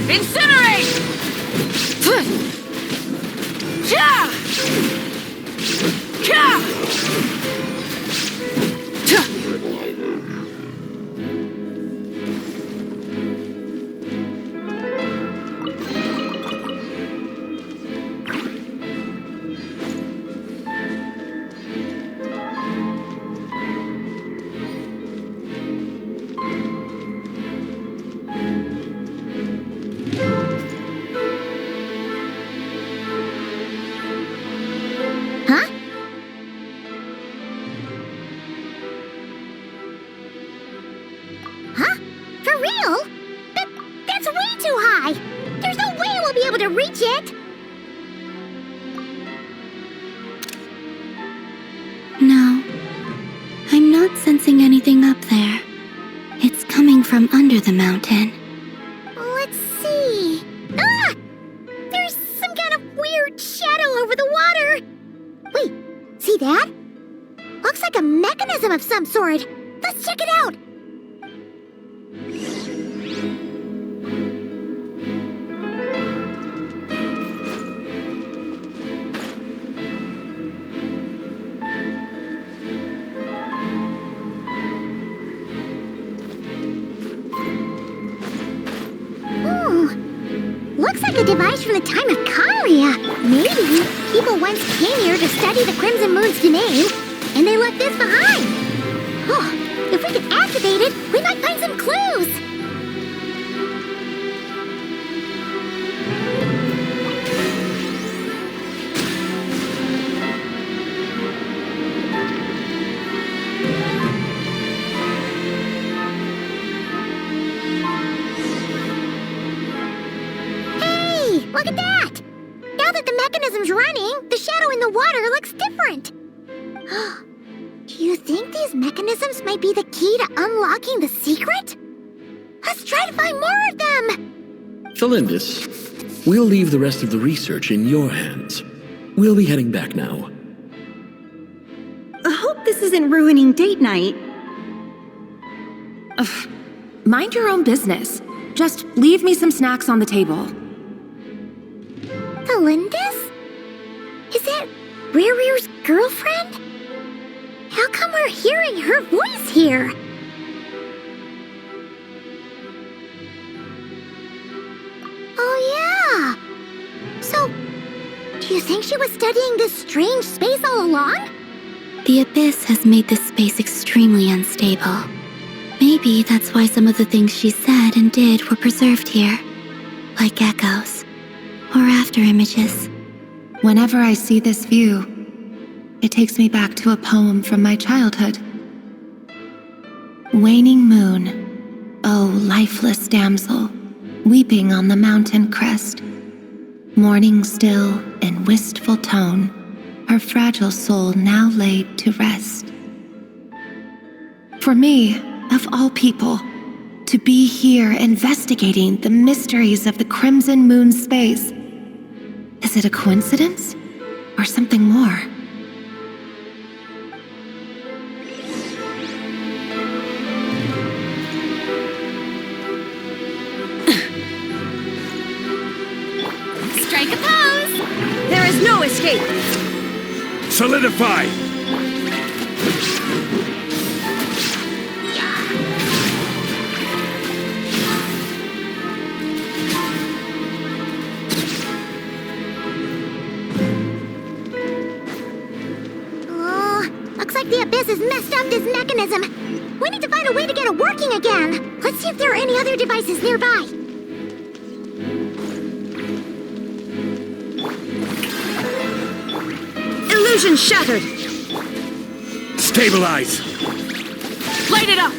Incinerate! Reach it! No. I'm not sensing anything up there. It's coming from under the mountain. Let's see. the water! Wait, see that? Looks like a mechanism of some sort. Let's check it out! Looks like a device from the time of Conria. Maybe people once came here to study the Crimson Moon's domain, and they left this behind. Oh, if we could activate it, we might find some clues. Look at that! Now that the mechanism's running, the shadow in the water looks different. Do you think these mechanisms might be the key to unlocking the secret? Let's try to find more of them! Felindis, we'll leave the rest of the research in your hands. We'll be heading back now. I hope this isn't ruining date night. Ugh. Mind your own business. Just leave me some snacks on the table. Felindis? Is that Rerir's girlfriend? How come we're hearing her voice here? Oh yeah! So, do you think she was studying this strange space all along? The Abyss has made this space extremely unstable. Maybe that's why some of the things she said and did were preserved here. Like echoes. Or after images. Whenever I see this view, it takes me back to a poem from my childhood. Waning moon, oh lifeless damsel, weeping on the mountain crest. Mourning still in wistful tone, her fragile soul now laid to rest. For me, of all people, to be here investigating the mysteries of the Crimson Moon space, is it a coincidence or something more? Strike a pose! There is no escape! Solidify! Looks like the Abyss has messed up this mechanism. We need to find a way to get it working again. Let's see if there are any other devices nearby. Illusion shattered! Stabilize! Light it up!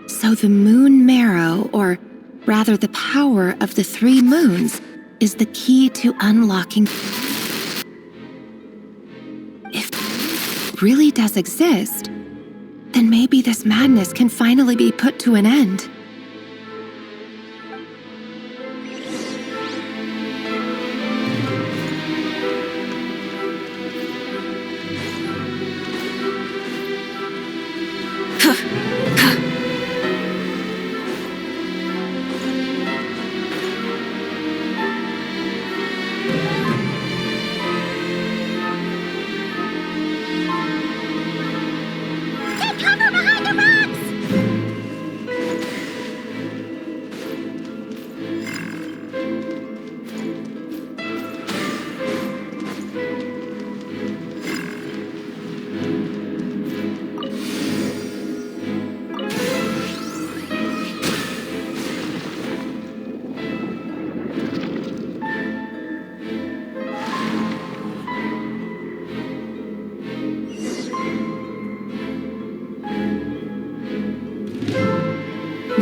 So the moon marrow, or rather the power of the 3 moons, is the key to unlocking. If it really does exist, then maybe this madness can finally be put to an end. Take cover!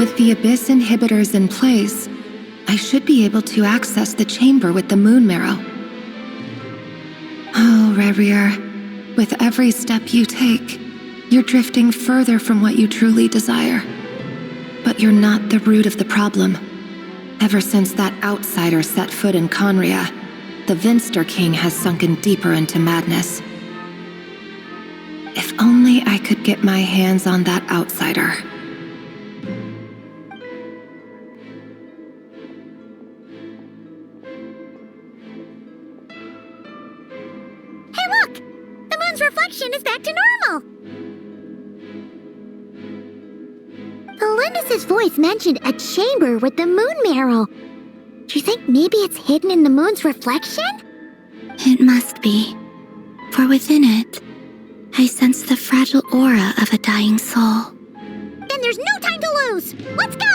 With the Abyss inhibitors in place, I should be able to access the chamber with the moon marrow. Oh, Rerir, with every step you take, you're drifting further from what you truly desire. But you're not the root of the problem. Ever since that outsider set foot in Conria, the Vinster King has sunken deeper into madness. If only I could get my hands on that outsider. Hey look! The moon's reflection is back to normal! Melendez's voice mentioned a chamber with the moon marrow. Do you think maybe it's hidden in the moon's reflection? It must be. For within it, I sense the fragile aura of a dying soul. Then there's no time to lose! Let's go!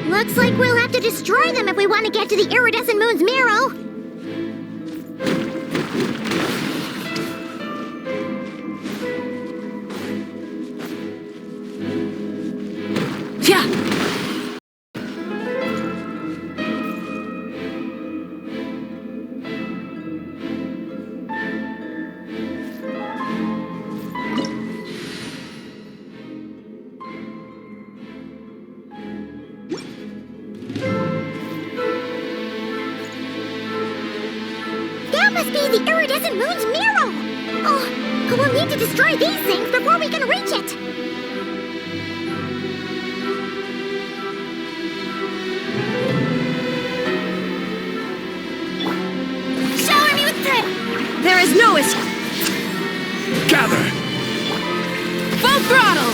Looks like we'll have to destroy them if we want to get to the iridescent moon's marrow. Yeah. That must be the iridescent moon's marrow! Oh, but we'll need to destroy these things before we can reach it! Shower me with prayer! There is no escape! Gather! Full throttle!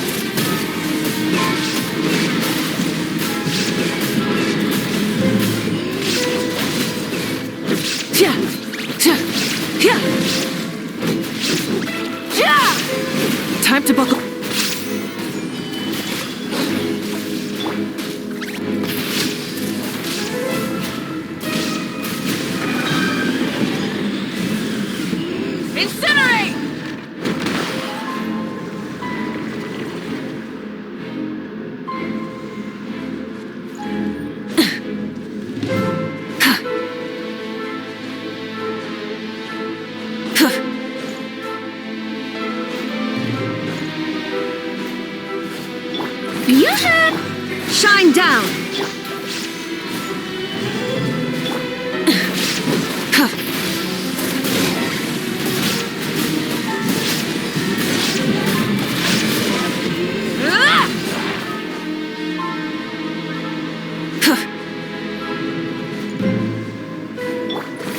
Time to buckle. Incinerate! Shine down!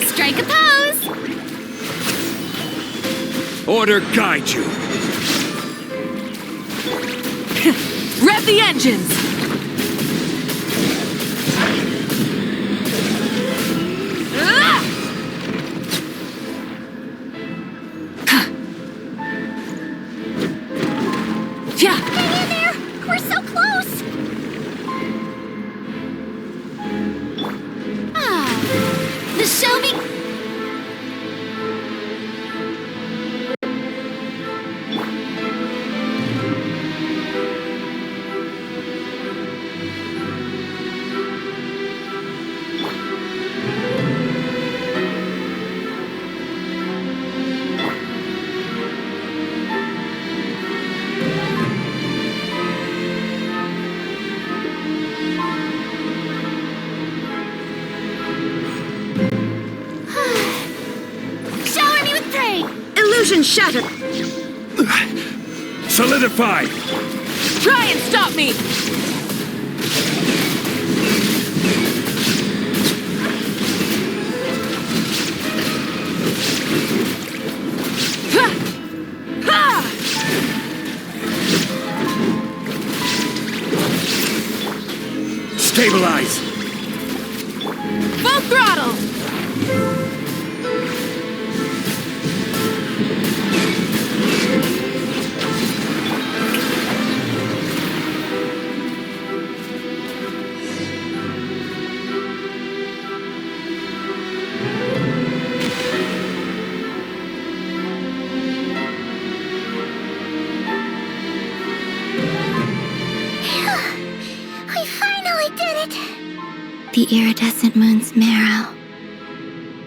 Strike a pose! Order guide you! Rev the engines! Hang in there! We're so close! The show me... Illusion shattered! Solidify! Try and stop me! Stay stabilize! Full throttle! We finally did it! The iridescent moon's marrow,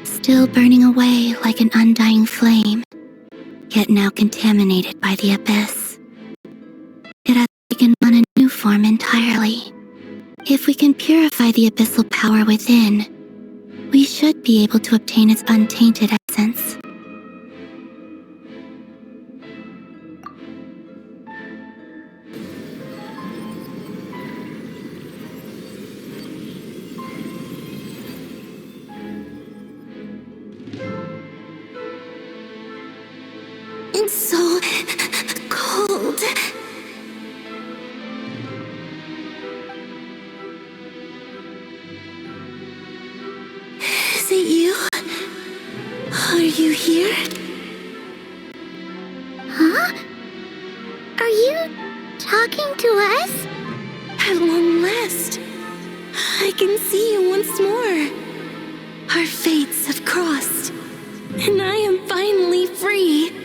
still burning away like an undying flame, yet now contaminated by the abyss. It has taken on a new form entirely. If we can purify the abyssal power within, we should be able to obtain its untainted essence. It's so cold. Is it you? Are you here? Huh? Are you talking to us? At long last, I can see you once more. Our fates have crossed, and I am finally free.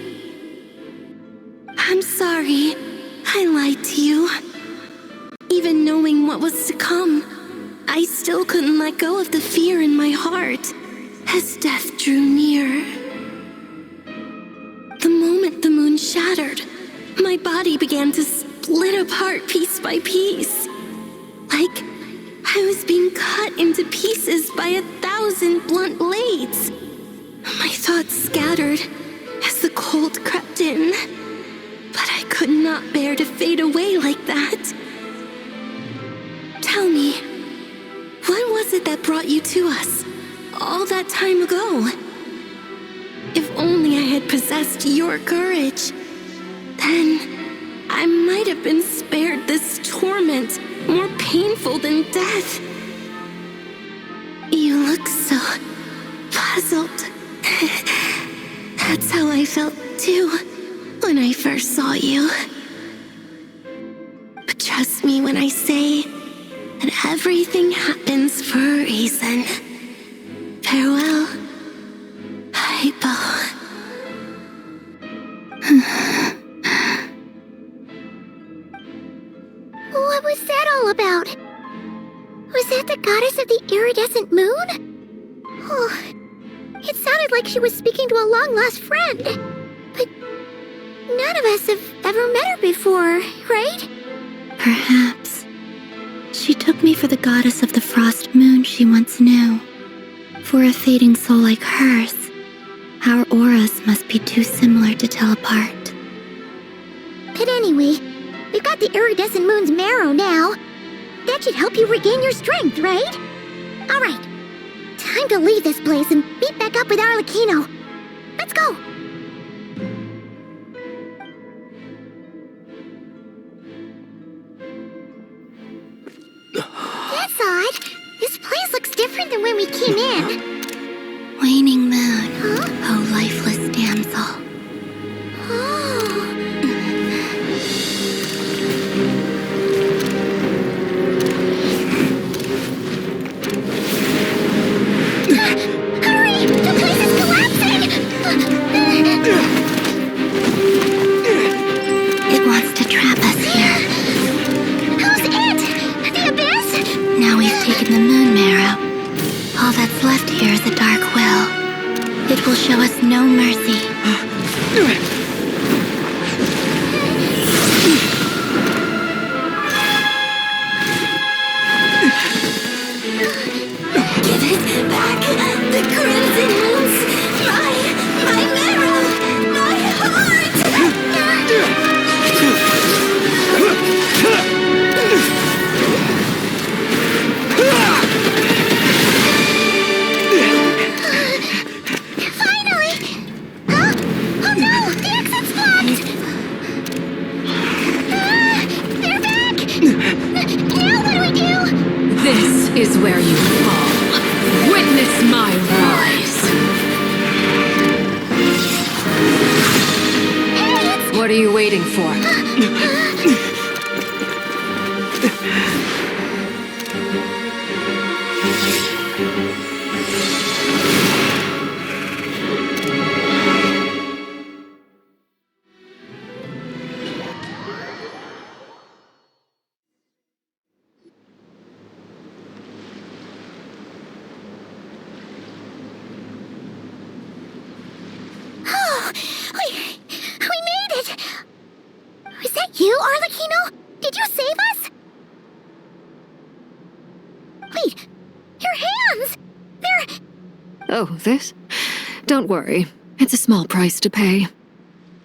I'm sorry, I lied to you. Even knowing what was to come, I still couldn't let go of the fear in my heart as death drew near. The moment the moon shattered, my body began to split apart piece by piece. Like I was being cut into pieces by 1,000 blunt blades. My thoughts scattered as the cold crept in. But I could not bear to fade away like that. Tell me, what was it that brought you to us all that time ago? If only I had possessed your courage, then I might have been spared this torment more painful than death. You look so puzzled. That's how I felt too when I first saw you. But trust me when I say that everything happens for a reason. Farewell, Hypo. What was that all about? Was that the goddess of the iridescent moon? Oh, it sounded like she was speaking to a long-lost friend. But none of us have ever met her before, right? Perhaps. She took me for the goddess of the frost moon she once knew. For a fading soul like hers, our auras must be too similar to tell apart. But anyway, we've got the iridescent moon's marrow now. That should help you regain your strength, right? Alright, time to leave this place and meet back up with Arlecchino. Let's go! That's odd. This place looks different than when we came in. Waning moon, oh lifeless damsel. Hurry! The place is collapsing! It wants to trap us here. Who's it? The abyss? Now we've taken the moon marrow. All that's left here is a dark will. It will show us no mercy. Give it back! The crimson moons! My marrow! My heart! Finally! Huh? Oh no! The exit's blocked! What are you waiting for? We made it! Is that you, Arlecchino? Did you save us? Wait, your hands! They're... Oh, this? Don't worry. It's a small price to pay.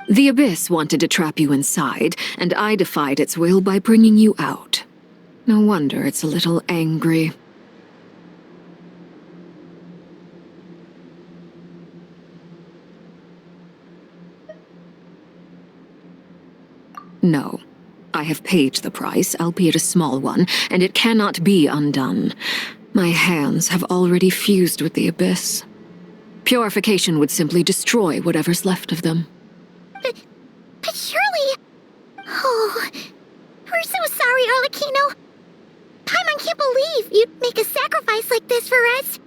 The Abyss wanted to trap you inside, and I defied its will by bringing you out. No wonder it's a little angry. No. I have paid the price, albeit a small one, and it cannot be undone. My hands have already fused with the Abyss. Purification would simply destroy whatever's left of them. But surely... Oh... We're so sorry, Arlecchino. Paimon can't believe you'd make a sacrifice like this for us.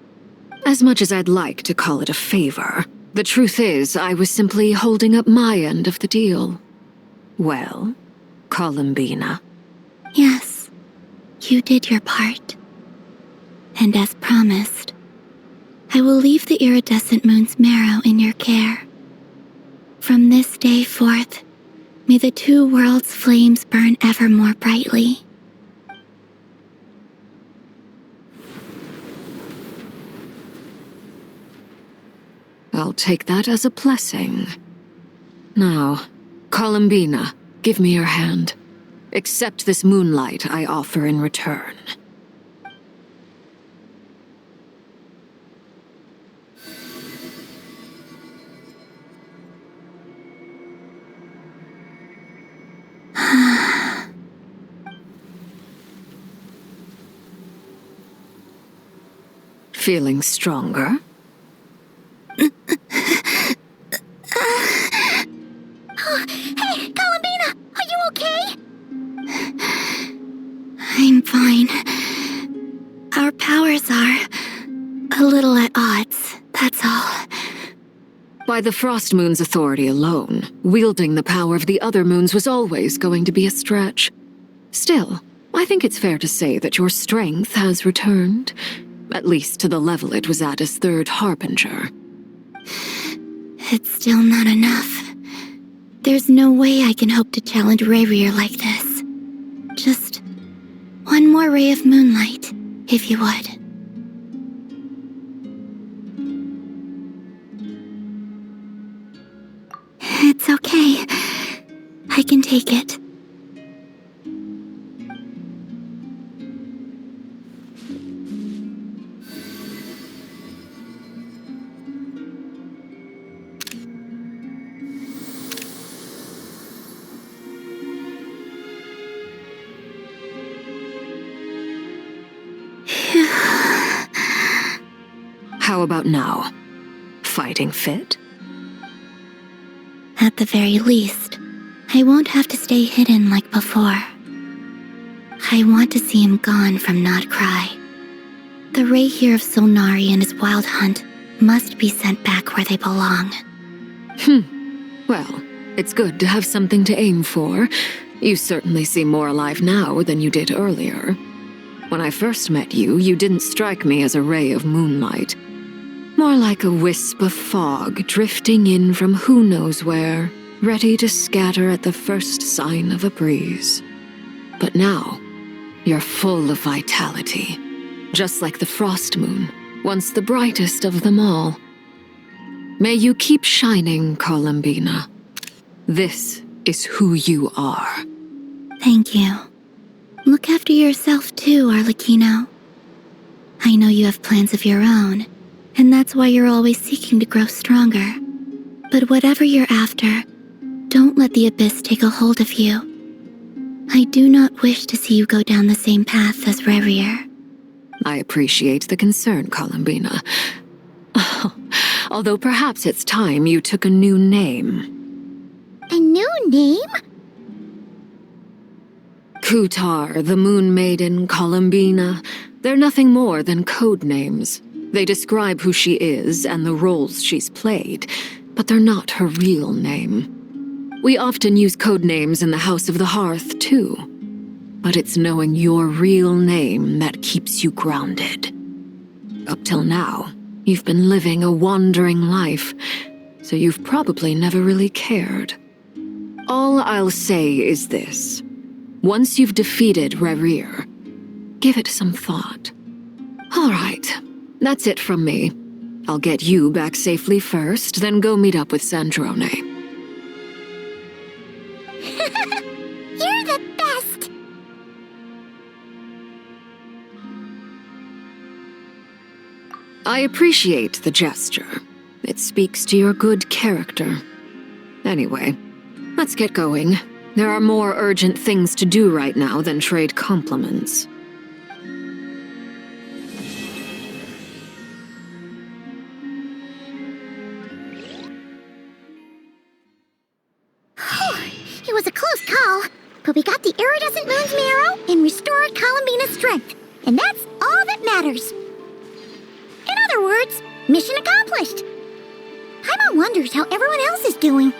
As much as I'd like to call it a favor, the truth is I was simply holding up my end of the deal. Well, Columbina. Yes, you did your part. And as promised, I will leave the iridescent moon's marrow in your care. From this day forth, may the two worlds' flames burn ever more brightly. I'll take that as a blessing. Now, Columbina, give me your hand. Accept this moonlight I offer in return. Feeling stronger? Hey, Columbina! Are you okay? I'm fine. Our powers are a little at odds, that's all. By the Frost Moon's authority alone, wielding the power of the other moons was always going to be a stretch. Still, I think it's fair to say that your strength has returned, at least to the level it was at as Third Harbinger. It's still not enough. There's no way I can hope to challenge Rerir like this. Just one more ray of moonlight, if you would. It's okay. I can take it. How about now? Fighting fit? At the very least, I won't have to stay hidden like before. I want to see him gone from Nod-Krai. The Rerir of Solnari and his wild hunt must be sent back where they belong. Well, it's good to have something to aim for. You certainly seem more alive now than you did earlier. When I first met you, you didn't strike me as a ray of moonlight. More like a wisp of fog drifting in from who knows where, ready to scatter at the first sign of a breeze. But now, you're full of vitality, just like the Frost Moon, once the brightest of them all. May you keep shining, Columbina. This is who you are. Thank you. Look after yourself too, Arlecchino. I know you have plans of your own, and that's why you're always seeking to grow stronger. But whatever you're after, don't let the Abyss take a hold of you. I do not wish to see you go down the same path as Rerir. I appreciate the concern, Columbina. Although perhaps it's time you took a new name. A new name? Kutar, the Moon Maiden, Columbina, they're nothing more than code names. They describe who she is and the roles she's played, but they're not her real name. We often use code names in the House of the Hearth, too. But it's knowing your real name that keeps you grounded. Up till now, you've been living a wandering life, so you've probably never really cared. All I'll say is this. Once you've defeated Rerir, give it some thought. All right, that's it from me. I'll get you back safely first, then go meet up with Sandrone. You're the best! I appreciate the gesture. It speaks to your good character. Anyway, let's get going. There are more urgent things to do right now than trade compliments. It was a close call, but we got the iridescent moon's marrow and restored Columbina's strength, and that's all that matters. In other words, mission accomplished. Paimon wonders how everyone else is doing.